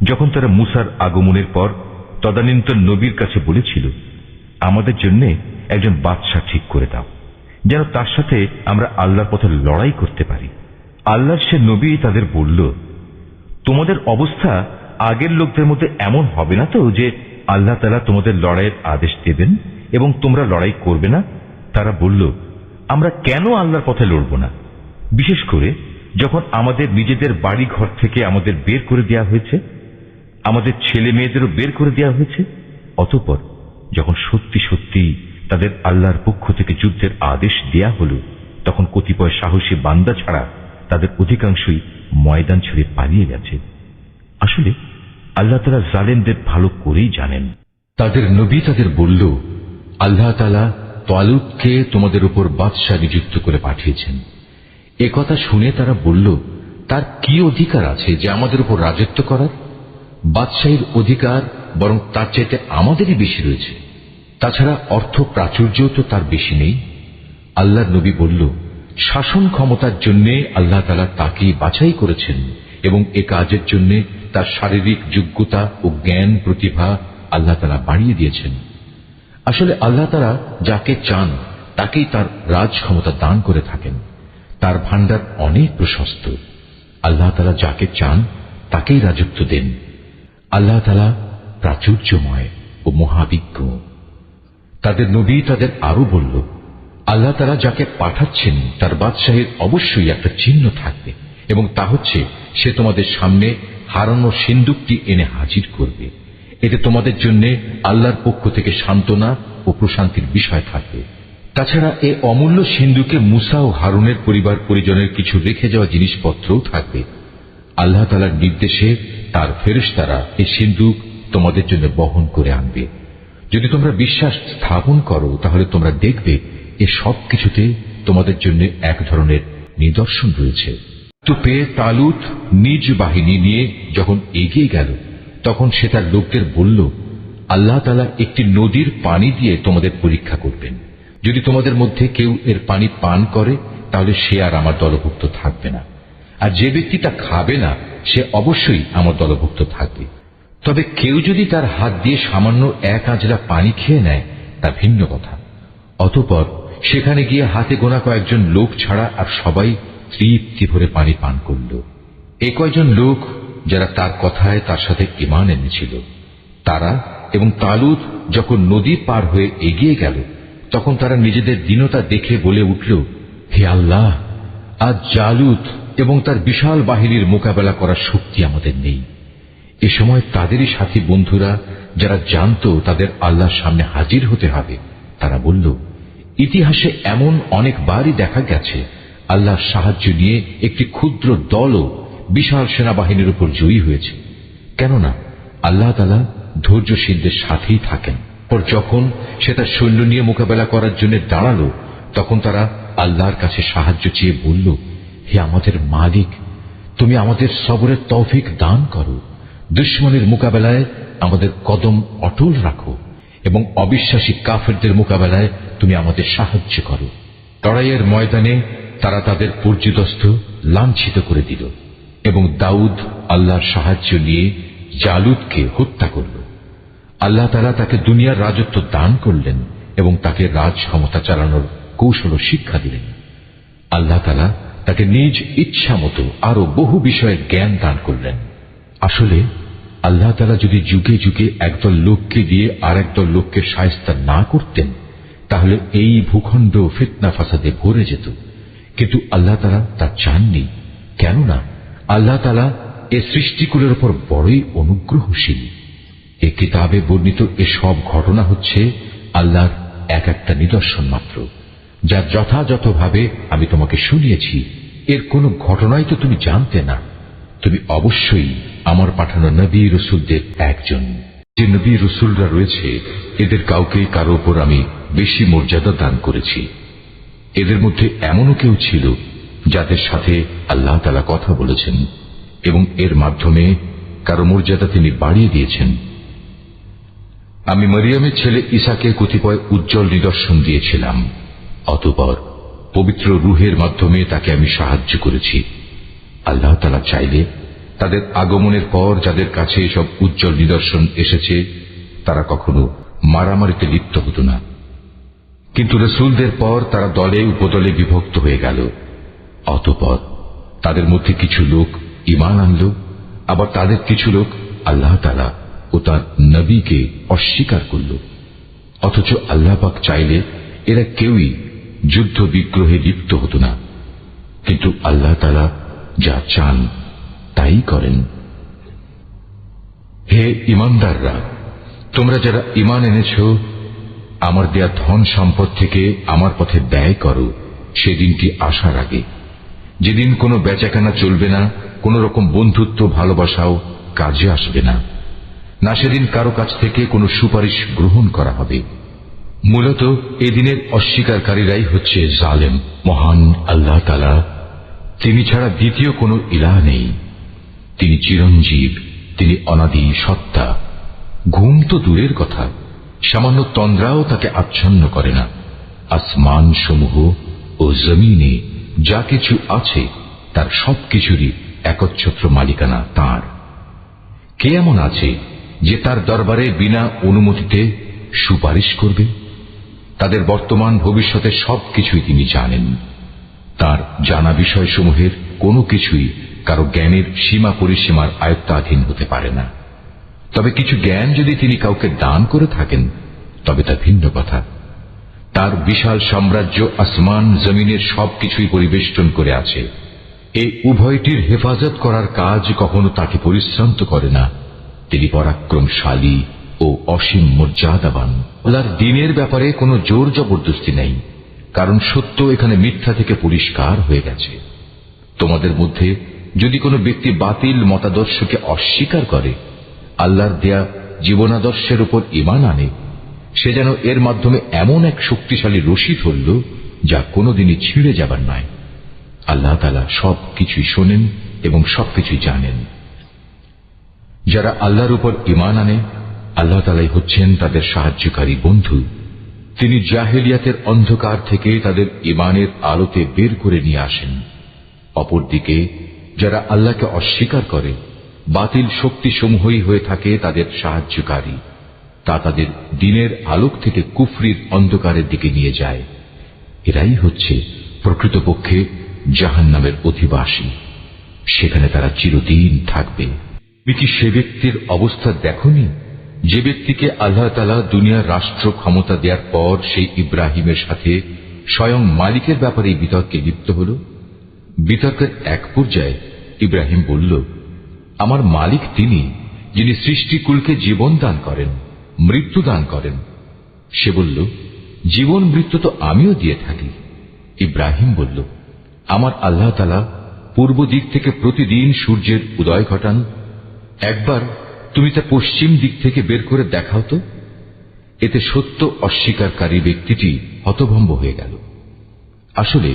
যখন তারা মুসার আগমনের পর তদানীন্তন নবীর কাছে বলেছিল, আমাদের জন্য একজন বাদশা ঠিক করে দাও যেন তার সাথে আমরা আল্লাহর পথে লড়াই করতে পারি। আল্লাহর সে নবী তাদের বলল, তোমাদের অবস্থা আগের লোকদের মধ্যে এমন হবে না তো যে আল্লাহ তাআলা তোমাদের লড়াইয়ের আদেশ দেবেন এবং তোমরা লড়াই করবে না? তারা বলল, আমরা কেন আল্লাহর পথে লড়ব না? বিশেষ করে যখন আমাদের নিজেদের বাড়ি ঘর থেকে আমাদের বের করে দেওয়া হয়েছে, আমাদের ছেলে মেয়েদেরও বের করে দেওয়া হয়েছে, অতঃপর যখন সত্যি সত্যি তাদের আল্লাহর পক্ষ থেকে যুদ্ধের আদেশ দেয়া হল, তখন কতিপয় সাহসী বান্দা ছাড়া তাদের অধিকাংশই ময়দান ছেড়ে পালিয়ে গেছে। আসলে আল্লাহ তাআলা জালেমদের ভালো করেই জানেন। তাদের নবী তাদের বলল, আল্লাহ তাআলা তালুতকে তোমাদের উপর বাদশাহ নিযুক্ত করে পাঠিয়েছেন। এ কথা শুনে তারা বলল, তার কি অধিকার আছে যে আমাদের উপর রাজত্ব করার? বাদশাহীর অধিকার বরং তার চাইতে আমাদেরই বেশি রয়েছে। তাছাড়া অর্থ প্রাচুর্যও তো তার বেশি নেই। আল্লাহর নবী বলল, শাসন ক্ষমতার জন্য আল্লাহ তাআলা তাকেই বাছাই করেছেন এবং এ কাজের জন্য তার শারীরিক যোগ্যতা ও জ্ঞান প্রতিভা আল্লাহ তাআলা বাড়িয়ে দিয়েছেন। আসলে আল্লাহ তাআলা যাকে চান তাকেই তার রাজ ক্ষমতা দান করে থাকেন। তার ভান্ডার অনেক প্রশস্ত। আল্লাহ তাআলা যাকে চান তাকেই রাজত্ব দেন। আল্লাহ তাআলা প্রাচুর্যময় ও মহাবিজ্ঞ। তাদের নবী তাদের আরো বলল, আল্লাহ তাআলা যাকে পাঠাচ্ছেন তার বাদশাহীর অবশ্যই একটা চিহ্ন থাকবে এবং তা হচ্ছে সে তোমাদের সামনে হারানো সিন্দুকটি এনে হাজির করবে। এতে তোমাদের জন্য আল্লাহর পক্ষ থেকে সান্ত্বনা ও প্রশান্তির বিষয় থাকবে। তাছাড়া এ অমূল্য সিন্দুকে মুসা ও হারুনের পরিবার পরিজনের কিছু রেখে যাওয়া জিনিসপত্রও থাকবে। আল্লাহ তাআলার নির্দেশে তার ফেরেশতারা এই সিন্দুক তোমাদের জন্য বহন করে আনবে। যদি তোমরা বিশ্বাস স্থাপন করো তাহলে তোমরা দেখবে এ সব কিছুতে তোমাদের জন্য এক ধরনের নিদর্শন রয়েছে। তো পেয়ে তালুত নিজ বাহিনী নিয়ে যখন এগিয়ে গেল, তখন সে তার লোকদের বলল, আল্লাহ তাআলা একটি নদীর পানি দিয়ে তোমাদের পরীক্ষা করবেন। যদি তোমাদের মধ্যে কেউ এর পানি পান করে তাহলে সে আর আমার দলভুক্ত থাকবে না, আর যে ব্যক্তি তা খাবে না সে অবশ্যই আমার দলভুক্ত থাকবে। তবে কেউ যদি তার হাত দিয়ে সামান্য এক আঁজলা পানি খেয়ে নেয় তা ভিন্ন কথা। অতঃপর সেখানে গিয়ে হাতে গোনা কয়েকজন লোক ছাড়া আর সবাই তৃপ্তি ভরে পানি পান করল। এই কয়েকজন লোক যারা তার কথায় তার সাথে ঈমান এনেছিল, তারা এবং তালুত যখন নদী পার হয়ে এগিয়ে গেল, তখন তারা নিজেদের দীনতা দেখে বলে উঠল, হে আল্লাহ, আজ জালুত এবং তার বিশাল বাহিনীর মোকাবেলা করার শক্তি আমাদের নেই। এ সময় তাদেরই সাথী বন্ধুরা যারা জানত তাদের আল্লাহর সামনে হাজির হতে হবে, তারা বলল, ইতিহাসে এমন অনেকবারই দেখা গেছে আল্লাহর সাহায্য নিয়ে একটি ক্ষুদ্র দলও বিশাল সেনাবাহিনীর উপর জয়ী হয়েছে। কেননা আল্লাহ তাআলা ধৈর্যশীলদের সাথেই থাকেন। পর যখন সে তার সৈন্য নিয়ে মোকাবেলা করার জন্য দাঁড়ালো, তখন তারা আল্লাহর কাছে সাহায্য চেয়ে বলল, হে আমাদের মালিক, তুমি আমাদের সবরের তৌফিক দান করো। দুশমনের মোকাবেলায় আমাদের কদম অটল রাখো এবং অবিশ্বাসী কাফেরদের মোকাবেলায় তুমি আমাদের সাহায্য করো। লড়াইয়ের ময়দানে তারা তাদের পর্যুদস্ত লাঞ্ছিত করে দিল এবং দাউদ আল্লাহর সাহায্য নিয়ে জালুতকে হত্যা করল। আল্লাহ তাআলা তাকে দুনিয়ার রাজত্ব দান করলেন এবং তাকে রাজ ক্ষমতা চালানোর কৌশল শিক্ষা দিলেন। আল্লাহ তাআলা তাকে নিজ ইচ্ছা মতো আরো বহু বিষয়ে জ্ঞান দান করলেন। আসলে আল্লাহ তাআলা যদি যুগে যুগে একদল লোককে দিয়ে আর একদল লোককে শায়েস্তা না করতেন তাহলে এই ভূখণ্ড ফিতনা ফাসাদে ভরে যেত, কিন্তু আল্লাহ তাআলা তা চাননি। কেননা আল্লাহ তাআলা এ সৃষ্টিকুলের উপর বড়ই অনুগ্রহশীল। এ কিতাবে বর্ণিত এসব ঘটনা হচ্ছে আল্লাহর এক একটা নিদর্শন মাত্র, যা যথাযথভাবে আমি তোমাকে শুনিয়েছি। এর কোন ঘটনাই তো তুমি জানতে না। তুমি অবশ্যই আমার পাঠানো নবী রসুলদের একজন। যে নবী রসুলরা রয়েছে এদের কাউকে কারো উপর আমি বেশি মর্যাদা দান করেছি। এদের মধ্যে এমনও কেউ ছিল যাদের সাথে আল্লাহ তাআলা কথা বলেছেন এবং এর মাধ্যমে কারো মর্যাদা তিনি বাড়িয়ে দিয়েছেন। আমি মরিয়মের ছেলে ঈসাকে কতিপয় উজ্জ্বল নিদর্শন দিয়েছিলাম। অতঃপর পবিত্র রূহের মাধ্যমে তাকে আমি সাহায্য করেছি। আল্লাহ তাআলা চাইলে তাদের আগমনের পর যাদের কাছে এসব উজ্জ্বল নিদর্শন এসেছে তারা কখনো মারামারিতে লিপ্ত হতো না, কিন্তু রাসূলদের পর তারা দলে উপদলে বিভক্ত হয়ে গেল। অতঃপর তাদের মধ্যে কিছু লোক ঈমান আনল, আবার তাদের কিছু লোক আল্লাহ তাআলা ও তার নবীকে অস্বীকার করল। অথচ আল্লাহ পাক চাইলে এরা কেউই যুদ্ধ বিগ্রহে লিপ্ত হতো না, কিন্তু আল্লাহ তাআলা যা চান তাই করেন। হে ঈমানদাররা, তোমরা যারা ঈমান এনেছ, আমার দেয়া ধন সম্পদ থেকে আমার পথে ব্যয় করো সেদিনটি আসার আগে, যেদিন কোনো বেচাকেনা চলবে না, কোন রকম বন্ধুত্ব ভালোবাসাও কাজে আসবে না, না সেদিন কারো কাছ থেকে কোনো সুপারিশ গ্রহণ করা হবে। মূলত এদিনের অস্বীকারীরাই হচ্ছে জালেম। মহান আল্লাহ তাআলা, তিনি ছাড়া দ্বিতীয় কোনো ইলাহ নেই। তিনি চিরঞ্জীব, তিনি অনাদি সত্তা। ঘুম তো দূরের কথা, সামান্য তন্দ্রাও তাকে আচ্ছন্ন করে না। আসমান সমূহ ও জমিনে যা কিছু আছে তার সবকিছুরই একচ্ছত্র মালিকানা তাঁর। কে এমন আছে যে তার দরবারে বিনা অনুমতিতে সুপারিশ করবে? তাদের বর্তমান ভবিষ্যতের সবকিছুই তিনি জানেন। তার জানা বিষয়সমূহের কোনো কিছুই কারো জ্ঞানের সীমা পরিসীমার আয়ত্তাধীন হতে পারে না। তবে কিছু জ্ঞান যদি তিনি কাউকে দান করে থাকেন তবে তা ভিন্ন কথা। তার বিশাল সাম্রাজ্য আসমান জমিনের সবকিছুই পরিবেষ্টন করে আছে। এই উভয়টির হেফাজত করার কাজ কখনো তাকে পরিশ্রান্ত করে না। তিনি পরাক্রমশালী ও অসীম মর্যাদাবান। আল্লাহর দ্বীনের ব্যাপারে কোনো জোর জবরদস্তি নেই, কারণ সত্য এখানে মিথ্যা থেকে পরিষ্কার হয়ে গেছে। তোমাদের মধ্যে যদি কোনো ব্যক্তি বাতিল মতাদর্শকে অস্বীকার করে আল্লাহর দেয়া জীবনাদর্শের উপর ঈমান আনে, সে যেন এর মাধ্যমে এমন এক শক্তিশালী রশি ধরল যা কোনোদিনই ছিঁড়ে যাবার নয়। আল্লাহ তাআলা সবকিছুই শোনেন এবং সবকিছুই জানেন। যারা আল্লাহর উপর ঈমান আনে, আল্লাহ তাআলাই হচ্ছেন তাদের সাহায্যকারী বন্ধু। তিনি জাহেলিয়াতের অন্ধকার থেকে তাদের ঈমানের আলোতে বের করে নিয়ে আসেন। অপরদিকে যারা আল্লাহকে অস্বীকার করে, বাতিল শক্তিসমূহই হয়ে থাকে তাদের সাহায্যকারী। তা তাদের দ্বীনের আলোক থেকে কুফরির অন্ধকারের দিকে নিয়ে যায়। এরাই হচ্ছে প্রকৃতপক্ষে জাহান্নামের অধিবাসী। সেখানে তারা চিরদিন থাকবে। তুমি কি সে ব্যক্তির অবস্থা দেখোনি যে ব্যক্তিকে আল্লাহ তাআলা দুনিয়ার রাষ্ট্র ক্ষমতা দেওয়ার পর সেই ইব্রাহিমের সাথে স্বয়ং মালিকের ব্যাপারে বিতর্কে লিপ্ত হল? বিতর্কের এক পর্যায়ে ইব্রাহিম বলল, আমার মালিক তিনি, যিনি সৃষ্টিকুলকে জীবন দান করেন, মৃত্যু দান করেন। সে বলল, জীবন মৃত্যু তো আমিও দিয়ে থাকি। ইব্রাহিম বলল, আমার আল্লাহ তাআলা পূর্ব দিক থেকে প্রতিদিন সূর্যের উদয় ঘটান। একবার তুমি তা পশ্চিম দিক থেকে বের করে দেখাও তো। এতে সত্য অস্বীকারী ব্যক্তিটি হতভম্ব হয়ে গেল। আসলে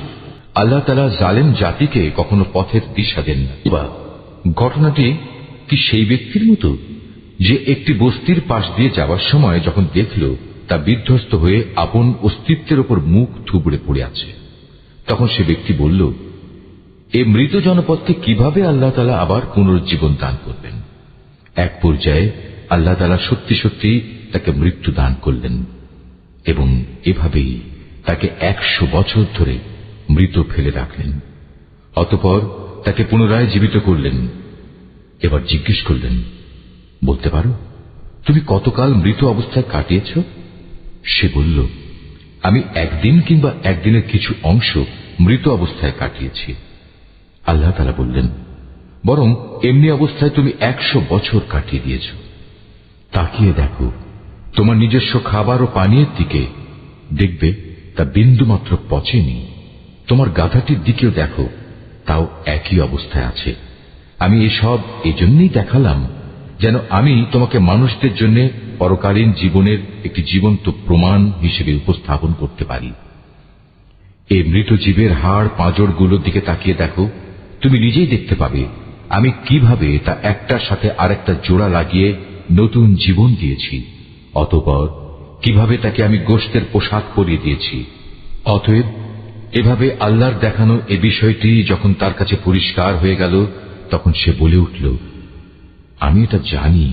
আল্লাহ তাআলা জালেম জাতিকে কখনো পথের দিশা দেন না। বা ঘটনাটি কি সেই ব্যক্তির মতো যে একটি বস্তির পাশ দিয়ে যাওয়ার সময় যখন দেখল তা বিধ্বস্ত হয়ে আপন অস্তিত্বের উপর মুখ থুবড়ে পড়ে আছে, তখন সে ব্যক্তি বলল, এই মৃত জনপদকে কিভাবে আল্লাহ তাআলা আবার পুনরুজ্জীবন দান করবেন? এক পর্যায়ে আল্লাহ তাআলা সত্যি সত্যি তাকে মৃত্যু দান করলেন এবং এভাবেই তাকে 100 বছর ধরে মৃত ফেলে রাখলেন। অতঃপর তাকে পুনরায় জীবিত করলেন। এবার জিজ্ঞেস করলেন, বলতে পারো তুমি কতকাল মৃত অবস্থায় কাটিয়েছ? সে বলল, আমি একদিন কিংবা একদিনের কিছু অংশ মৃত অবস্থায় কাটিয়েছি। আল্লাহ তাআলা বললেন, বরং এমনি অবস্থায় তুমি 100 বছর কাটিয়ে দিয়েছ। তাকিয়ে দেখো তোমার নিজস্ব খাবার ও পানীয়ের দিকে, দেখবে তা বিন্দুমাত্র পচেনি। তোমার গাধাটির দিকেও দেখো, তাও একই অবস্থায় আছে। আমি এসব এজন্যই দেখালাম যেন আমি তোমাকে মানুষদের জন্য পরকালীন জীবনের একটি জীবন্ত প্রমাণ হিসেবে উপস্থাপন করতে পারি। এই মৃত জীবের হাড় পাঁজরগুলোর দিকে তাকিয়ে দেখো, তুমি নিজেই দেখতে পাবে আমি কিভাবে তা একটার সাথে আরেকটা জোড়া লাগিয়ে নতুন জীবন দিয়েছি। অতঃপর কিভাবে তাকে আমি গোশতের পোশাক পরিয়ে দিয়েছি। অতএব এভাবে আল্লাহর দেখানো এ বিষয়টি যখন তার কাছে পরিষ্কার হয়ে গেল, তখন সে বলে উঠল, আমি এটা জানি,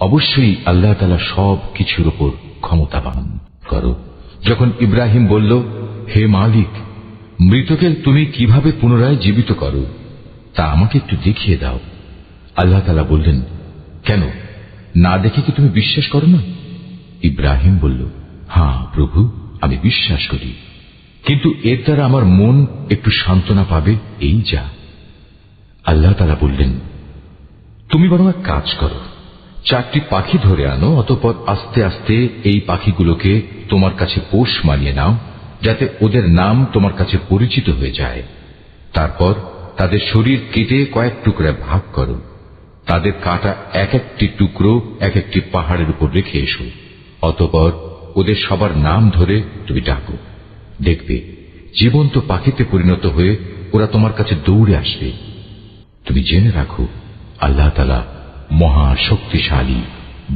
অবশ্যই আল্লাহ তাআলা সব কিছুর উপর ক্ষমতাবান। করো। যখন ইব্রাহিম বলল, হে মালিক, মৃতকে তুমি কিভাবে পুনরায় জীবিত করো তা আমাকে একটু দেখিয়ে দাও। আল্লাহ তাআলা বললেন, কেন, না দেখে কি তুমি বিশ্বাস করো না? ইব্রাহিম বলল, হ্যাঁ প্রভু, আমি বিশ্বাস করি, কিন্তু এর দ্বারা আমার মন একটু সান্ত্বনা পাবে, এই যা। আল্লাহ তাআলা বললেন, তুমি বরং এক কাজ করো, 4টি পাখি ধরে আনো, অতঃপর আস্তে আস্তে এই পাখিগুলোকে তোমার কাছে পোষ মানিয়ে নাও, যাতে ওদের নাম তোমার কাছে পরিচিত হয়ে যায়। তারপর তাদের শরীর কেটে কয়েক টুকরা ভাগ করো, তাদের কাটা এক একটি টুকরো এক একটি পাহাড়ের উপর রেখে এসো। অতঃপর ওদের সবার নাম ধরে তুমি ডাকো, দেখবে জীবন্ত পাখিতে পরিণত হয়ে ওরা তোমার কাছে দৌড়ে আসবে। তুমি জেনে রাখো, আল্লাহ তাআলা মহা শক্তিশালী,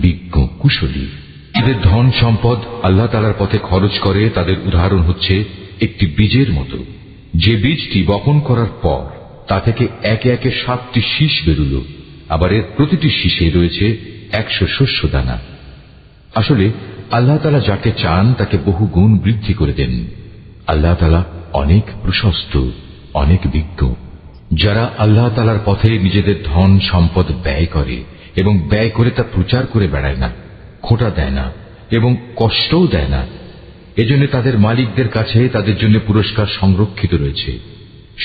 বিজ্ঞ, কুশলী। যাদের ধন সম্পদ আল্লাহ তাআলার পথে খরচ করে তাদের উদাহরণ হচ্ছে একটি বীজের মতো, যে বীজটি বপন করার পর তা থেকে একে একে 7টি শীষ বেরুল, আবার এর প্রতিটি শীষে রয়েছে 100 শস্য দানা। আসলে আল্লাহ তাআলা যাকে চান তাকে বহু গুণ বৃদ্ধি করে দেন। আল্লাহ তাআলা অনেক প্রশস্ত, অনেক বিজ্ঞ। যারা আল্লাহ তাআলার পথে নিজেদের ধন সম্পদ ব্যয় করে এবং ব্যয় করে তা প্রচার করে বেড়ায় না, খোঁটা দেয় না এবং কষ্টও দেয় না, এজন্য তাদের মালিকদের কাছে তাদের জন্য পুরস্কার সংরক্ষিত রয়েছে।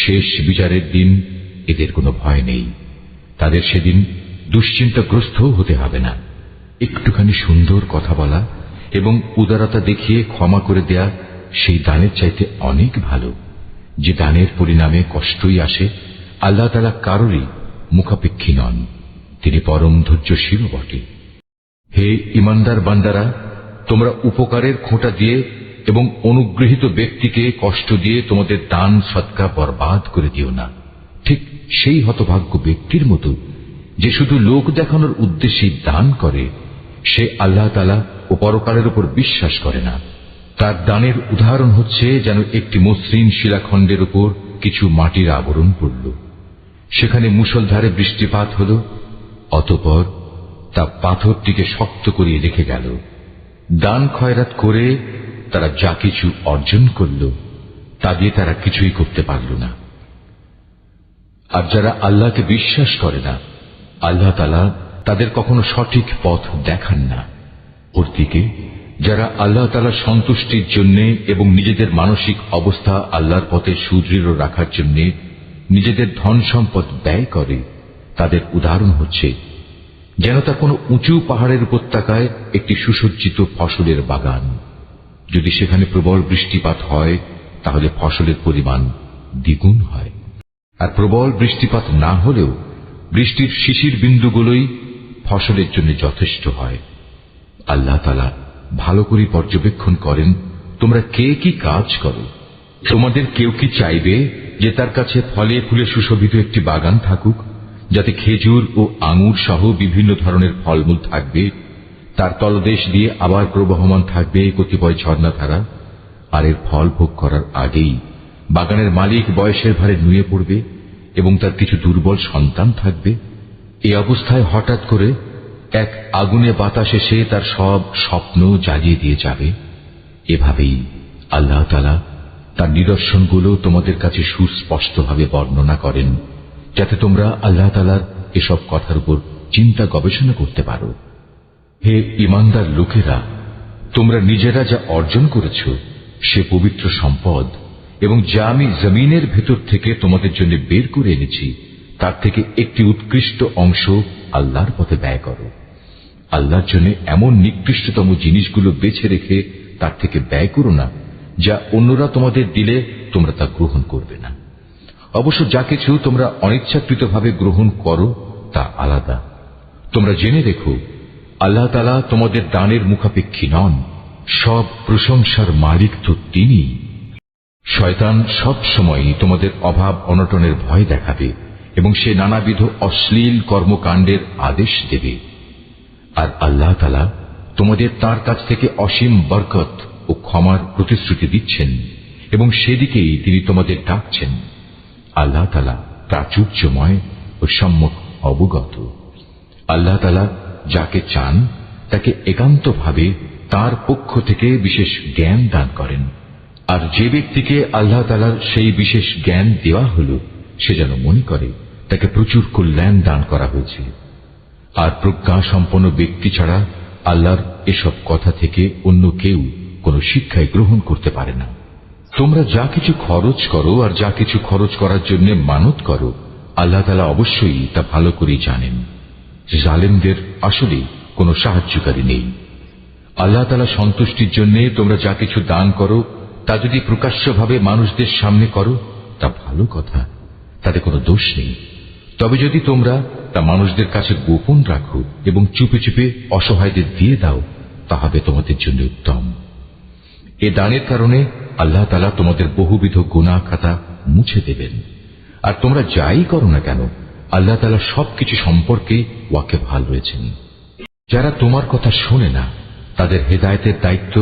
শেষ বিচারের দিন এদের কোনো ভয় নেই, তাদের সেদিন দুশ্চিন্তাগ্রস্ত হতে হবে না। একটুখানি সুন্দর কথা বলা এবং উদারতা দেখিয়ে ক্ষমা করে দেয়া সেই দানের চাইতে অনেক ভালো, যে দানের পরিণামে কষ্টই আসে। আল্লাহ তাআলা কারোরই মুখাপেক্ষী নন, তিনি পরম ধৈর্যশীল বটে। হে ঈমানদার বান্দারা, তোমরা উপকারের খোঁটা দিয়ে এবং অনুগৃহীত ব্যক্তিকে কষ্ট দিয়ে তোমাদের দান সদকা বরবাদ করে দিও না, ঠিক সেই হতভাগ্য ব্যক্তির মতো যে শুধু লোক দেখানোর উদ্দেশ্যেই দান করে, সে আল্লাহ তাআলা ও পরকালের উপর বিশ্বাস করে না। তার দানের উদাহরণ হচ্ছে যেন একটি মসৃণ শিলাখণ্ডের উপর কিছু মাটির আবরণ পড়ল, সেখানে মুষলধারে বৃষ্টিপাত হল, অতঃপর তা পাথরটিকে শক্ত করিয়ে রেখে গেল। দান খয়রাত করে তারা যা কিছু অর্জন করল তা দিয়ে তারা কিছুই করতে পারল না। আর যারা আল্লাহকে বিশ্বাস করে না, আল্লাহ তাআলা তাদের কখনো সঠিক পথ দেখান না। অর্থিকে যারা আল্লাহ তাআলার সন্তুষ্টির জন্য এবং নিজেদের মানসিক অবস্থা আল্লাহর পথে সুদৃঢ় রাখার জন্য নিজেদের ধন সম্পদ ব্যয় করে, তাদের উদাহরণ হচ্ছে যেন তা কোনো উঁচু পাহাড়ের উপত্যকায় একটি সুসজ্জিত ফসলের বাগান। যদি সেখানে প্রবল বৃষ্টিপাত হয় তাহলে ফসলের পরিমাণ দ্বিগুণ হয়, আর প্রবল বৃষ্টিপাত না হলেও বৃষ্টির শিশির বিন্দুগুলোই ফসলের জন্য যথেষ্ট হয়। আল্লাহ তাআলা ভালো করে পর্যবেক্ষণ করেন তোমরা কে কি কাজ করো। তোমাদের কেউ কি চাইবে যে তার কাছে ফলে ফুলে সুশোভিত একটি বাগান থাকুক, যাতে খেজুর ও আঙুর সহ বিভিন্ন ধরনের ফলমূল থাকবে, তার তলদেশ দিয়ে আবার প্রবহমান থাকবে কতিপয় ঝর্ণাধারা, আর এর ফল ভোগ করার আগেই বাগানের মালিক বয়সের ভারে নুয়ে পড়বে এবং তার কিছু দুর্বল সন্তান থাকবে। এই অবস্থায় হঠাৎ করে এক আগুনে বাতাস এসে তার সব স্বপ্ন জ্বালিয়ে দিয়ে যাবে। এভাবেই আল্লাহ তাআলা তার নিদর্শনগুলো তোমাদের কাছে সুস্পষ্টভাবে বর্ণনা করেন, যাতে তোমরা আল্লাহ তাআলার এসব কথার উপর চিন্তা গবেষণা করতে পারো। হে ঈমানদার লোকেরা, তোমরা নিজেরা যা অর্জন করেছ সে পবিত্র সম্পদ এবং যা আমি জমিনের ভেতর থেকে তোমাদের জন্য বের করে এনেছি তার থেকে একটি উৎকৃষ্ট অংশ আল্লাহর পথে ব্যয় করো। আল্লাহর জন্য এমন নিকৃষ্টতম জিনিসগুলো বেছে রেখে তার থেকে ব্যয় করো না, যা অন্যরা তোমাদের দিলে তোমরা তা গ্রহণ করবে না। অবশ্য যা কিছু তোমরা অনিচ্ছাকৃতভাবে গ্রহণ করো তা আলাদা। তোমরা জেনে রেখো, আল্লাহ তাআলা তোমাদের দানের মুখাপেক্ষী নন, সব প্রশংসার মালিক তো তিনি। শয়তান সব সময় তোমাদের অভাব অনটনের ভয় দেখাবে এবং সে নানাবিধ অশ্লীল কর্মকাণ্ডের আদেশ দেবে। আর আল্লাহ তাআলা তোমাদের তার কাছ থেকে অসীম বরকত ও ক্ষমার প্রতিশ্রুতি দিচ্ছেন এবং সেদিকেই তিনি তোমাদের ডাকছেন। আল্লাহ তাআলা প্রাচুর্যময় ও সম্যক অবগত। আল্লাহ তাআলা যাকে চান তাকে একান্তভাবে তার পক্ষ থেকে বিশেষ জ্ঞান দান করেন, আর যে ব্যক্তিকে আল্লাহ তাআলার সেই বিশেষ জ্ঞান দেওয়া হল সে যেন মনে করে তাকে প্রচুর কল্যাণ দান করা হয়েছে। আর প্রজ্ঞা সম্পন্ন ব্যক্তি ছাড়া আল্লাহর এসব কথা থেকে অন্য কেউ কোনো শিক্ষাই গ্রহণ করতে পারে না। তোমরা যা কিছু খরচ করো আর যা কিছু খরচ করার জন্য মানত করো, আল্লাহ তাআলা অবশ্যই তা ভালো করেই জানেন। জালেমদের আসলে কোনো সাহায্যকারী নেই। আল্লাহ তাআলা সন্তুষ্টির জন্য তোমরা যা কিছু দান করো তা যদি প্রকাশ্যভাবে মানুষদের সামনে করো তা ভালো কথা, তাতে কোনো দোষ নেই। তবে যদি তোমরা তা মানুষদের কাছে গোপন রাখো এবং চুপে চুপে অসহায়দের দিয়ে দাও তা হবে তোমাদের জন্য উত্তম। এ দানের কারণে আল্লাহ তাআলা তোমাদের বহুবিধ গুনাহ খাতা মুছে দেবেন। আর তোমরা যাই করো না কেন আল্লাহ তাআলা সবকিছু সম্পর্কে ওয়াকিবহাল রয়েছেন। যারা তোমার কথা শোনে না তাদের হেদায়েতের দায়িত্ব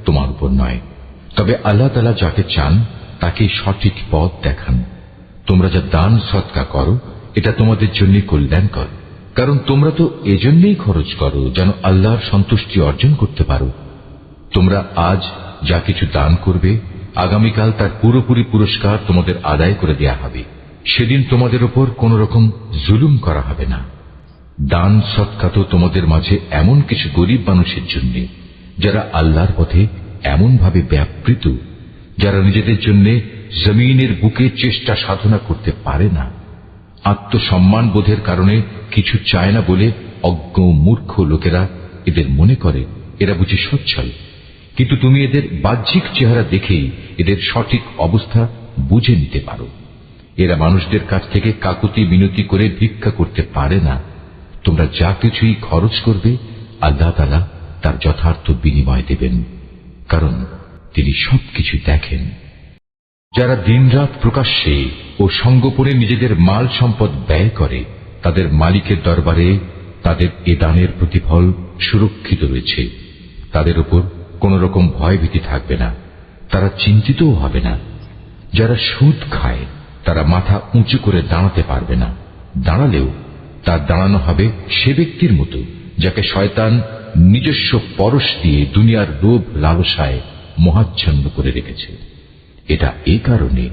তোমার উপর নয়, তবে আল্লাহ তাআলা যাকে চান তাকে সঠিক পথ দেখান। তোমরা যা দান সদকা করো এটা তোমাদের জন্য কল্যাণকর, কারণ তোমরা তো এজন্যই খরচ করো যেন আল্লাহর সন্তুষ্টি অর্জন করতে পারো। তোমরা আজ যা কিছু দান করবে আগামীকাল তার পুরোপুরি পুরস্কার তোমাদের আদায় করে দেয়া হবে। সেদিন তোমাদের উপর কোন রকম জুলুম করা হবে না। দান সদকা তো তোমাদের মাঝে এমন কিছু গরিব মানুষের জন্য যারা আল্লাহর পথে এমন ভাবে ব্যাপৃত, যারা নিজেদের জন্য জমিনের বুকে চেষ্টা সাধনা করতে পারে না। আত্মসম্মান বোধের কারণে কিছু চায় না বলে অজ্ঞ মূর্খ লোকেরা এদের মনে করে এরা বুঝি সচ্ছল, কিন্তু তুমি এদের বাহ্যিক চেহারা দেখেই এদের সঠিক অবস্থা বুঝে নিতে পারো। এরা মানুষদের কাছ থেকে কাকুতি মিনতি করে ভিক্ষা করতে পারে না। তোমরা যা কিছুই খরচ করবে আল্লাহ তাআলা তার যথার্থ বিনিময় দেবেন, কারণ তিনি সবকিছু দেখেন। যারা দিনরাত প্রকাশ্যে ও সঙ্গোপনে নিজেদের মাল সম্পদ ব্যয় করে তাদের মালিকের দরবারে তাদের এ দানের প্রতিফল সুরক্ষিত রয়েছে। তাদের উপর কোন রকম ভয়ভীতি থাকবে না, তারা চিন্তিতও হবে না। যারা সুদ খায় তারা মাথা উঁচু করে দাঁড়াতে পারবে না, দাঁড়ালেও তার দাঁড়ানো হবে সে ব্যক্তির মতো যাকে শয়তান নিজস্ব পরশ দিয়ে দুনিয়ার লোভ লালসায় মোহাচ্ছন্ন করে রেখেছে। এটা এই কারণে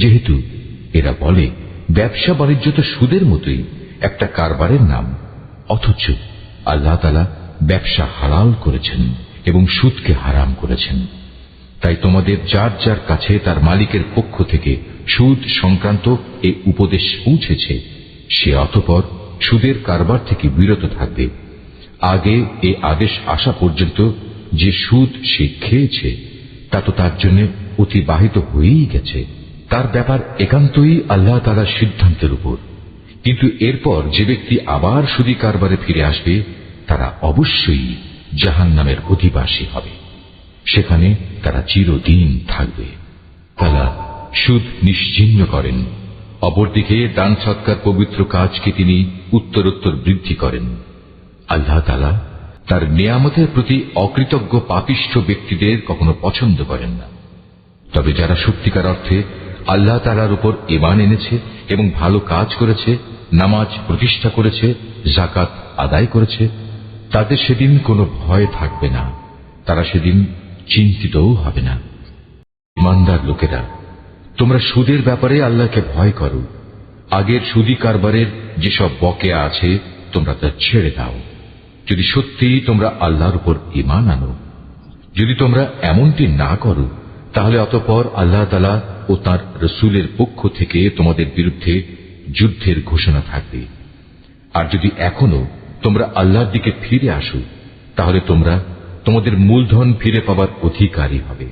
যেহেতু এরা বলে ব্যবসা বাণিজ্য তো সুদের মতোই একটা কারবারের নাম, অথচ আল্লাহ তাআলা ব্যবসা হালাল করেছেন এবং সুদকে হারাম করেছেন। তাই তোমাদের যার যার কাছে তার মালিকের পক্ষ থেকে সুদ সংক্রান্ত এই উপদেশ পৌঁছেছে সে অতঃপর সুদের কারবার থেকে বিরত থাকবে। আগে এ আদেশ আসা পর্যন্ত যে সুদ সে খেয়েছে তা তো তার জন্য অতিবাহিত হয়েই গেছে, তার ব্যাপার একান্তই আল্লাহ তাআলার সিদ্ধান্তের উপর। কিন্তু এরপর যে ব্যক্তি আবার সুদী কারবারে ফিরে আসবে তারা অবশ্যই জাহান্নামের অধিবাসী হবে, সেখানে তারা চিরদিন থাকবে। তাআলা সুদ নিশ্চিহ্ন করেন, অপরদিকে দান সৎকার পবিত্র কাজকে তিনি উত্তরোত্তর বৃদ্ধি করেন। আল্লাহ তাআলা তার নিয়ামতের প্রতি অকৃতজ্ঞ পাপিষ্ঠ ব্যক্তিদের কখনো পছন্দ করেন না। তবে যারা সত্যিকার অর্থে আল্লাহ তাআলার উপর ঈমান এনেছে এবং ভালো কাজ করেছে, নামাজ প্রতিষ্ঠা করেছে, যাকাত আদায় করেছে, তাদের সেদিন কোনো ভয় থাকবে না, তারা সেদিন চিন্তিতও হবে না। ইমানদার লোকেরা, তোমরা সুদের ব্যাপারে আল্লাহকে ভয় করো। আগের সুদী কারবারের যেসব বকেয়া আছে তোমরা তা ছেড়ে দাও, যদি সত্যিই তোমরা আল্লাহর উপর ঈমান আনো। যদি তোমরা এমনটি না করো তাহলে অতঃপর আল্লাহ তাআলা ও তাঁর রাসূলের পক্ষ থেকে তোমাদের বিরুদ্ধে যুদ্ধের ঘোষণা থাকবে। আর যদি এখনো তোমরা আল্লাহর দিকে ফিরে আসো তাহলে তোমরা তোমাদের মূলধন ফিরে পাবার অধিকারী হবে।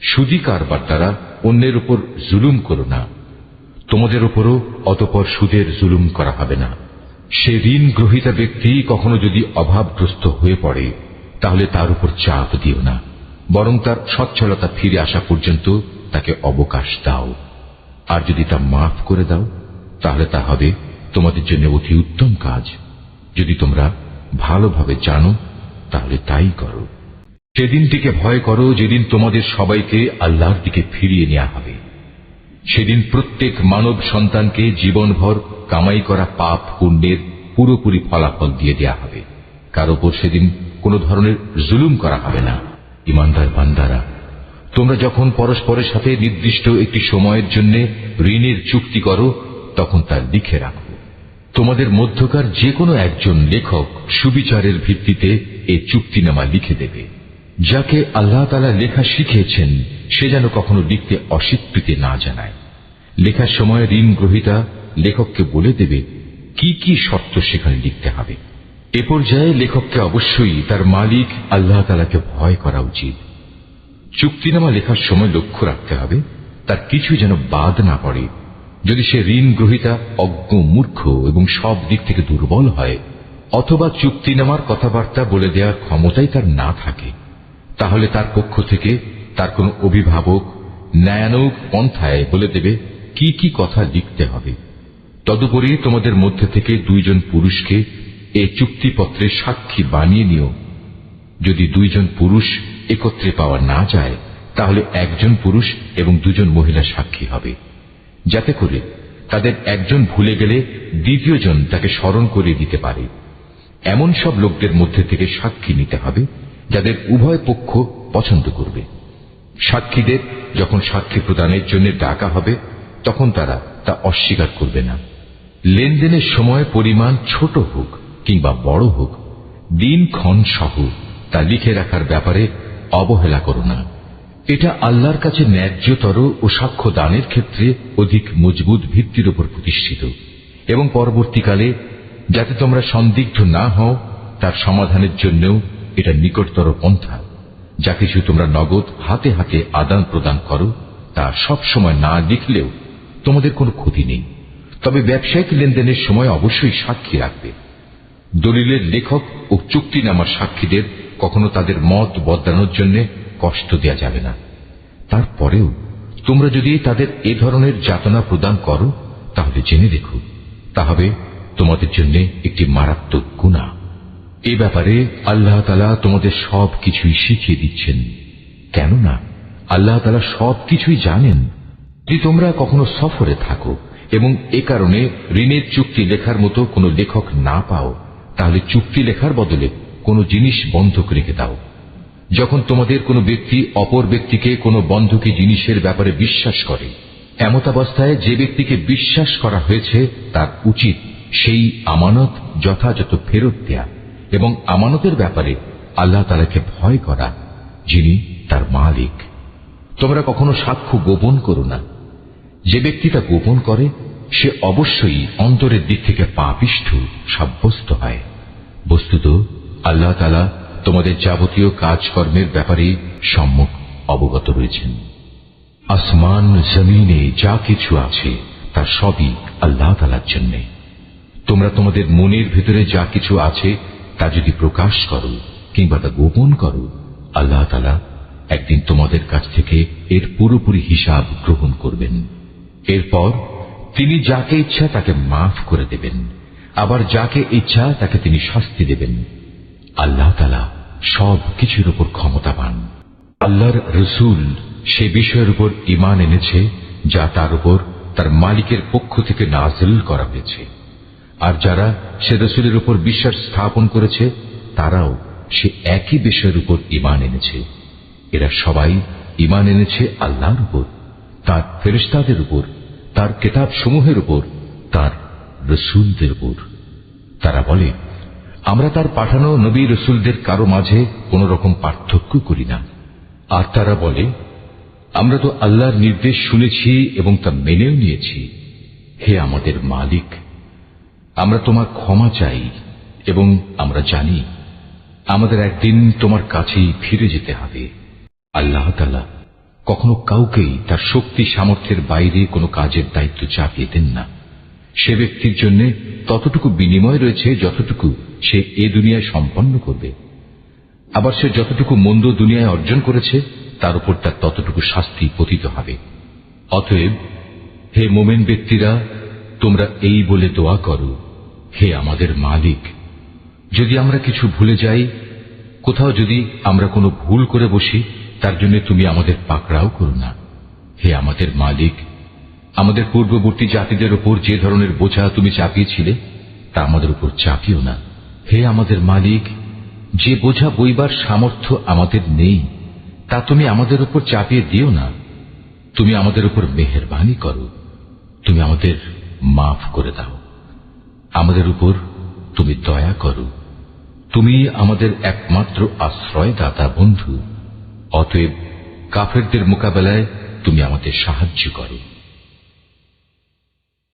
সুদী কারবার দ্বারা অন্যের উপর জুলুম করো না, তোমাদের উপরও অতঃপর সুদের জুলুম করা হবে না। সে ঋণ গ্রহীতা ব্যক্তি কখনো যদি অভাবগ্রস্ত হয়ে পড়ে তাহলে তার উপর চাপ দিও না, বরং তার সচ্ছলতা ফিরে আসা পর্যন্ত তাকে অবকাশ দাও। আর যদি তা মাফ করে দাও তাহলে তা হবে তোমাদের জন্য অতি উত্তম কাজ। যদি তোমরা ভালোভাবে জানো তাহলে তাই করো। সেদিনটিকে ভয় করো যেদিন তোমাদের সবাইকে আল্লাহর দিকে ফিরিয়ে নেওয়া হবে। সেদিন প্রত্যেক মানব সন্তানকে জীবনভর কামাই করা পাপ পুণ্যের পুরোপুরি ফলাফল দিয়ে দেয়া হবে। কার উপর সেদিন কোনো ধরনের জুলুম করা হবে না। ইমানদার বান্দারা, তোমরা যখন পরস্পরের সাথে নির্দিষ্ট একটি সময়ের জন্য ঋণের চুক্তি করো তখন তা লিখে রাখো। তোমাদের মধ্যকার যে কোনো একজন লেখক সুবিচারের ভিত্তিতে এই চুক্তিনামা লিখে দেবে। যাকে আল্লাহ তাআলা লেখা শিখিয়েছেন সে যেন কখনো লিখতে অস্বীকৃতি না জানায়। লেখার সময় ঋণ গ্রহীতা লেখককে বলে দেবে কি কি শর্ত সেখানে লিখতে হবে। এ পর্যায়ে লেখককে অবশ্যই তার মালিক আল্লাহ তাআলাকে ভয় করা উচিত। চুক্তিনামা লেখার সময় লক্ষ্য রাখতে হবে তার কিছু যেন বাদ না পড়ে। যদি সে ঋণ গ্রহীতা অজ্ঞ, মূর্খ এবং সব দিক থেকে দুর্বল হয়, অথবা চুক্তিনামার কথাবার্তা বলে দেওয়ার ক্ষমতাই তার না থাকে, তাহলে তার পক্ষ থেকে তার কোন অভিভাবক ন্যায়ানুগ পন্থায় বলে দেবে কি কি কথা লিখতে হবে। তদুপরি তোমাদের মধ্যে থেকে দুইজন পুরুষকে এই চুক্তিপত্রে সাক্ষী বানিয়ে নিও। যদি দুইজন পুরুষ একত্রে পাওয়া না যায়, তাহলে একজন পুরুষ এবং দুজন মহিলা সাক্ষী হবে, যাতে করে তাদের একজন ভুলে গেলে দ্বিতীয়জন তাকে স্মরণ করে দিতে পারে। এমন সব লোকদের মধ্যে থেকে সাক্ষী নিতে হবে যাদের উভয় পক্ষ পছন্দ করবে। সাক্ষীদের যখন সাক্ষী প্রদানের জন্য ডাকা হবে, তখন তারা তা অস্বীকার করবে না। লেনদেনের সময় পরিমাণ ছোট হোক কিংবা বড় হোক, দিনক্ষণ সহ তা লিখে রাখার ব্যাপারে অবহেলা করো না। এটা আল্লাহর কাছে ন্যায্যতর ও সাক্ষ্য দানের ক্ষেত্রে অধিক মজবুত ভিত্তির উপর প্রতিষ্ঠিত, এবং পরবর্তীকালে যাতে তোমরা সন্দিগ্ধ না হও তার সমাধানের জন্যও এটা নিকটতর পন্থা। যা কিছু তোমরা নগদ হাতে হাতে আদান প্রদান করো তা সব সময় না লিখলেও তোমাদের কোনো ক্ষতি নেই, তবে ব্যবসায়িক লেনদেনের সময় অবশ্যই সাক্ষী রাখবে। দলিলের লেখক ও চুক্তিনামার সাক্ষীদের কখনো তাদের মত বদলানোর জন্য কষ্ট দেয়া যাবে না। তারপরেও তোমরা যদি তাদের এ ধরনের যাতনা প্রদান করো, তাহলে জেনে রেখো তা হবে তোমাদের জন্য একটি মারাত্মক গুনাহ। এ ব্যাপারে আল্লাহ তাআলা তোমাদের সব কিছুই শিখিয়ে দিচ্ছেন, কেননা আল্লাহ তাআলা সব কিছুই জানেন। যদি তোমরা কখনো সফরে থাকো এবং এ কারণে ঋণের চুক্তি লেখার মতো কোনো লেখক না পাও, তাহলে চুক্তি লেখার বদলে কোনো জিনিস বন্ধক রেখে দাও। যখন তোমাদের কোনো ব্যক্তি অপর ব্যক্তিকে কোনো বন্ধকি জিনিসের ব্যাপারে বিশ্বাস করে, এমতাবস্থায় যে ব্যক্তিকে বিশ্বাস করা হয়েছে তার উচিত সেই আমানত যথাযথ ফেরত দেয়া এবং আমানতের ব্যাপারে আল্লাহ তাআলাকে ভয় করা, যিনি তার মালিক। তোমরা কখনো সাক্ষ্য গোপন করো না। যে ব্যক্তি তা গোপন করে সে অবশ্যই অন্তরের দিক থেকে পাপিষ্ঠ সাব্যস্ত হয়। বস্তুত আল্লাহ তাআলা তোমাদের যাবতীয় কাজকর্মের ব্যাপারে সম্যক অবগত রয়েছেন। আসমান জমিনে যা কিছু আছে তা সবই আল্লাহ তাআলার জন্য। তোমরা তোমাদের মনের ভেতরে যা কিছু আছে তা যদি প্রকাশ করো কিংবা তা গোপন করো, আল্লাহ তাআলা একদিন তোমাদের কাছ থেকে এর পুরোপুরি হিসাব গ্রহণ করবেন। এরপর তিনি যাকে ইচ্ছা তাকে মাফ করে দেবেন, আবার যাকে ইচ্ছা তাকে তিনি শাস্তি দেবেন। আল্লাহ তাআলা সব কিছুর উপর ক্ষমতাবান। আল্লাহর রসূল সে বিষয়ের উপর ঈমান এনেছে যা তার উপর তার মালিকের পক্ষ থেকে নাযিল করা হয়েছে, আর যারা সে রসূলের উপর বিশ্বাস স্থাপন করেছে তারাও সে একই বিষয়ের উপর ঈমান এনেছে। এরা সবাই ঈমান এনেছে আল্লাহর উপর, তার ফেরেশতাদের উপর, তার কিতাব সমূহের উপর, তার রসূলদের উপর। তারা বলে, আমরা তার পাঠানো নবী রসূলদের কারো মাঝে কোন রকম পার্থক্য করি না। আর তারা বলে, আমরা তো আল্লাহর নির্দেশ শুনেছি এবং তা মেনেও নিয়েছি। হে আমাদের মালিক, আমরা তোমার ক্ষমা চাই এবং আমরা জানি আমাদের একদিন তোমার কাছেই ফিরে যেতে হবে। আল্লাহ তাআলা কখনো কাউকেই তার শক্তি সামর্থ্যের বাইরে কোনো কাজের দায়িত্ব চাপিয়ে দেন না। সে ব্যক্তির জন্য ততটুকু বিনিময় রয়েছে যতটুকু সে এ দুনিয়ায় সম্পন্ন করবে, আবার সে যতটুকু মন্দ দুনিয়ায় অর্জন করেছে তার উপর তার ততটুকু শাস্তি পতিত হবে। অতএব হে মুমিন ব্যক্তিরা, তোমরা এই বলে দোয়া করো, হে আমাদের মালিক, যদি আমরা কিছু ভুলে যাই, কোথাও যদি আমরা কোনো ভুল করে বসি, তার জন্য তুমি আমাদের পাকড়াও করো না। হে আমাদের মালিক, আমাদের পূর্ববর্তী জাতিদের উপর যে ধরনের বোঝা তুমি চাপিয়েছিলে তা আমাদের উপর চাপিও না। হে আমাদের মালিক, যে বোঝা বইবার সামর্থ্য আমাদের নেই তা তুমি আমাদের উপর চাপিয়ে দিও না। তুমি আমাদের উপর মেহেরবানি করো, তুমি আমাদের মাফ করে দাও, আমাদের উপর তুমি দয়া করো। তুমি আমাদের একমাত্র আশ্রয়দাতা বন্ধু। অতএব কাফেরদের মোকাবেলায় তুমি আমাদের সাহায্য করো।